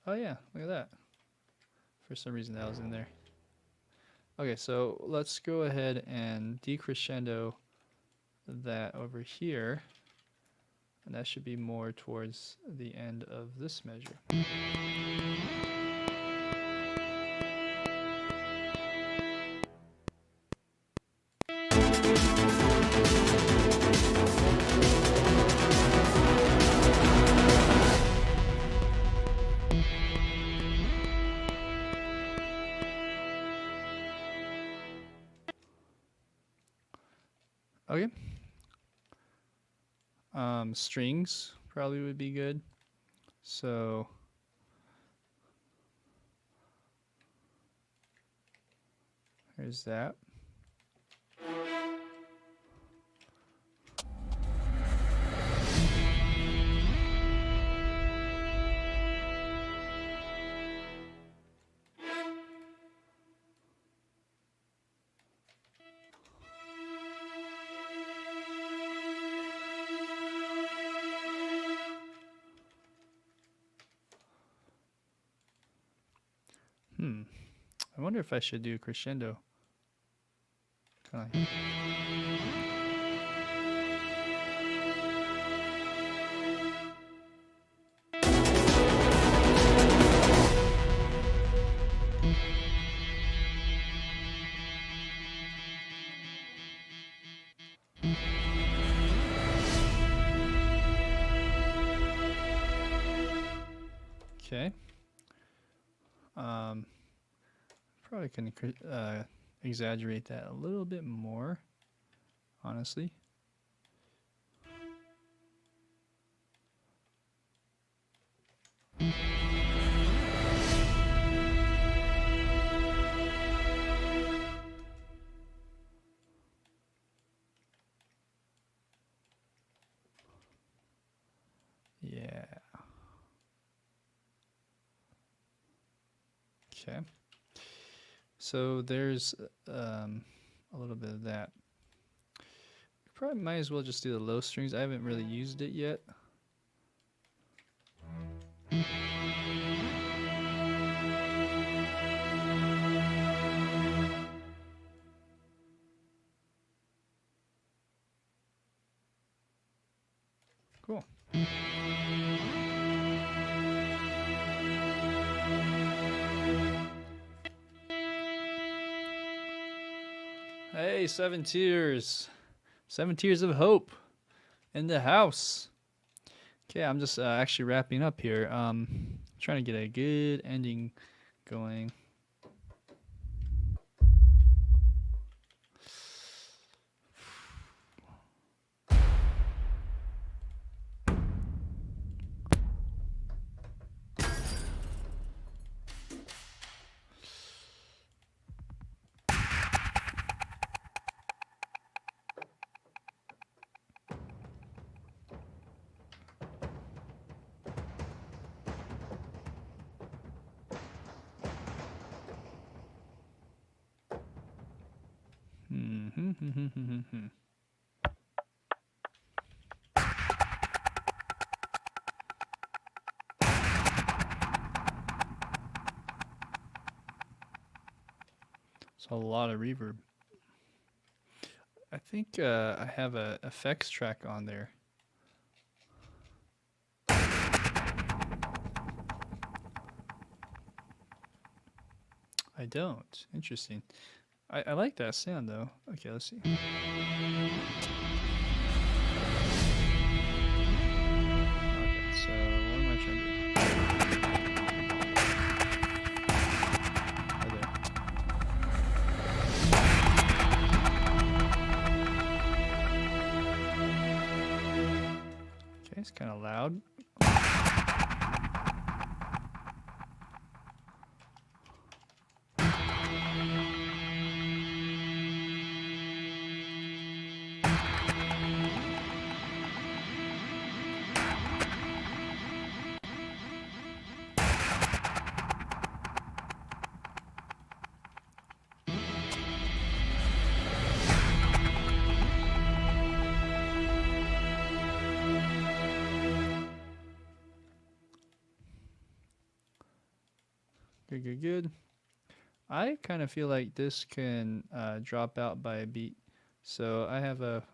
Oh yeah, look at that. For some reason that was in there. Okay, so let's go ahead and decrescendo that over here. And that should be more towards the end of this measure. Okay. Strings probably would be good. So here's that. I wonder if I should do crescendo. Kind of. Okay. Probably can exaggerate that a little bit more, honestly. Yeah. Okay. So there's a little bit of that. Probably might as well just do the low strings. I haven't really used it yet. Cool. Hey, 7 Tears. 7 Tears of Hope in the house. Okay, I'm just actually wrapping up here. Trying to get a good ending going. It's a lot of reverb. I think I have a effects track on there. I don't. Interesting. I like that sound though. Okay, let's see. Okay, so what am I trying to do? Right there. Okay, it's kind of loud. Good. I kind of feel like this can drop out by a beat. So I have a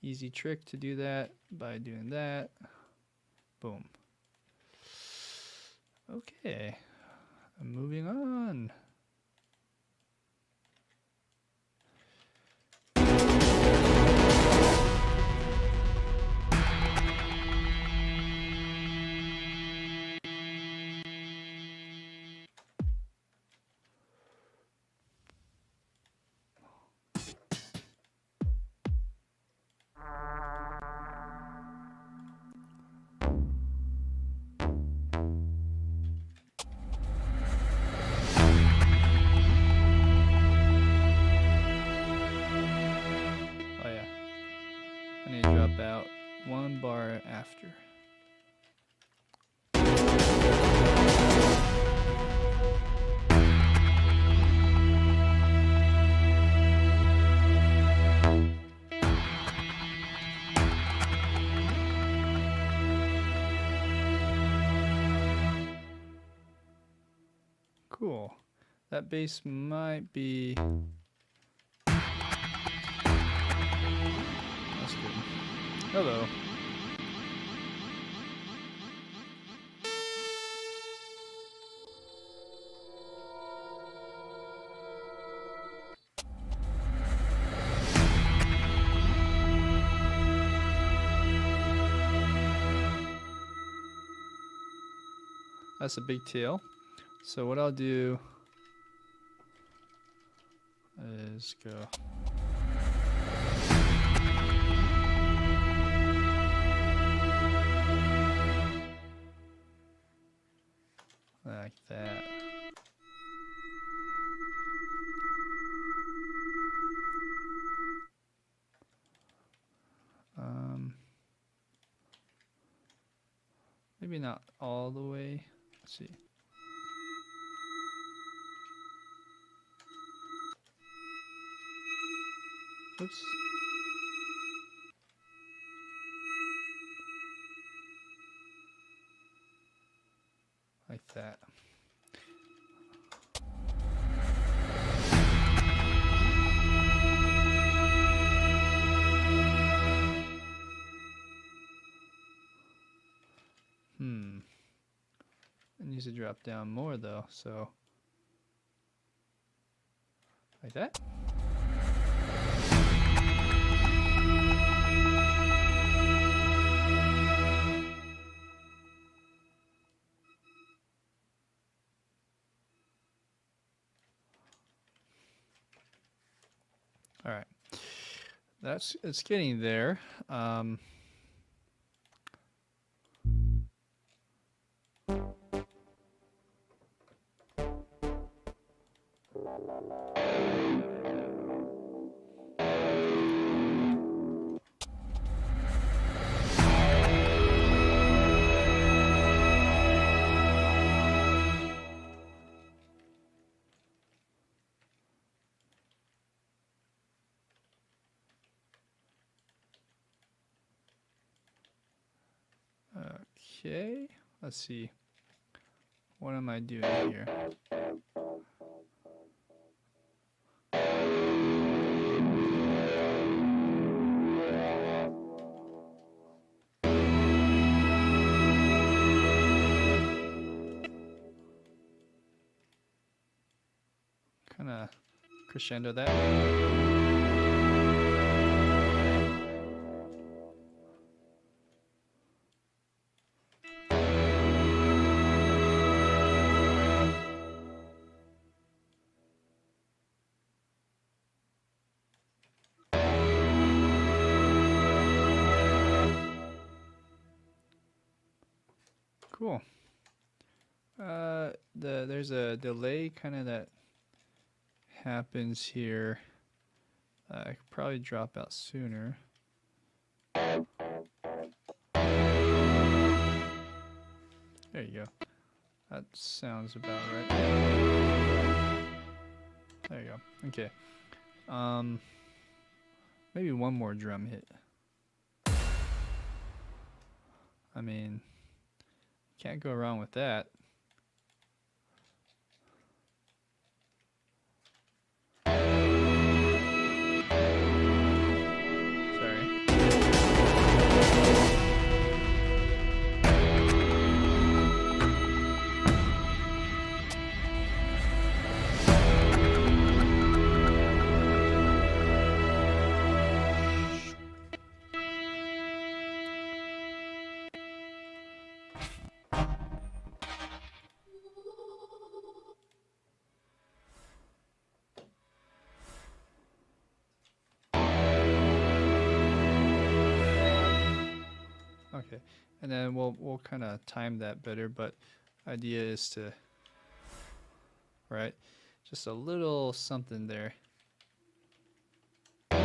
easy trick to do that by doing that. Boom. Okay. Moving on. About one bar after. Cool. That bass might be... That's good. Hello. That's a big tail. So what I'll do is go like that. Maybe not all the way. Let's see. Oops. needs to drop down more though, so like that. All right, it's getting there. Okay, let's see. What am I doing here? Kind of crescendo that. Cool. There's a delay kind of that happens here. I could probably drop out sooner. There you go. That sounds about right. There you go. Okay. Maybe one more drum hit. I mean, can't go wrong with that. Okay, and then we'll kind of time that better, but idea is to, right, just a little something there. It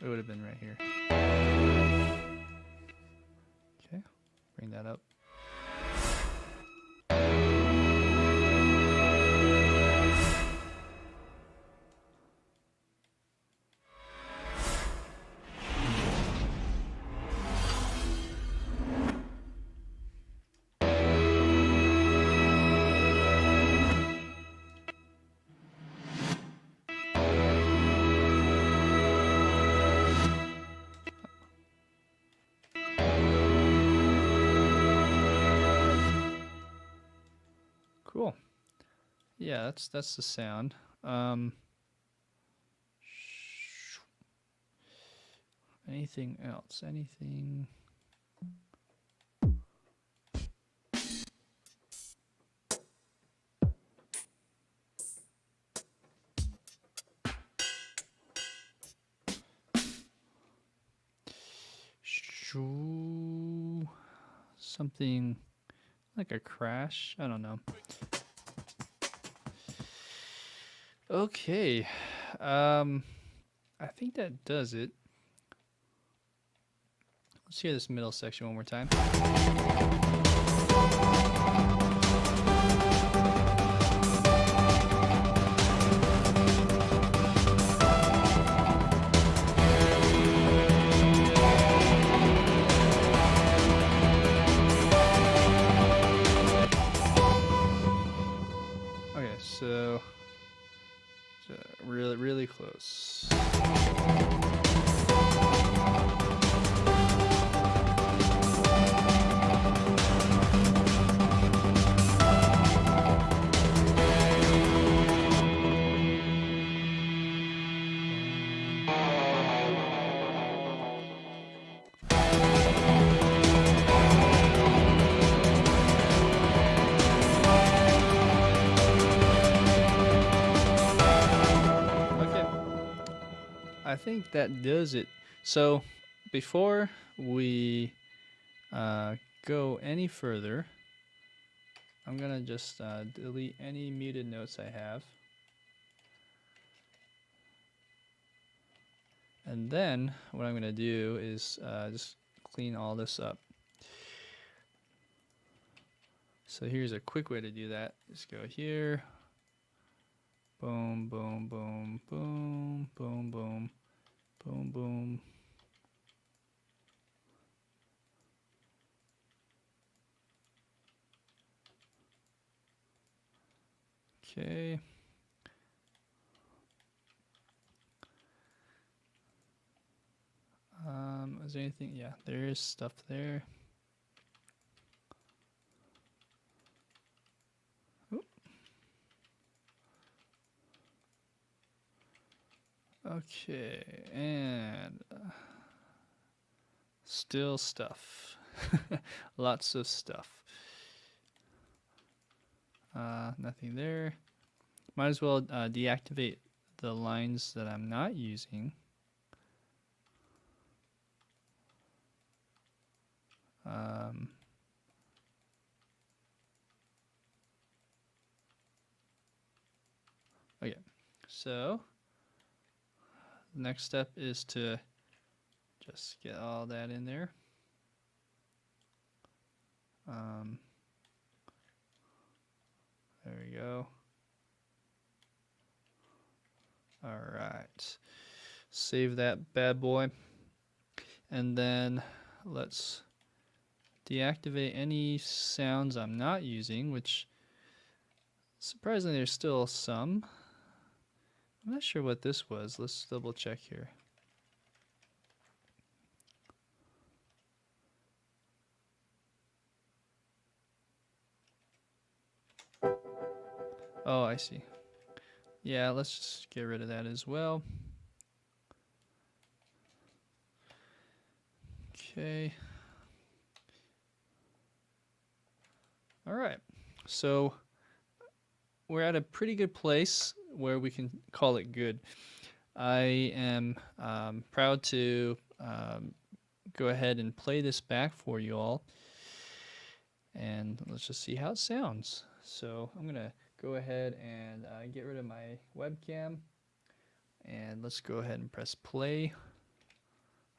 would have been right here. Okay, bring that up. Cool. Yeah, that's the sound. Anything else? Anything? Something like a crash? I don't know. Okay. I think that does it. Let's hear this middle section one more time. Okay, so really close. think that does it. So before we go any further, I'm gonna just delete any muted notes I have. And then what I'm gonna do is just clean all this up. So here's a quick way to do that. Just go here. Boom, boom, boom, boom, boom, boom, boom, boom. Okay. Is there anything? Yeah, there is stuff there. Oop. Okay, and still stuff. Lots of stuff. Nothing there. Might as well deactivate the lines that I'm not using. Okay, so the next step is to just get all that in there. There we go. All right, save that bad boy, and then let's deactivate any sounds I'm not using, which surprisingly there's still some. I'm not sure what this was. Let's double check here. Oh, I see. Yeah, let's just get rid of that as well. Okay. All right. So we're at a pretty good place where we can call it good. I am proud to go ahead and play this back for you all. And let's just see how it sounds. So I'm going to go ahead and get rid of my webcam. And let's go ahead and press play.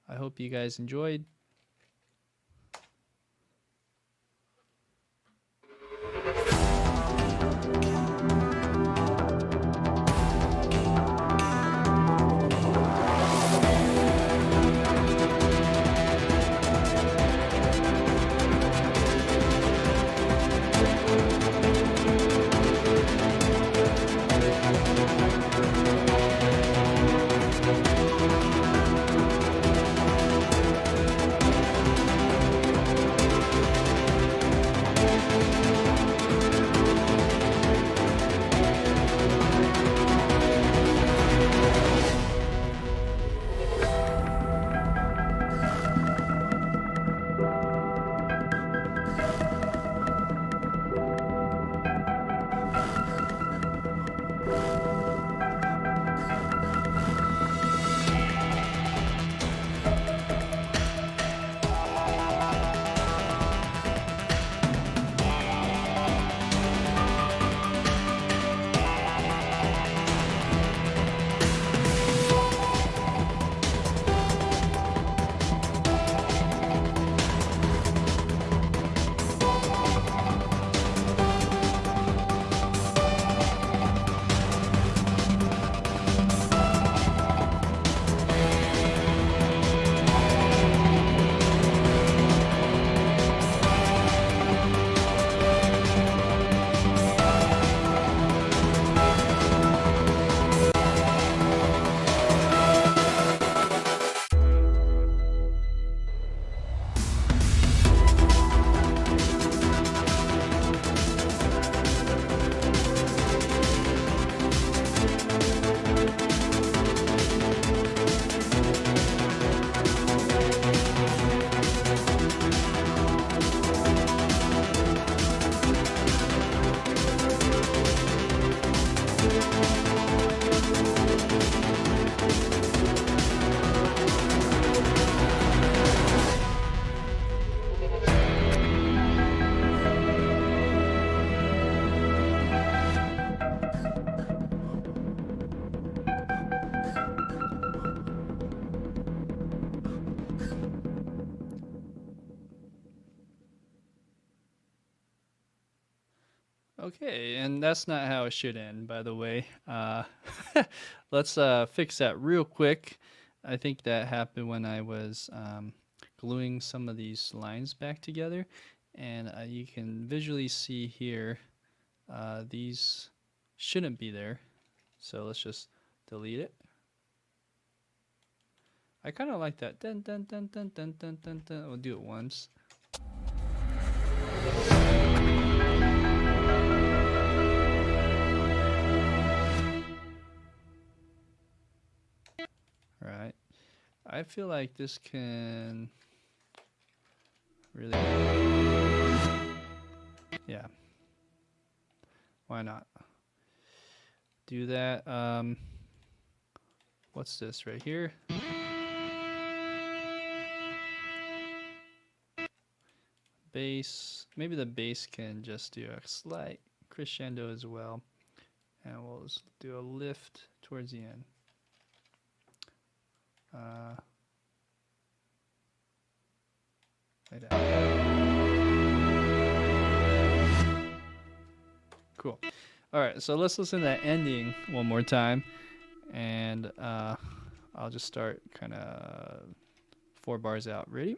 I hope you guys enjoyed. Okay, and that's not how it should end, by the way. Let's fix that real quick. I think that happened when I was gluing some of these lines back together, and you can visually see here these shouldn't be there. So let's just delete it. I kind of like that. Dun, dun, dun, dun, dun, dun, dun, dun. We'll do it once. Right. I feel like this can really, yeah. Why not? Do that. What's this right here? Bass. Maybe the bass can just do a slight crescendo as well. And we'll just do a lift towards the end. Like that. Cool. All right, so let's listen to that ending one more time. And I'll just start kind of 4 bars out. Ready?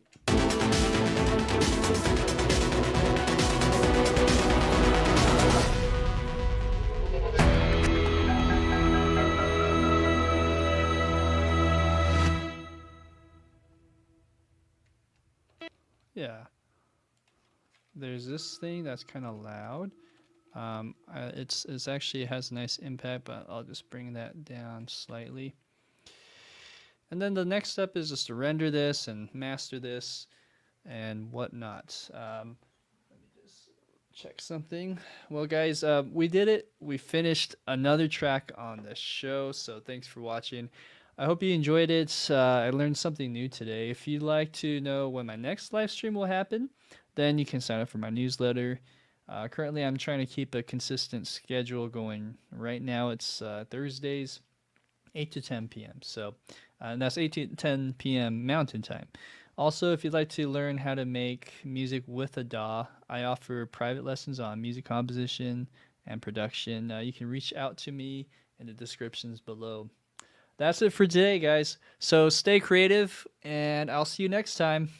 Yeah. There's this thing that's kind of loud. It's actually, it has a nice impact, but I'll just bring that down slightly. And then the next step is just to render this and master this and whatnot. Let me just check something. Well, guys, we did it. We finished another track on the show, so thanks for watching. I hope you enjoyed it. I learned something new today. If you'd like to know when my next live stream will happen, then you can sign up for my newsletter. Currently, I'm trying to keep a consistent schedule going. Right now, it's Thursdays, 8 to 10 p.m. So, and that's 8 to 10 p.m. Mountain Time. Also, if you'd like to learn how to make music with a DAW, I offer private lessons on music composition and production. You can reach out to me in the descriptions below. That's it for today, guys. So stay creative, and I'll see you next time.